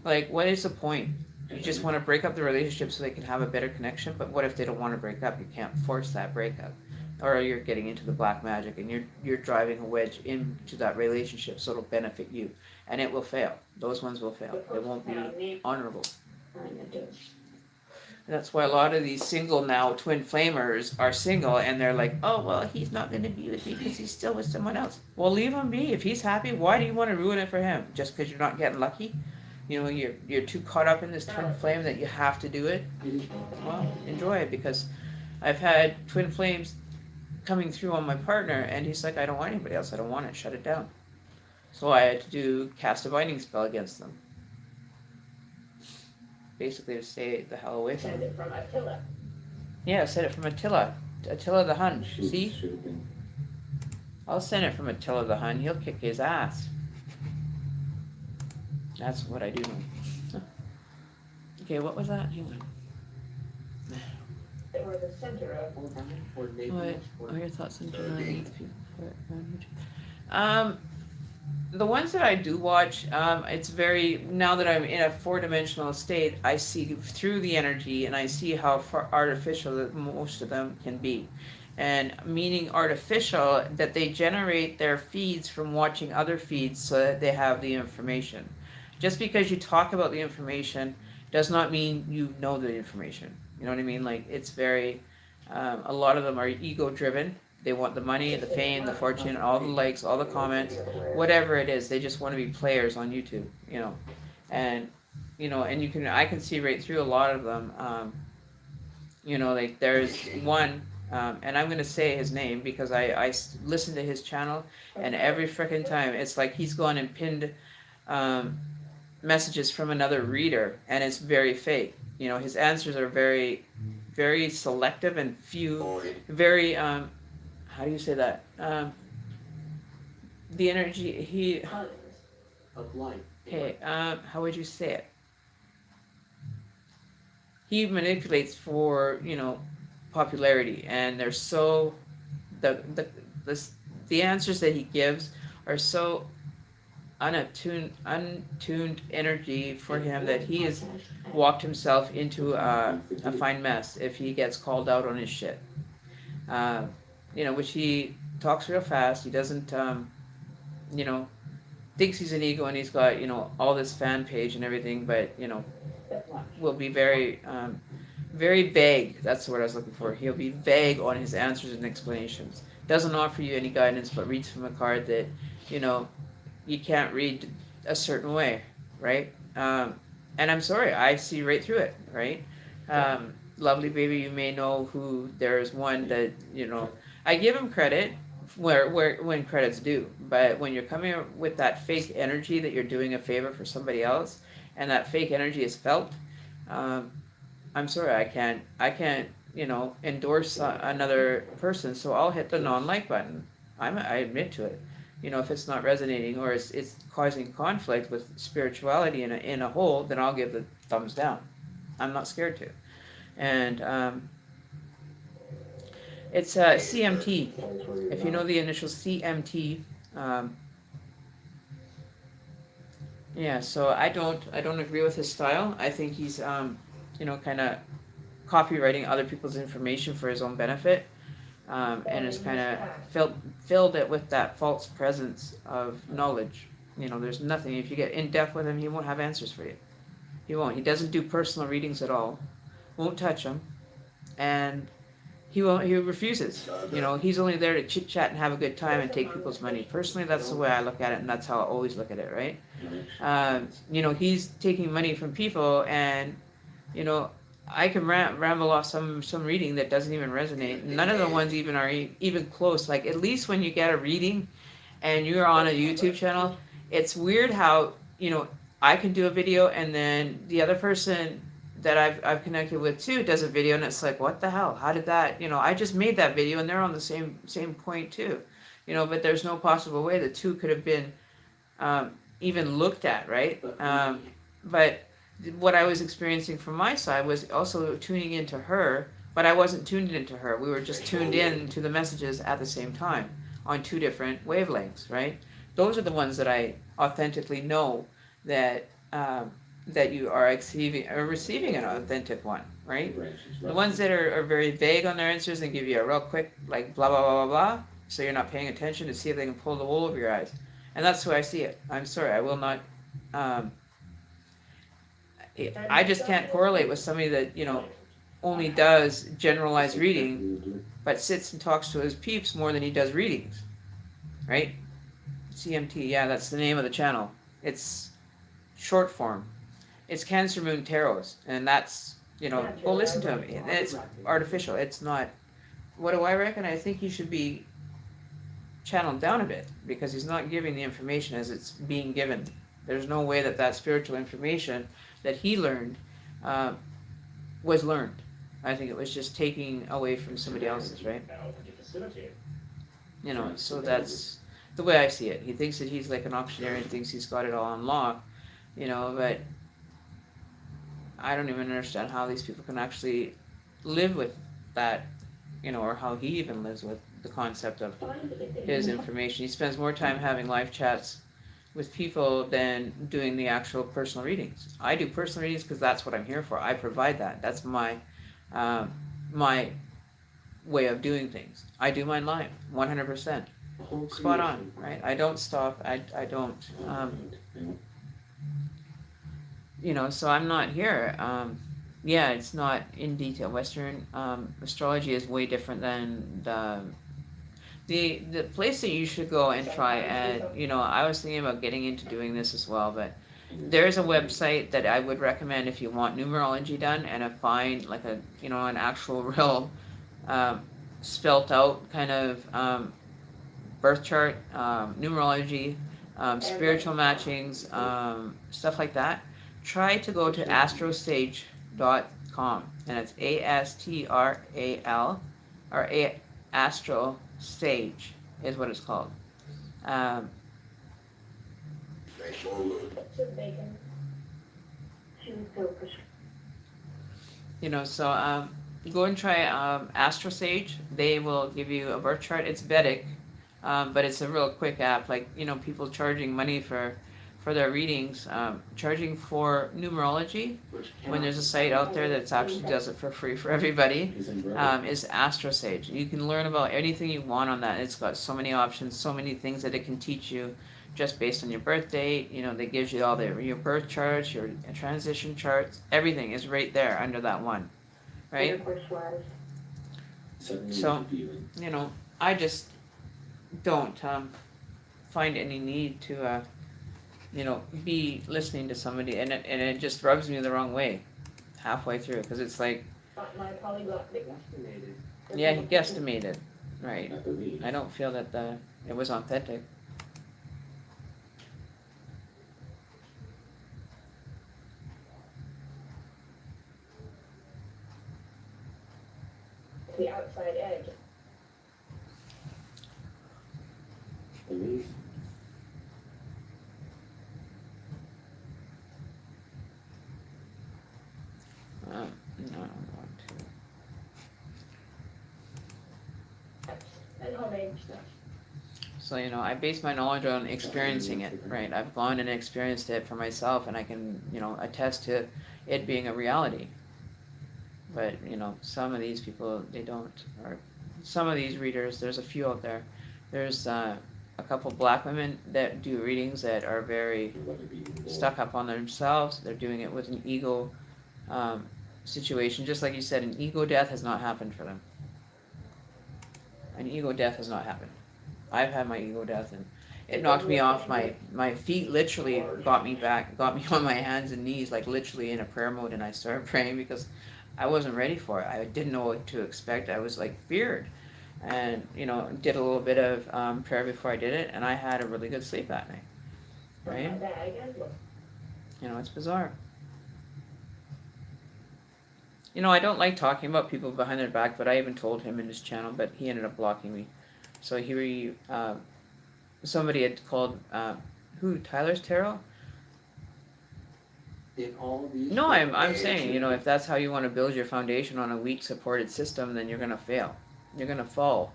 Like, what is the point? You just want to break up the relationship so they can have a better connection, but what if they don't want to break up? You can't force that breakup. Or you're getting into the black magic and you're driving a wedge into that relationship so it'll benefit you. And it will fail. Those ones will fail. It won't be honorable. That's why a lot of these single now twin flamers are single and they're like, oh, well, he's not going to be with me because he's still with someone else. Well, leave him be. If he's happy, why do you want to ruin it for him? Just because you're not getting lucky? You're too caught up in this twin flame that you have to do it? Well, enjoy it because I've had twin flames coming through on my partner and he's like, I don't want anybody else. I don't want it. Shut it down. So I had to cast a binding spell against them. Basically to stay the hell away from Send it. it from Attila. Yeah, I said it from Attila the Hun. Should- See? should have been. I'll send it from Attila the Hun. He'll kick his ass. That's what I do know. Okay, what was that? Hang on. They were the center of Or What neighbors? are your thoughts on July 8th people on YouTube? The ones that I do watch, it's very, now that I'm in a 4-dimensional state, I see through the energy and I see how far artificial that most of them can be. And meaning artificial, that they generate their feeds from watching other feeds so that they have the information. Just because you talk about the information does not mean you know the information. You know what I mean? Like, it's very, a lot of them are ego driven. They want the money, the fame, the fortune, all the likes, all the comments, whatever it is. They just want to be players on YouTube, and and I can see right through a lot of them. Like there's one, and I'm gonna say his name because I listen to his channel, and every freaking time it's like he's gone and pinned messages from another reader, and it's very fake. His answers are very, very selective and few, very how do you say that? The energy Of light. okay, how would you say it? He manipulates for, popularity, and they're so, the answers that he gives are so untuned energy for him that he has walked himself into a fine mess if he gets called out on his shit. Which he talks real fast. He doesn't, thinks he's an ego and he's got, all this fan page and everything, but, will be very, very vague. That's the word I was looking for. He'll be vague on his answers and explanations. Doesn't offer you any guidance, but reads from a card that, you can't read a certain way, right? And I'm sorry, I see right through it, right? Lovely baby, you may know who there's one that, I give him credit where when credit's due, but when you're coming with that fake energy that you're doing a favor for somebody else, and that fake energy is felt, I'm sorry, I can't endorse another person, so I'll hit the non-like button. I admit to it. you know, if it's not resonating or it's causing conflict with spirituality in a whole, then I'll give the thumbs down. I'm not scared to. And it's CMT. If you know the initials CMT, yeah. So I don't agree with his style. I think he's you know, kind of copywriting other people's information for his own benefit, and is kind of filled it with that false presence of knowledge. You know, there's nothing. If you get in depth with him, he won't have answers for you. He won't. He doesn't do personal readings at all. Won't touch them, and he won't. He refuses. You know, he's only there to chit chat and have a good time and take people's money. Personally, that's the way I look at it, and that's how I always look at it. Right? You know, he's taking money from people, and you know, I can ramble off some reading that doesn't even resonate. None of the ones even are even close. Like, at least when you get a reading and you're on a YouTube channel, it's weird how, you know, I can do a video and then the other person that I've connected with too does a video, and it's like, what the hell? How did that, you know, I just made that video and they're on the same point too. You know, but there's no possible way the two could have been even looked at, right? But what I was experiencing from my side was also tuning into her, but I wasn't tuned into her. We were just tuned in to the messages at the same time on two different wavelengths, right? Those are the ones that I authentically know that that you are receiving an authentic one, right? The ones that are very vague on their answers and give you a real quick, like, blah, blah, blah, blah, blah, so you're not paying attention to see if they can pull the wool over your eyes. And that's the way I see it. I'm sorry, I will not... I just can't correlate with somebody that, you know, only does generalized reading, but sits and talks to his peeps more than he does readings, right? CMT, yeah, that's the name of the channel. It's short form. It's Cancer Moon Tarots, and that's, you know, go listen to him. It's artificial. It's not. What do I reckon? I think he should be channeled down a bit, because he's not giving the information as it's being given. There's no way that spiritual information that he learned was learned. I think it was just taking away from somebody else's, right? You know, so that's the way I see it. He thinks that he's like an auctioneer and thinks he's got it all on lock, you know, but I don't even understand how these people can actually live with that, you know, or how he even lives with the concept of his information. He spends more time having live chats with people than doing the actual personal readings. I do personal readings because that's what I'm here for. I provide that. That's my my way of doing things. I do mine live, 100%. Spot on, right? I don't stop. I don't, you know, so I'm not here. Yeah, it's not in detail. Western astrology is way different than the place that you should go and try. And, you know, I was thinking about getting into doing this as well, but there's a website that I would recommend if you want numerology done and find like a, you know, an actual real spelt out kind of birth chart, numerology, spiritual matchings, stuff like that. Try to go to astrosage.com, and it's ASTRAL, or Astro Sage is what it's called. You know, so go and try Astro Sage. They will give you a birth chart. It's Vedic, but it's a real quick app. Like, you know, people charging money for their readings, charging for numerology, when there's a site out there that actually does it for free for everybody, is Astro Sage. You can learn about anything you want on that. It's got so many options, so many things that it can teach you just based on your birth date. You know, they gives you all your birth charts, your transition charts, everything is right there under that one, right? So, you know, I just don't find any need to you know, be listening to somebody, and it just rubs me the wrong way halfway through, because it's like, yeah, he guesstimated, right? I don't feel that it was authentic. The outside edge. So, you know, I base my knowledge on experiencing it, right? I've gone and experienced it for myself, and I can, you know, attest to it being a reality. But, you know, some of these people, they don't. Or some of these readers, there's a few out there. There's a couple black women that do readings that are very stuck up on themselves. They're doing it with an ego situation. Just like you said, an ego death has not happened for them. An ego death has not happened. I've had my ego death, and it knocked me off my feet. Literally got me on my hands and knees, like literally in a prayer mode, and I started praying because I wasn't ready for it. I didn't know what to expect. I was like feared, and you know, did a little bit of prayer before I did it, and I had a really good sleep that night. Right? You know, it's bizarre. You know, I don't like talking about people behind their back, but I even told him in his channel, but he ended up blocking me. So somebody had called, Tyler's Tarot? In all these. No, I'm saying, you know, if that's how you want to build your foundation on a weak supported system, then you're going to fail. You're going to fall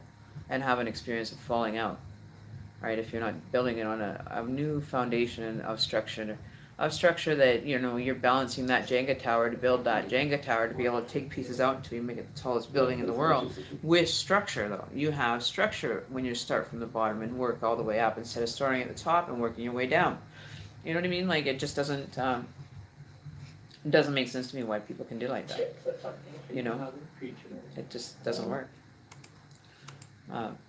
and have an experience of falling out, right? If you're not building it on a new foundation of structure that, you know, you're balancing that Jenga tower to build that Jenga tower to be able to take pieces out until you make it the tallest building in the world. With structure, though. You have structure when you start from the bottom and work all the way up instead of starting at the top and working your way down. You know what I mean? Like, it just doesn't make sense to me why people can do like that. You know? It just doesn't work.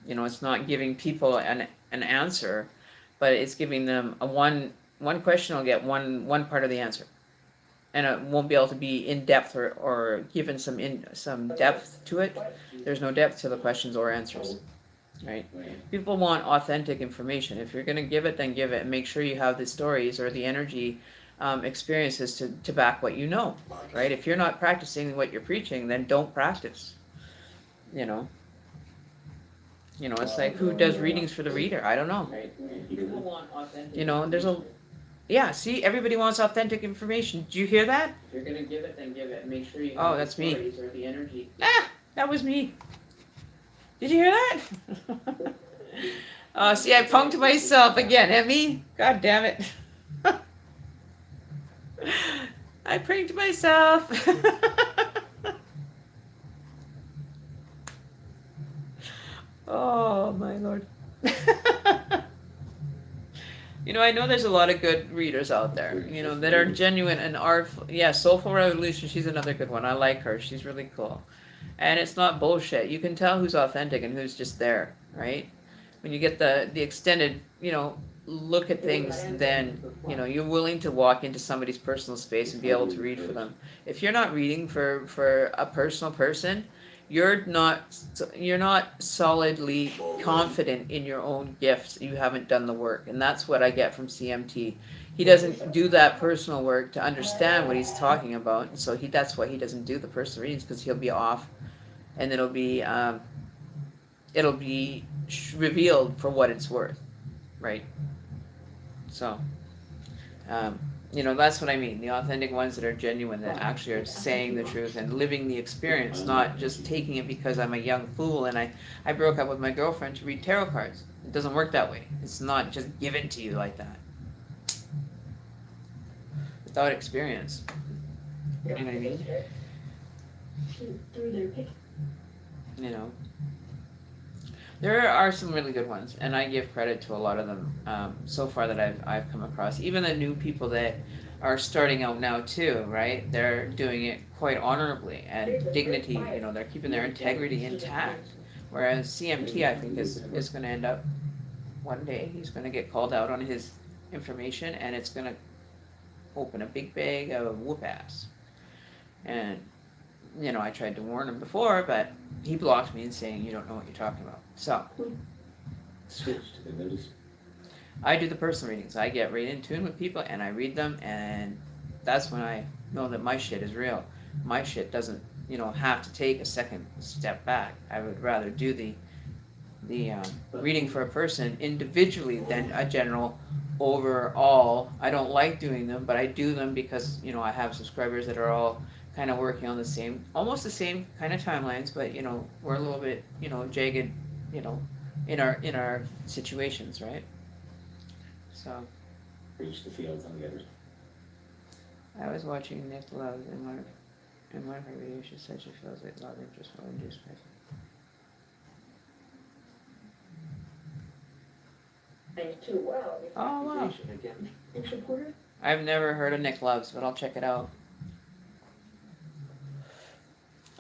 You know, it's not giving people an answer, but it's giving them one question will get one part of the answer, and it won't be able to be in depth or given some depth to it. There's no depth to the questions or answers, right? People want authentic information. If you're going to give it, then give it, and make sure you have the stories or the energy experiences to back what you know, right? If you're not practicing what you're preaching, then don't practice. You know, it's like, who does readings for the reader? I don't know. People want authentic. You know, see, everybody wants authentic information. Did you hear that? If you're gonna give it, then give it. Make sure you have that's me. Or the energy. That was me. Did you hear that? See, I punked myself again. Me? God damn it. I pranked myself. Oh, my Lord. You know, I know there's a lot of good readers out there, you know, that are genuine and artful. Yeah, Soulful Revolution, she's another good one. I like her. She's really cool. And it's not bullshit. You can tell who's authentic and who's just there, right? When you get the extended, you know, look at things, then, you know, you're willing to walk into somebody's personal space and be able to read for them. If you're not reading for a personal person, you're not solidly confident in your own gifts. You haven't done the work, and that's what I get from CMT. He doesn't do that personal work to understand what he's talking about, and so that's why he doesn't do the personal readings, because he'll be off, and it'll be revealed for what it's worth, right? So, you know, that's what I mean. The authentic ones that are genuine, that actually are saying the truth and living the experience, not just taking it because I'm a young fool and I broke up with my girlfriend to read tarot cards. It doesn't work that way. It's not just given to you like that. Without experience. You know what I mean? You know. There are some really good ones, and I give credit to a lot of them so far that I've come across. Even the new people that are starting out now too, right? They're doing it quite honorably and dignity. You know, they're keeping their integrity intact. Whereas CMT, I think, is going to end up one day. He's going to get called out on his information, and it's going to open a big bag of whoop ass. And you know, I tried to warn him before, but he blocked me and saying, you don't know what you're talking about. So, I do the personal readings. I get right in tune with people and I read them, and that's when I know that my shit is real. My shit doesn't, you know, have to take a second step back. I would rather do the reading for a person individually than a general overall. I don't like doing them, but I do them because, you know, I have subscribers that are all kind of working on almost the same kind of timelines, but, you know, we're a little bit, you know, jagged, you know, in our situations, right? So Reach the fields on the other. I was watching Nick Love in one of her videos. She said she feels like love interest will induce by. And too well. Oh wow! Accusation again. In supporter? I've never heard of Nick Loves, but I'll check it out.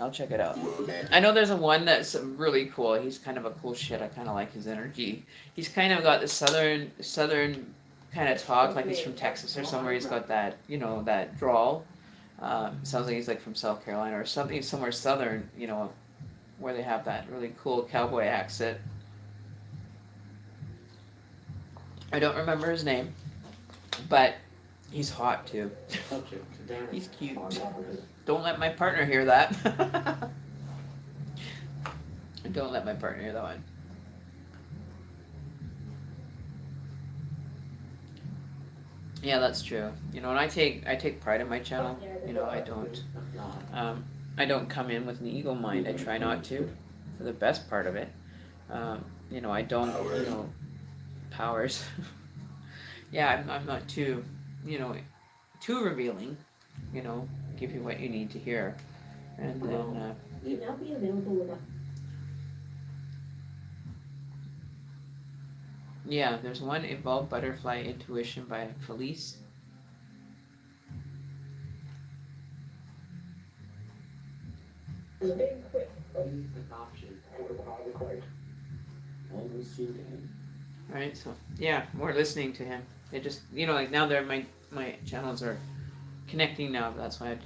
I'll check it out. I know there's a one that's really cool. He's kind of a cool shit. I kind of like his energy. He's kind of got the southern kind of talk, like he's from Texas or somewhere. He's got that, you know, that drawl. Sounds like he's like from South Carolina or something, somewhere southern, you know, where they have that really cool cowboy accent. I don't remember his name, but he's hot too. Subject to damage. He's cute. On purpose. Don't let my partner hear that. Don't let my partner hear that one. Yeah, that's true. You know, and I take pride in my channel. You know, I don't come in with an ego mind. I try not to, for the best part of it. You know, I don't. You know, powers. Yeah, I'm not too. You know, too revealing. You know, give you what you need to hear, and then. May now be available without. Yeah, there's one, Evolved Butterfly Intuition by Felice. Very quick. Use the option. Always seem to him. Right, so yeah, more listening to him. It just, you know, like now they're my channels are connecting now. That's why I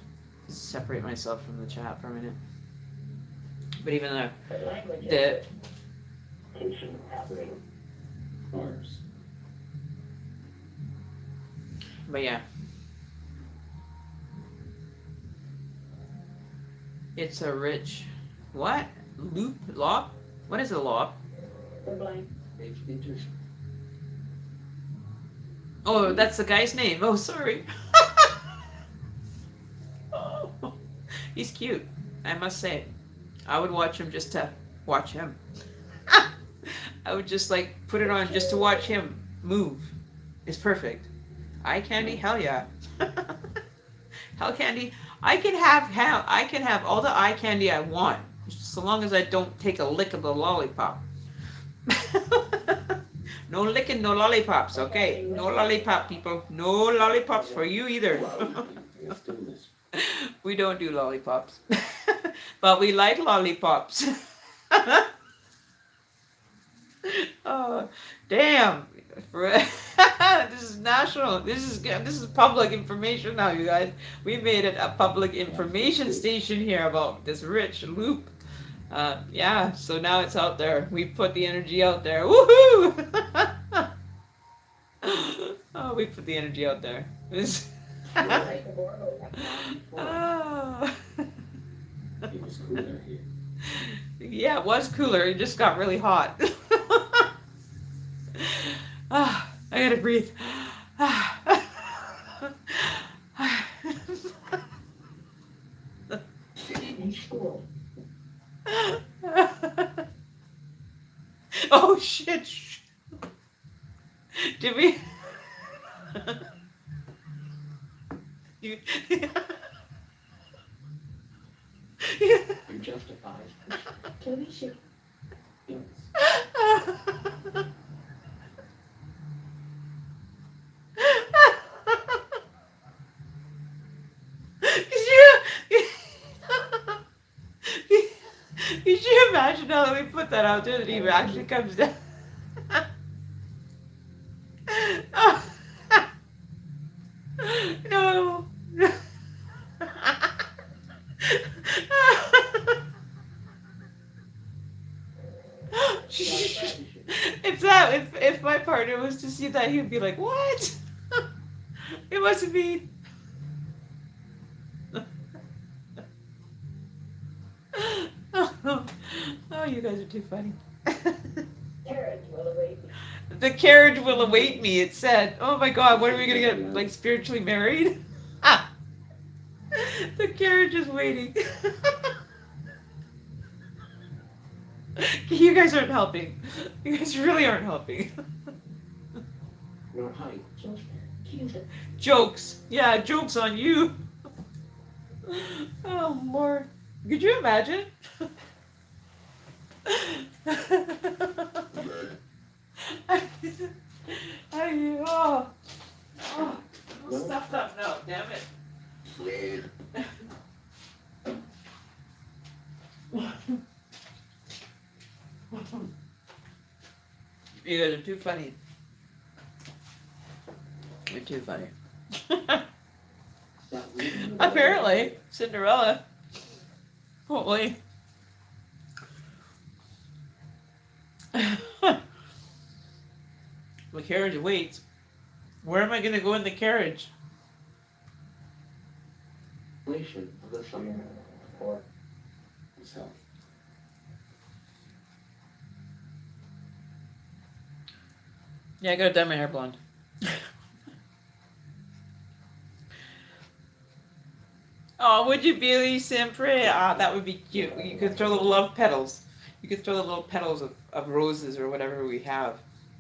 separate myself from the chat for a minute. But even the Ours. but yeah, it's a rich what loop lop? What is a lop? We're blind. Makes interest. Oh, that's the guy's name. Oh, sorry. Oh, he's cute, I must say. I would watch him just to watch him. I would just like put it on just to watch him move. It's perfect. Eye candy, hell yeah. Hell candy. I can have all the eye candy I want, so long as I don't take a lick of the lollipop. No licking, no lollipops, okay? No lollipop, people. No lollipops for you either. Let's do this. We don't do lollipops. But we like lollipops. Oh, damn. This is national. This is public information now, you guys. We made it a public information station here about this rich loop. Yeah, so now it's out there. We put the energy out there. Woohoo! Oh, we put the energy out there. Oh. It was cooler here. Yeah, it was cooler. It just got really hot. Ah, I gotta breathe. In school. Oh shit! Did we? You... You're justified. Toby should. Yes. Could you imagine now that we put that out there that he actually comes down? No. If my partner was to see that, he'd be like, "What? It must be." Oh, you guys are too funny. Carriage will await me. The carriage will await me, it said. Oh my god, what are we gonna get, like, spiritually married? Ah! The carriage is waiting. You guys aren't helping. You guys really aren't helping. Nor height. Just cute. Jokes. Yeah, jokes on you. Oh, Lord. Could you imagine? Oh, I'm stuffed up now, damn it. You guys are too funny. You're too funny. That reading. Apparently, Cinderella. Hopefully. The carriage waits. Where am I going to go in the carriage? Relation of the summer. Or himself. Yeah, I gotta dye my hair blonde. Oh, would you be sempre? Ah, that would be cute. You could throw the love petals. You could throw the little petals of roses or whatever we have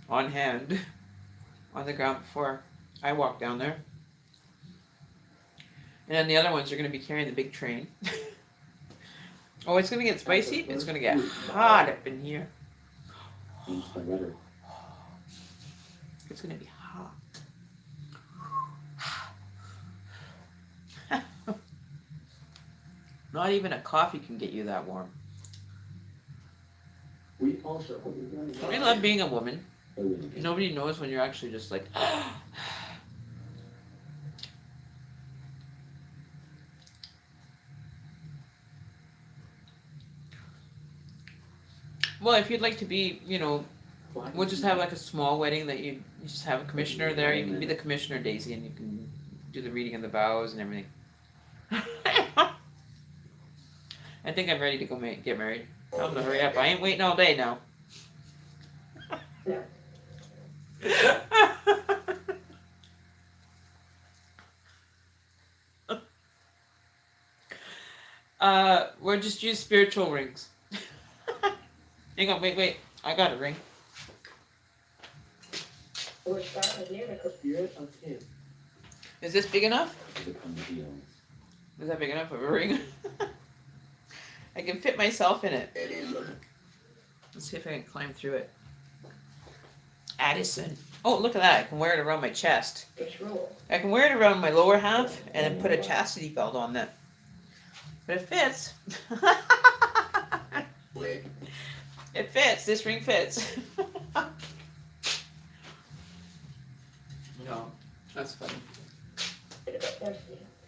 on hand on the ground before I walk down there. And then the other ones are going to be carrying the big train. Oh, it's going to get spicy. It's going to get hot up in here. Change the letter. It's going to be hot. Not even a coffee can get you that warm. We also. I love being a woman. Everything. Nobody knows when you're actually just like. Well, if you'd like to be, we'll just have like a small wedding that you just have a commissioner there. You can be the commissioner, Daisy, and you can do the reading of the vows and everything. I think I'm ready to go get married. I'm gonna hurry up. I ain't waiting all day now. We'll just use spiritual rings. Hang on, wait. I got a ring. We're starting here because Spirit of him. Is this big enough? Become healed. Is that big enough of a ring? I can fit myself in it. Let's see if I can climb through it. Addison. Oh, look at that. I can wear it around my chest. it's roll. I can wear it around my lower half and then put a chastity belt on that. But it fits. It fits. This ring fits. No, that's funny.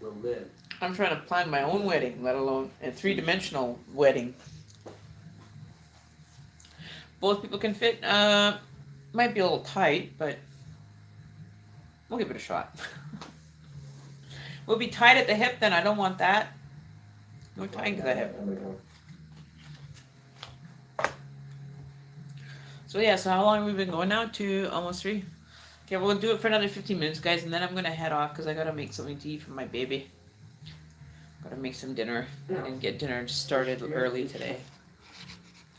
Will live. I'm trying to plan my own wedding, let alone a three-dimensional wedding. Both people can fit. Might be a little tight, but we'll give it a shot. We'll be tied at the hip then. I don't want that. No tying to the hip. So yeah, so how long have we been going now? 2, almost 3. Okay, we'll do it for another 15 minutes, guys, and then I'm gonna head off because I gotta make something to eat for my baby. Gotta make some dinner. I didn't get dinner started early today.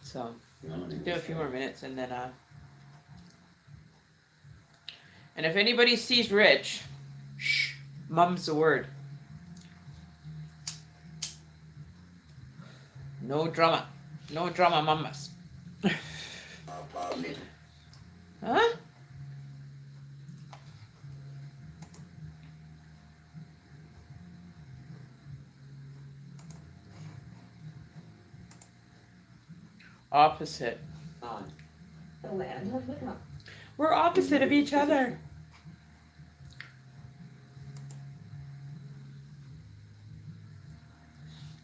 So do a few more minutes and then and if anybody sees Rich, shh, mum's the word. No drama. No drama, mamas. Huh? Opposite. On. The land of the cup. We're opposite of each other.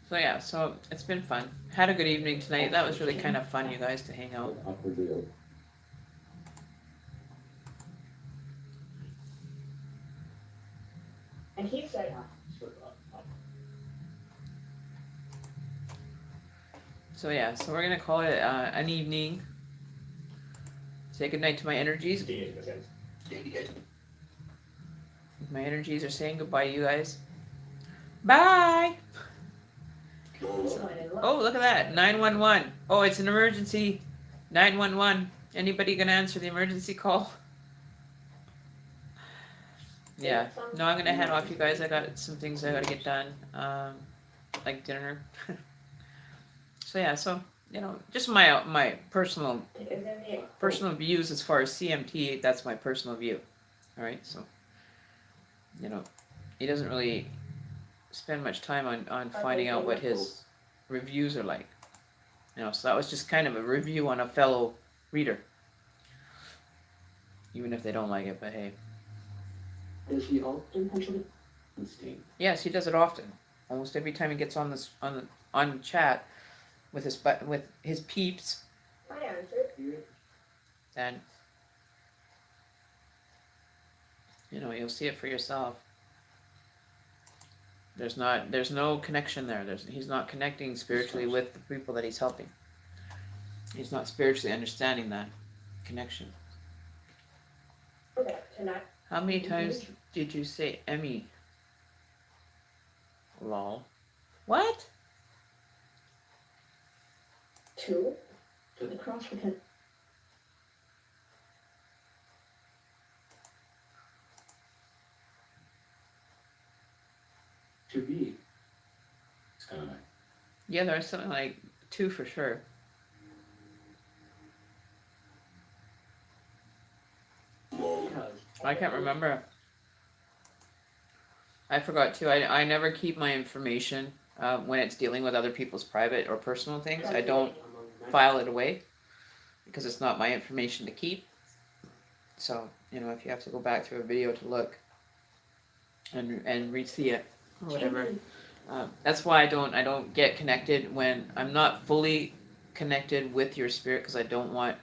So yeah, so it's been fun. Had a good evening tonight. That was really kind of fun, you guys, to hang out. Awkwardly open. And he said, So yeah, so we're gonna call it an evening. Say goodnight to my energies. My energies are saying goodbye to you guys. Bye! Oh, look at that. 911. Oh, it's an emergency. 911. Anybody gonna answer the emergency call? Yeah. No, I'm gonna head off, you guys. I got some things I gotta get done. Like dinner. So yeah, so just my personal views as far as CMT. That's my personal view. All right, so he doesn't really spend much time on finding out what his reviews are like. So that was just kind of a review on a fellow reader, even if they don't like it. But hey, Does he often mention it? Instinct. yes, he does it often. Almost every time he gets on chat with his peeps, I answered. then you'll see it for yourself. There's no connection there. He's not connecting spiritually with the people that he's helping. He's not spiritually understanding that connection. Okay, tonight. How many times did you say Emmy? Lol. What? 2. The cross because To be. It's kind of like, Yeah, there's something like 2 for sure. Because. I can't remember. I forgot too. I never keep my information when it's dealing with other people's private or personal things. I don't file it away because it's not my information to keep. So if you have to go back through a video to look and re-see it or whatever, that's why I don't get connected when I'm not fully connected with your spirit, because I don't want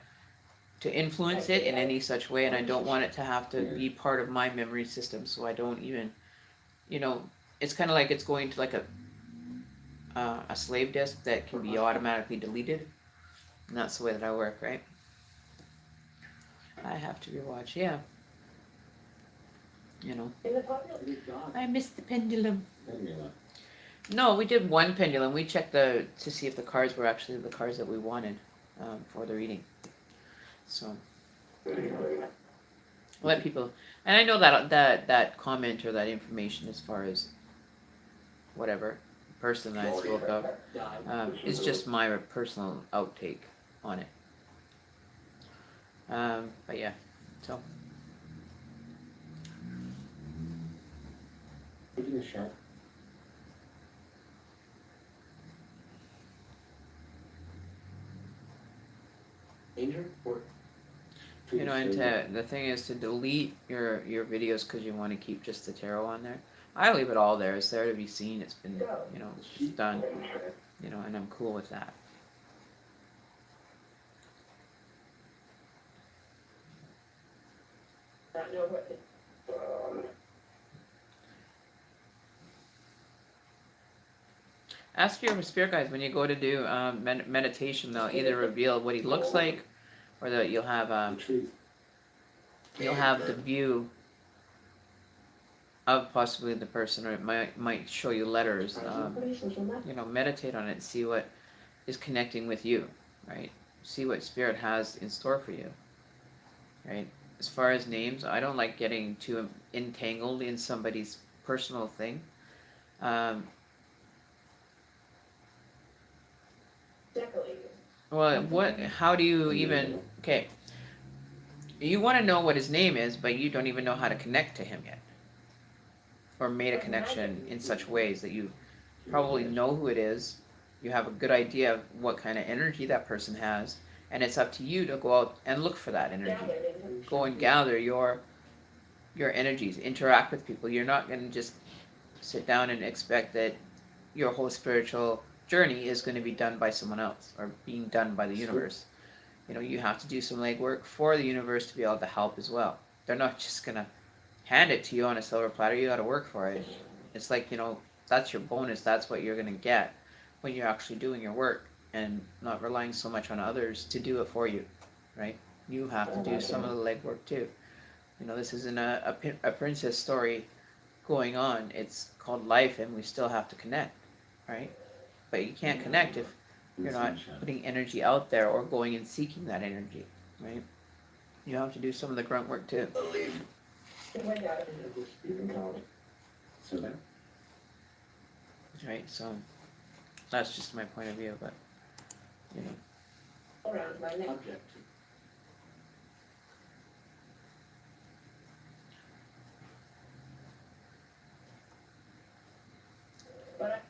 to influence it in any such way, and I don't want it to have to be part of my memory system. So I don't even, it's kind of like it's going to like a slave disk that can be automatically deleted, and that's the way that I work, right? I have to rewatch, yeah. in the popular. I missed the pendulum. I didn't realize. No, we did one pendulum. We checked to see if the cards were actually the cards that we wanted for the reading. So let people, and I know that comment or that information as far as whatever person that I spoke of is just my personal outtake on it. But yeah, so Taking a shot. Danger or and the thing is to delete your videos because you want to keep just the tarot on there. I leave it all there. It's there to be seen. It's been it's done. And I'm cool with that. Not know what it- Ask your spirit guides when you go to do meditation. They'll either reveal what he looks like, or that you'll have The truth. the view of possibly the person, or it might show you letters. Meditate on it and see what is connecting with you, right? See what spirit has in store for you, right? As far as names, I don't like getting too entangled in somebody's personal thing. Decorating. Well, how do you even, okay, you want to know what his name is, but you don't even know how to connect to him yet. Or made a connection in such ways that you probably know who it is, you have a good idea of what kind of energy that person has, and it's up to you to go out and look for that energy. Go and gather your energies, interact with people. You're not going to just sit down and expect that your whole spiritual journey is going to be done by someone else or being done by the universe. You have to do some legwork for the universe to be able to help as well. They're not just going to hand it to you on a silver platter. You got to work for it. It's like, that's your bonus. That's what you're going to get when you're actually doing your work and not relying so much on others to do it for you, right? You have to do some of the legwork too. This isn't a princess story going on. It's called life, and we still have to connect, right? but you can't connect if you're not putting energy out there or going and seeking that energy, right? You have to do some of the grunt work too. So that, Right, so that's just my point of view, but you know. Around my neck. Object. But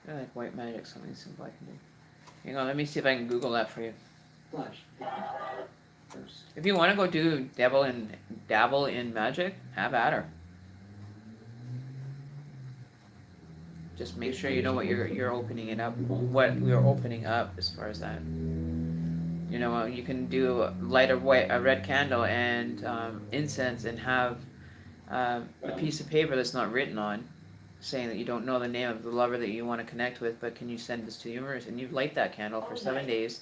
I like white magic, something simple I can do. Hang on, let me see if I can Google that for you. Flash. first. If you want to go do dabble in magic, have at her. Just make sure you know what you're opening it up, what you're opening up as far as that. You know, you can do light a red candle and incense and have a piece of paper that's not written on, saying that you don't know the name of the lover that you want to connect with, but can you send this to the universe? And you light that candle for 7 days.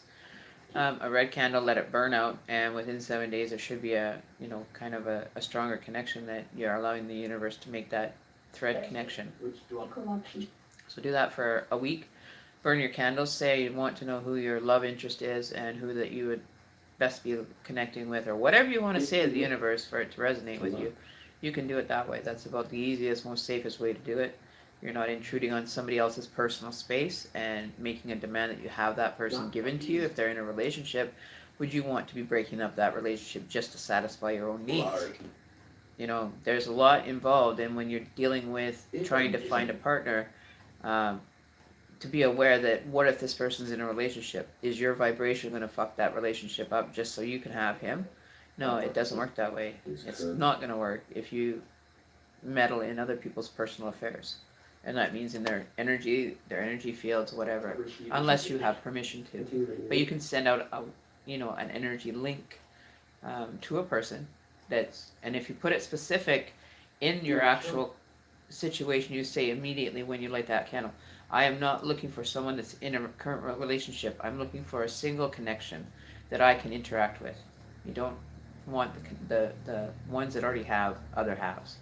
A red candle, let it burn out, and within 7 days there should be a, you know, kind of a stronger connection that you're allowing the universe to make that thread connection. Which do I? So do that for a week. Burn your candles. Say you want to know who your love interest is and who that you would best be connecting with, or whatever you want to say to the universe for it to resonate with you. You can do it that way. That's about the easiest, most safest way to do it. You're not intruding on somebody else's personal space and making a demand that you have that person given to you. If they're in a relationship, would you want to be breaking up that relationship just to satisfy your own needs? You know, there's a lot involved, and when you're dealing with trying to find a partner, to be aware that what if this person's in a relationship? Is your vibration going to fuck that relationship up just so you can have him? No, it doesn't work that way. It's not going to work if you meddle in other people's personal affairs. And that means in their energy fields, whatever, unless you have permission to. But you can send out an energy link to a person and if you put it specific in your actual situation, you say immediately when you light that candle, I am not looking for someone that's in a current relationship. I'm looking for a single connection that I can interact with. You don't want the ones that already have other halves.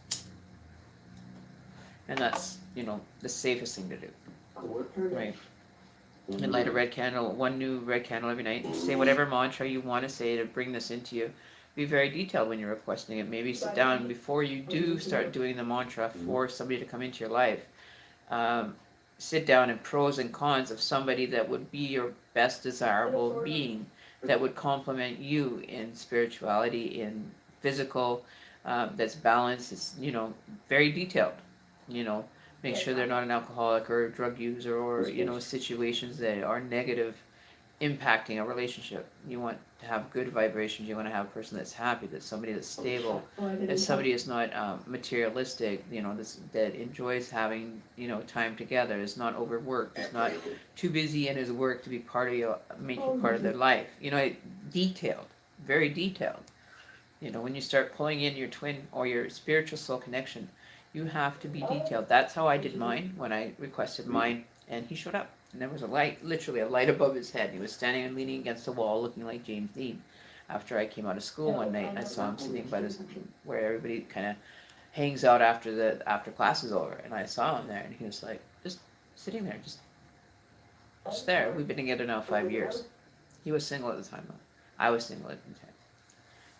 And that's, the safest thing to do. Right. And light a red candle, one new red candle every night. Say whatever mantra you want to say to bring this into you. Be very detailed when you're requesting it. Maybe sit down before you do start doing the mantra for somebody to come into your life. Sit down and pros and cons of somebody that would be your best desirable being, that would complement you in spirituality, in physical, that's balanced. It's, very detailed. Make sure they're not an alcoholic or a drug user or, situations that are negative impacting a relationship. You want to have good vibrations. You want to have a person that's happy, that's somebody that's stable, that somebody is not materialistic, that enjoys having, time together, is not overworked, is not too busy in his work to be make you part of their life. Detailed, very detailed. When you start pulling in your twin or your spiritual soul connection, you have to be detailed. That's how I did mine when I requested mine, and he showed up. And there was a light, literally a light above his head. He was standing and leaning against the wall looking like James Dean. After I came out of school one night, I saw him sitting by this, where everybody kind of hangs out after class is over. And I saw him there, and he was like, just sitting there, just there. We've been together now 5 years. He was single at the time, though. I was single at the time.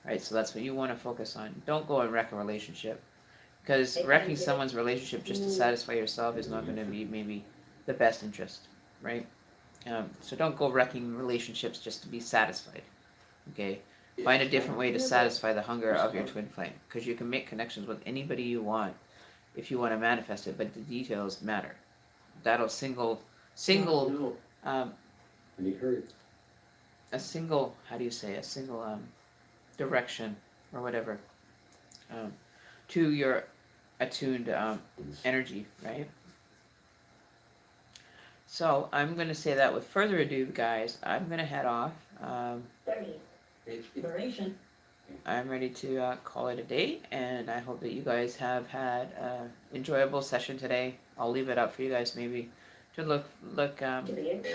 Right, so that's what you want to focus on. Don't go and wreck a relationship. Because wrecking someone's relationship just to satisfy yourself is not going to be maybe the best interest, right? So don't go wrecking relationships just to be satisfied, okay? Find a different way to satisfy the hunger of your twin flame, because you can make connections with anybody you want if you want to manifest it, but the details matter. That'll single, And he heard. a single direction or whatever to your attuned energy, right? So I'm going to say that with further ado, guys, I'm going to head off. 30. Duration. I'm ready to call it a day, and I hope that you guys have had an enjoyable session today. I'll leave it up for you guys maybe to look To the end.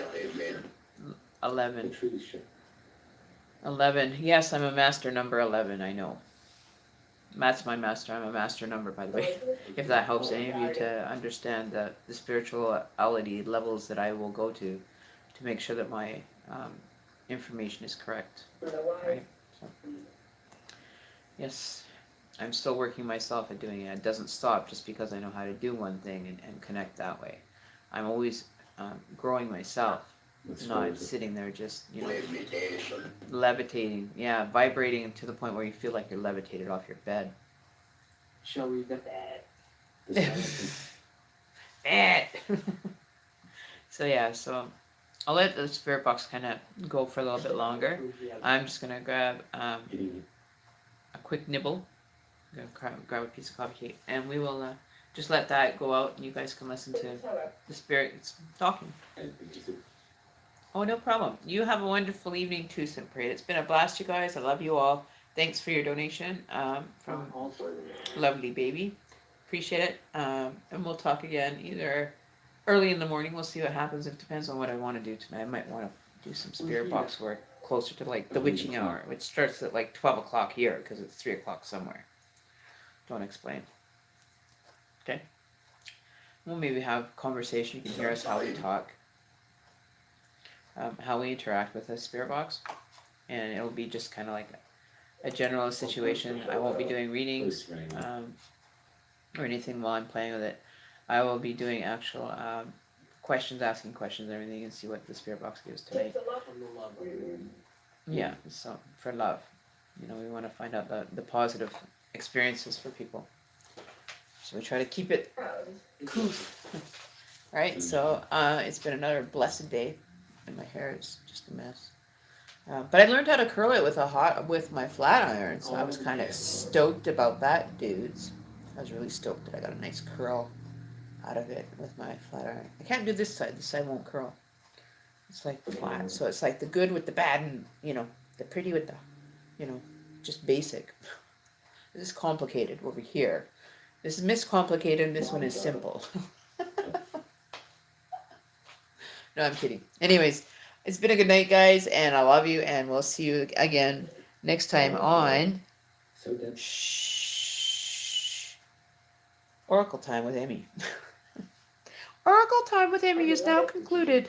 11. Patricia. 11. Yes, I'm a master number 11, I know. That's my master. I'm a master number, by the way. If that helps any of you to understand the spirituality levels that I will go to make sure that my information is correct. Right? So, yes, I'm still working myself at doing it. It doesn't stop just because I know how to do one thing and connect that way. I'm always growing myself, not sitting there just, levitating. Yeah, vibrating to the point where you feel like you're levitated off your bed. Shall we get Bad. So yeah, so I'll let the spirit box kind of go for a little bit longer. I'm just gonna grab a quick nibble. I'm gonna grab a piece of coffee cake, and we will just let that go out, and you guys can listen to the spirits talking. Oh, no problem. You have a wonderful evening too, Simprate. It's been a blast, you guys. I love you all. Thanks for your donation from Lovely Baby. Appreciate it. And we'll talk again either early in the morning. We'll see what happens. It depends on what I want to do tonight. I might want to do some spirit box work closer to like the witching hour, which starts at like 12 o'clock here because it's 3 o'clock somewhere. Don't explain. Okay? We'll maybe have conversation. You can hear us how we talk. How we interact with the spirit box, and it'll be just kind of like a general situation. I won't be doing readings or anything while I'm playing with it. I will be doing actual questions, asking questions, and everything, and see what the spirit box gives to me. Yeah, so for love, we want to find out the positive experiences for people. So we try to keep it cool. Right. So it's been another blessed day. And my hair is just a mess. But I learned how to curl it with my flat iron, so I was kind of stoked about that, dudes. I was really stoked that I got a nice curl out of it with my flat iron. I can't do this side. This side won't curl. It's like flat. So it's like the good with the bad and, the pretty with the, just basic. This is complicated over here. This is miscomplicated and this one is simple. No, I'm kidding. Anyways, it's been a good night, guys, and I love you, and we'll see you again next time on Oracle Time with Amy. Oracle Time with Amy is now concluded.